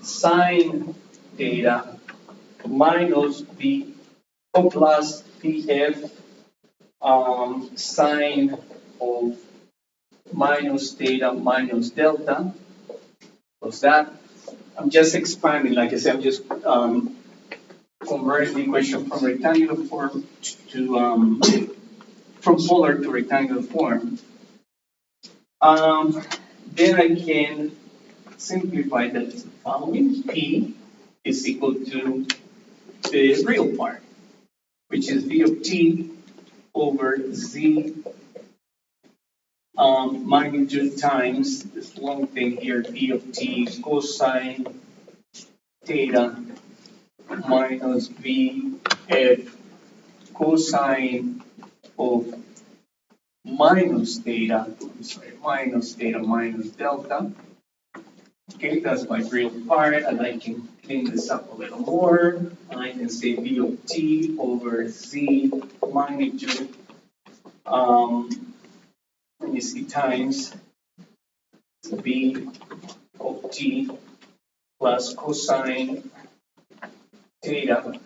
sine theta minus V O plus Vf sine of minus theta minus delta plus that. I'm just expanding, like I said, I'm just converting the equation from rectangular form to from polar to rectangular form. Then I can simplify that as the following. P is equal to the real part, which is V of t over Z magnitude times this long thing here, V of t cosine theta minus Vf cosine of minus theta, minus theta minus delta. Okay, that's my real part, and I can clean this up a little more. I can say V of t over Z magnitude, let me see, times V of t plus cosine theta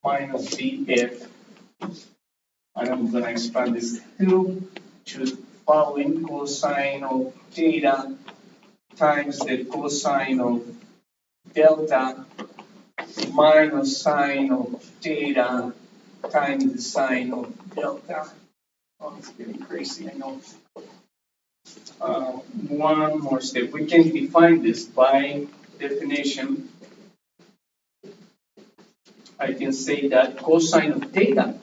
minus Vf, and I'm going to expand this to following cosine of theta times the cosine of delta minus sine of theta times the sine of delta. Oh, it's getting crazy, I know. One more step. We can define this by definition. I can say that cosine of theta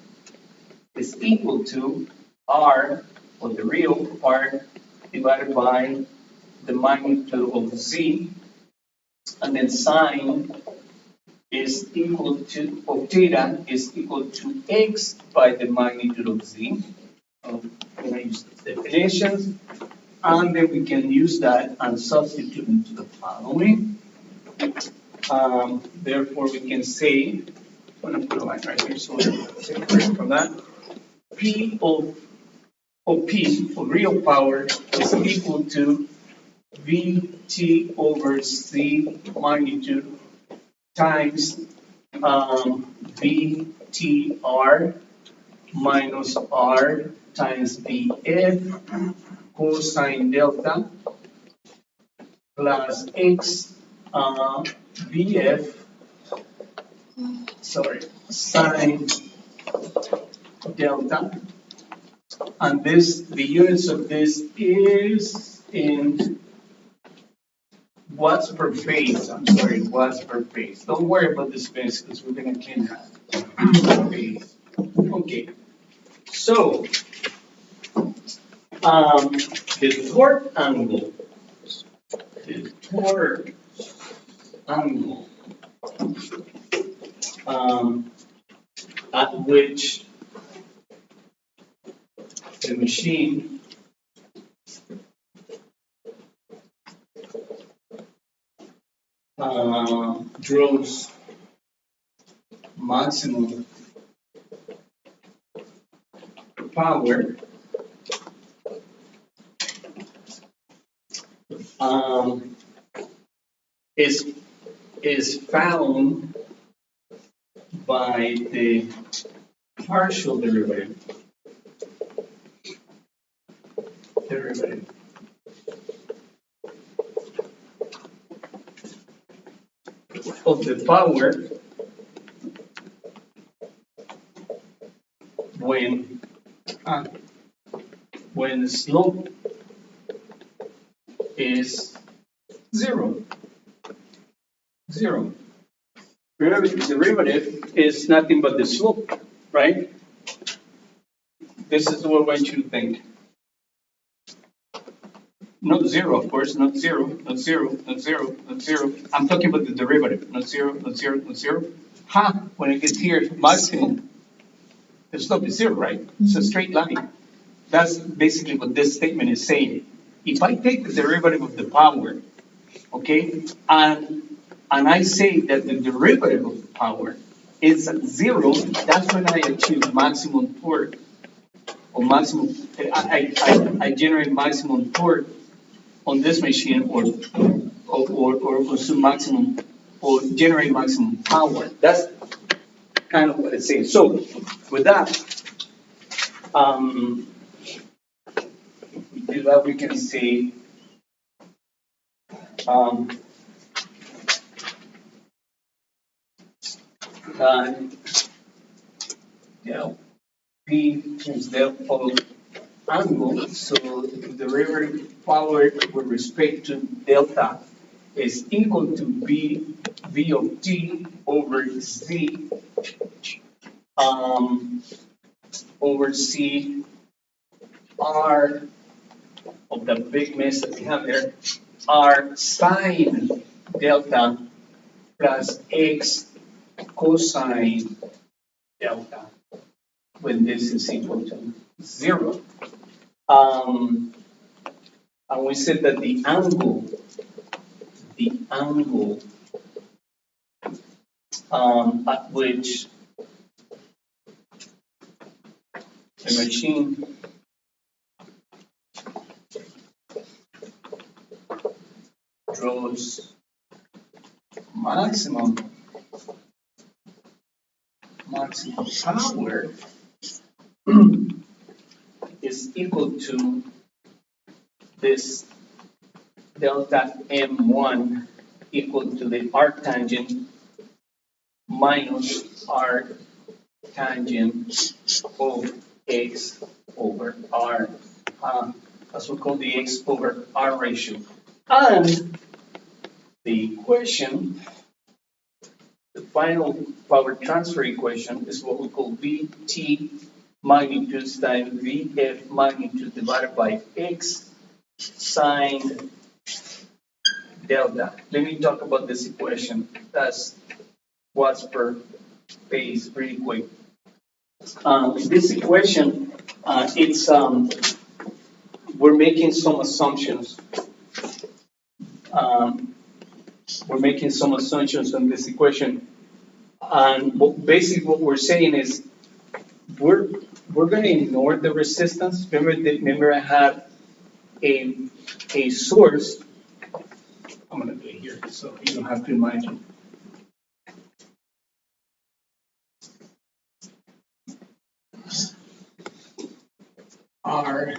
is equal to R, or the real part, divided by the magnitude of Z, and then sine is equal to, of theta is equal to X by the magnitude of Z. So we're going to use the definitions, and then we can use that and substitute into the following. Therefore, we can say, I'm going to put a line right here so we're separate from that. P of P, for real power, is equal to Vt over Z magnitude times Vtr minus R times Vf cosine delta plus X Vf, sine delta. And this, the units of this is in watts per phase. I'm sorry, watts per phase. Don't worry about the space because we're going to clean that. Phase. Okay. So, the torque angle at which the machine draws maximum power is found by the partial derivative of the power when when the slope is 0. 0. Remember, the derivative is nothing but the slope, right? This is what I want you to think. Not 0, of course, not 0, not 0, not 0, not 0. I'm talking about the derivative, not 0, not 0, not 0. When it gets here, maximum, the slope is 0, right? It's a straight line. That's basically what this statement is saying. If I take the derivative of the power, okay, and I say that the derivative of the power is 0, that's when I achieve maximum torque, or maximum, I generate maximum torque on this machine, or consume maximum, or generate maximum power. That's kind of what it's saying. So with that, if we do that, we can say del P times del of angle, so the derivative power with respect to delta is equal to V of t over Z over C R of the big mess that we have there, R sine delta plus X cosine delta when this is equal to 0. And we said that the angle at which the machine draws maximum power is equal to this delta M1 equal to the arctangent minus R tangent of X over R. That's what we call the X over R ratio. And the equation, the final power transfer equation, is what we call VT magnitude times VF magnitude divided by X sine delta. Let me talk about this equation. That's watts per phase really quick. This equation, we're making some assumptions. We're making some assumptions on this equation, and basically what we're saying is we're going to ignore the resistance. Remember I had a source. I'm going to do it here so you don't have to imagine. R.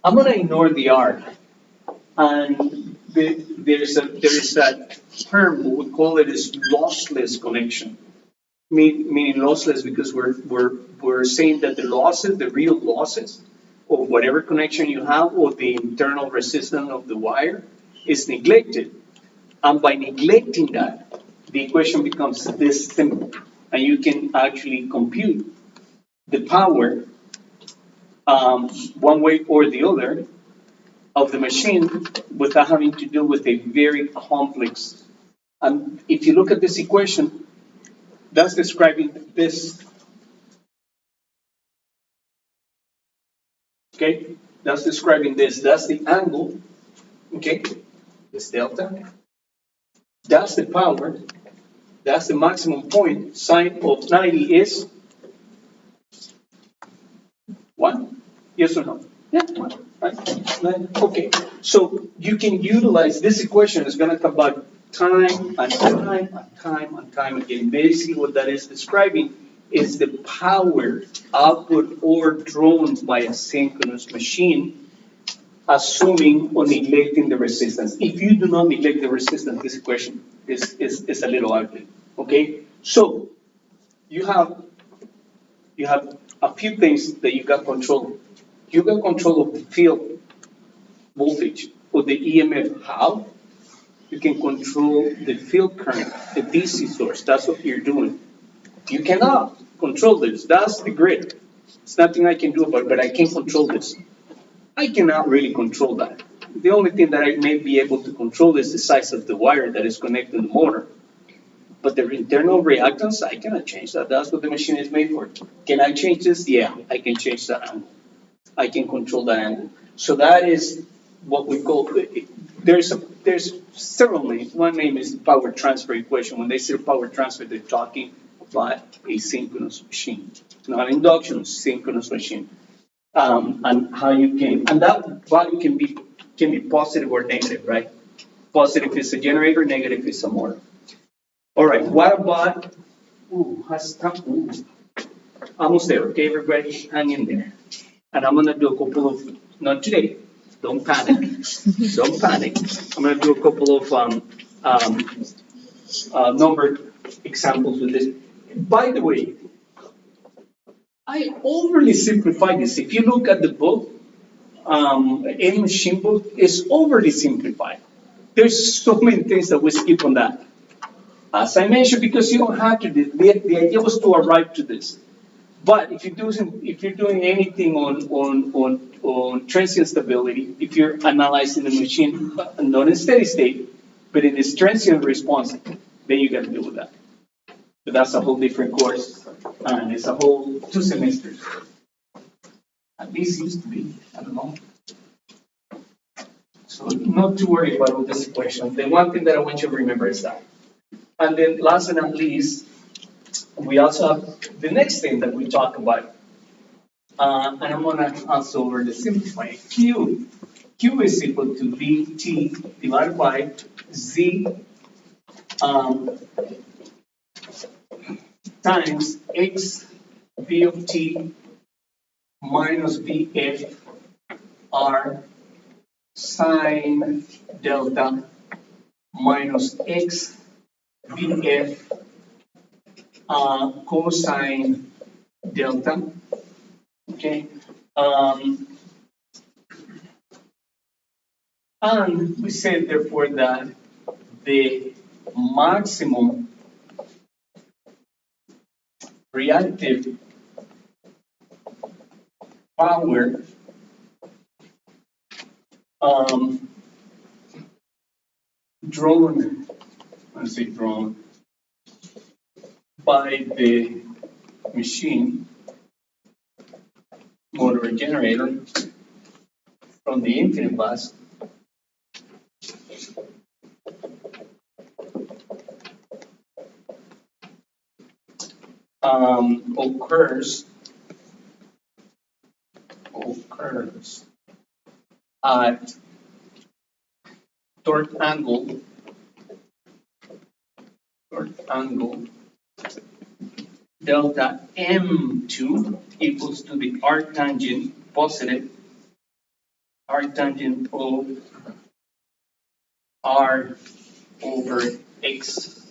I'm going to ignore the R, and there is a term, what we call it is lossless connection. Meaning lossless because we're saying that the losses, the real losses of whatever connection you have, or the internal resistance of the wire, is neglected. And by neglecting that, the equation becomes this simple, and you can actually compute the power one way or the other of the machine without having to do with a very complex. And if you look at this equation, that's describing this. Okay, that's describing this. That's the angle. Okay, this delta. That's the power. That's the maximum point. Sine of 90 is 1. Yes or no? Yeah, 1. Right? Okay, so you can utilize this equation. Is going to come back time and time and time and time again. Basically, what that is describing is the power output or drawn by a synchronous machine, assuming or neglecting the resistance. If you do not neglect the resistance, this equation is a little ugly. Okay, so you have you have a few things that you got control. You got control of the field voltage or the EMF. How? You can control the field current, the DC source. That's what you're doing. You cannot control this. That's the grid. It's nothing I can do about it, but I can control this. I cannot really control that. The only thing that I may be able to control is the size of the wire that is connected to the motor. But the internal reactance, I cannot change that. That's what the machine is made for. Can I change this? Yeah, I can change that angle. I can control that angle. So that is what we call, there's several names. One name is the power transfer equation. When they say power transfer, they're talking about a synchronous machine, not induction, synchronous machine. And how you can, and that value can be positive or negative, right? Positive is a generator, negative is a motor. All right, what about, almost there, okay, everybody, hang in there. And I'm gonna do a couple of, not today, don't panic, don't panic. I'm gonna do a couple of number examples with this. By the way, I overly simplify this. If you look at the book, any machine book is overly simplified. There's so many things that we skip on that. As I mentioned, because you don't have to, the idea was to arrive to this. But if you're doing anything on transient stability, if you're analyzing the machine, not in steady state, but in this transient response, then you got to deal with that. But that's a whole different course, and it's a whole 2 semesters. At least used to be, I don't know. So not to worry about all this question. The one thing that I want you to remember is that. And then last but not least, we also have the next thing that we talk about. And I'm gonna also oversimplify it. Q. Q is equal to VT divided by Z times X V of T minus VF R sine delta minus X VF cosine delta. Okay. And we said therefore that the maximum reactive power drawn, let's say drawn by the machine motor generator from the infinite bus occurs at torque angle delta M2 equals to the arctangent positive arctangent of R over X.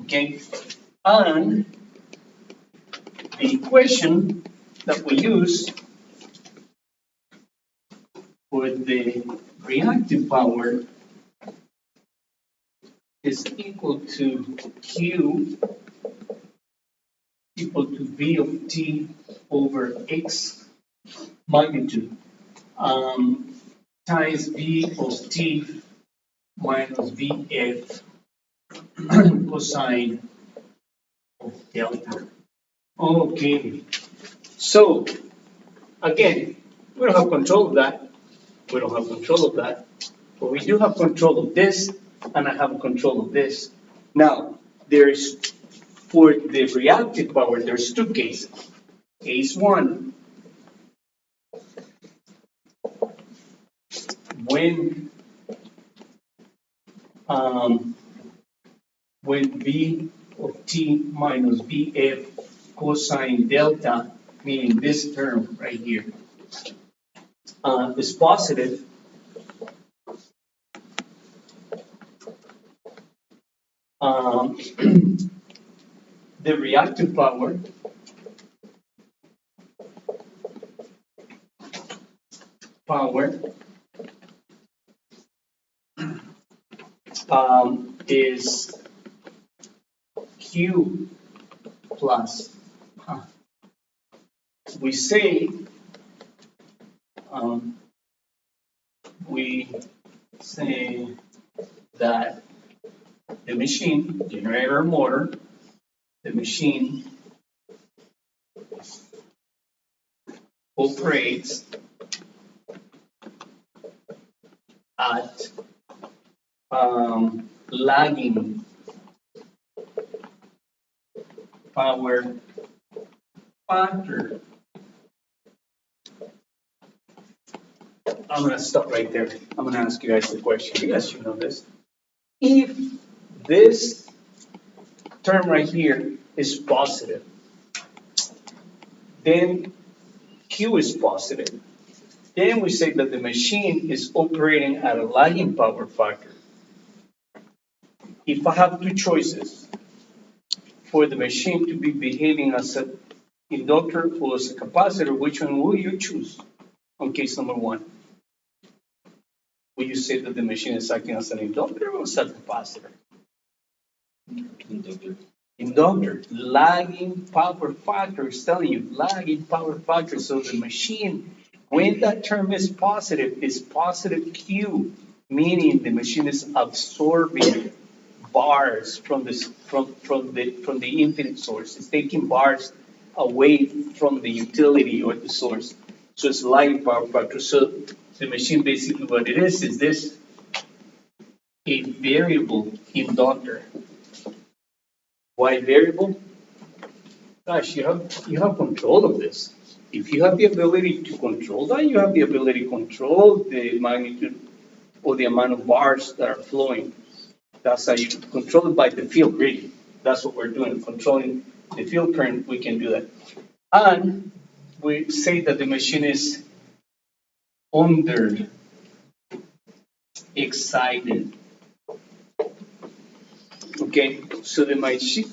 Okay, and the equation that we use for the reactive power is equal to Q equal to V of T over X magnitude times V of T minus VF cosine of delta. Okay, so again, we don't have control of that. We don't have control of that, but we do have control of this, and I have control of this. Now, there's, for the reactive power, there's 2 cases. Case 1, when V of T minus VF cosine delta, meaning this term right here, is positive, the reactive power power is Q plus. We say um, we say that the machine, generator motor, the machine operates at lagging power factor. I'm going to stop right there. I'm going to ask you guys a question. You guys should know this. If this term right here is positive, then Q is positive. Then we say that the machine is operating at a lagging power factor. If I have two choices for the machine to be behaving as an inductor or as a capacitor, which one will you choose on case number one? Will you say that the machine is acting as an inductor or as a capacitor? Inductor. Lagging power factor is telling you, lagging power factor. So the machine, when that term is positive Q, meaning the machine is absorbing bars from the infinite source. It's taking bars away from the utility or the source. So it's lagging power factor. So the machine basically what it is this a variable inductor. Why variable? Gosh, you have control of this. If you have the ability to control that, you have the ability to control the magnitude or the amount of bars that are flowing. That's how you control it by the field, really. That's what we're doing, controlling the field current. We can do that. And we say that the machine is under excited. Okay, so the machine,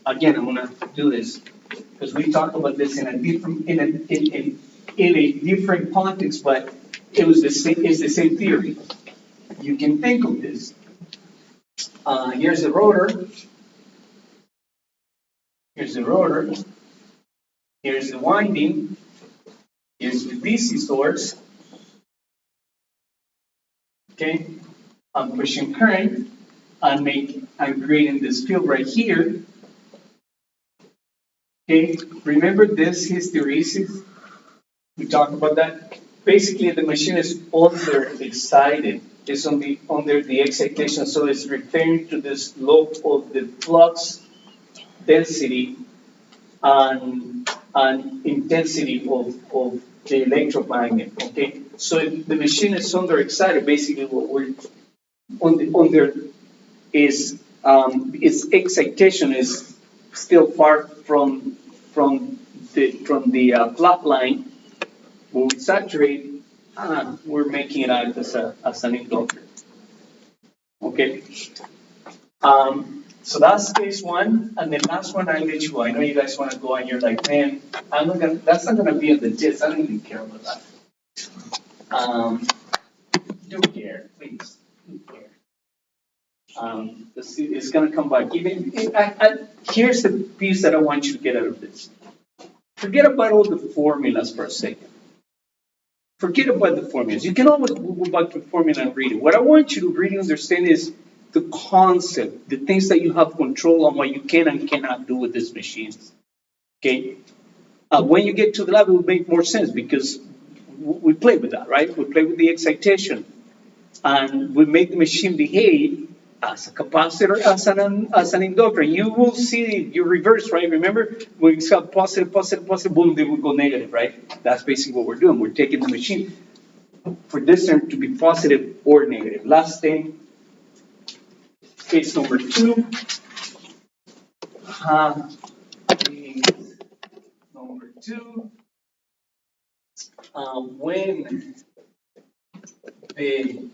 again, I'm gonna do this because we talked about this in a different context, but it's the same theory. You can think of this. Here's the rotor. Here's the rotor. Here's the winding. Here's the DC source. Okay, I'm pushing current. I'm creating this field right here. Okay, remember this hysteresis? We talked about that. Basically, the machine is under excited. It's under the excitation, so it's referring to the slope of the flux density and intensity of the electromagnet. Okay, so if the machine is under excited, basically what we're under is its excitation is still far from the flat line. When we saturate, we're making it out as an inductor. Okay. So that's case one, and the last one I'll let you go. I know you guys want to go, and you're like, man, that's not gonna be in the gist. I don't even care about that. Do care, please. Do care. It's gonna come back. Here's the piece that I want you to get out of this. Forget about all the formulas for a second. Forget about the formulas. You can always go back to the formula and read it. What I want you to really understand is the concept, the things that you have control on, what you can and cannot do with these machines. Okay? When you get to the lab, it will make more sense because we play with that, right? We play with the excitation. And we make the machine behave as a capacitor, as an inductor. You will see your reverse, right? Remember, when it's got positive, boom, they will go negative, right? That's basically what we're doing. We're taking the machine for this term to be positive or negative. Last thing, case number 2. Case number 2. When the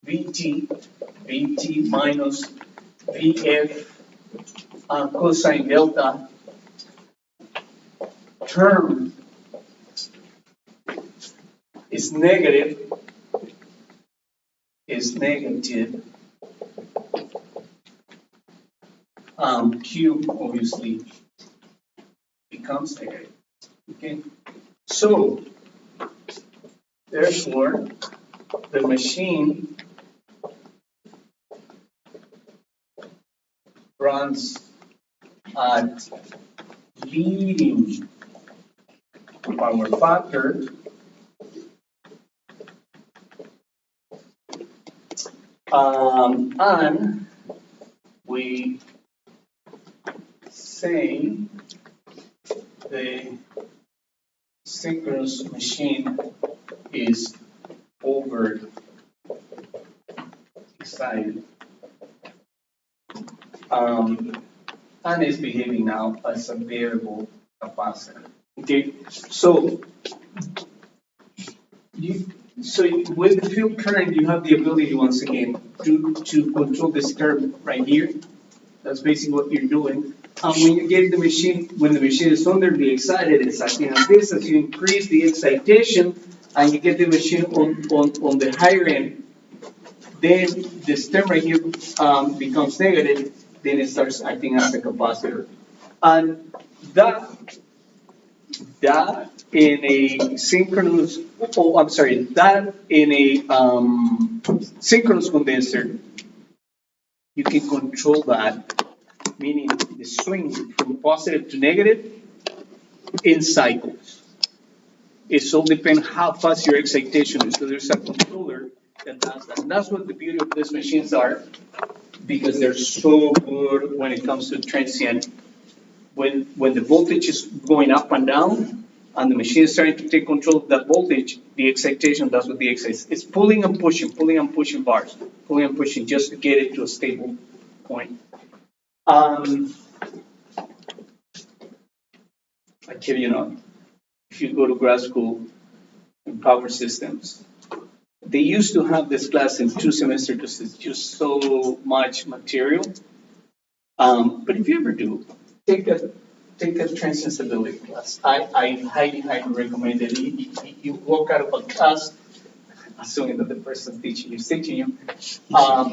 VT minus VF cosine delta term is negative, Q obviously becomes negative. Okay, so therefore the machine runs at leading power factor and we say the synchronous machine is over excited and is behaving now as a variable capacitor. Okay, so with the field current, you have the ability once again to control this curve right here. That's basically what you're doing. And when you get the machine, when the machine is underly excited, it's acting like this. As you increase the excitation and you get the machine on the higher end, then this term right here becomes negative, then it starts acting as a capacitor. And that in a synchronous, that in a synchronous condenser, you can control that, meaning the swing from positive to negative in cycles. It all depends how fast your excitation is. So there's a controller that does that. And that's what the beauty of these machines are, because they're so good when it comes to transient. When the voltage is going up and down, and the machine is starting to take control of that voltage, the excitation, that's what the excitation is. It's pulling and pushing bars, pulling and pushing just to get it to a stable point. I kid you not, if you go to grad school in power systems, they used to have this class in 2 semesters because it's just so much material. But if you ever do, take a transient stability class. I highly recommend it. You walk out of a class, assuming that the person teaching you is teaching you, a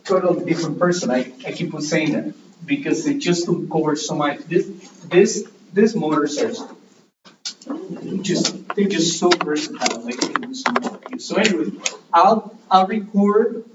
totally different person. I keep on saying that because it just covers so much. These motors are they're just so versatile. They can do so much. So anyway, I'll record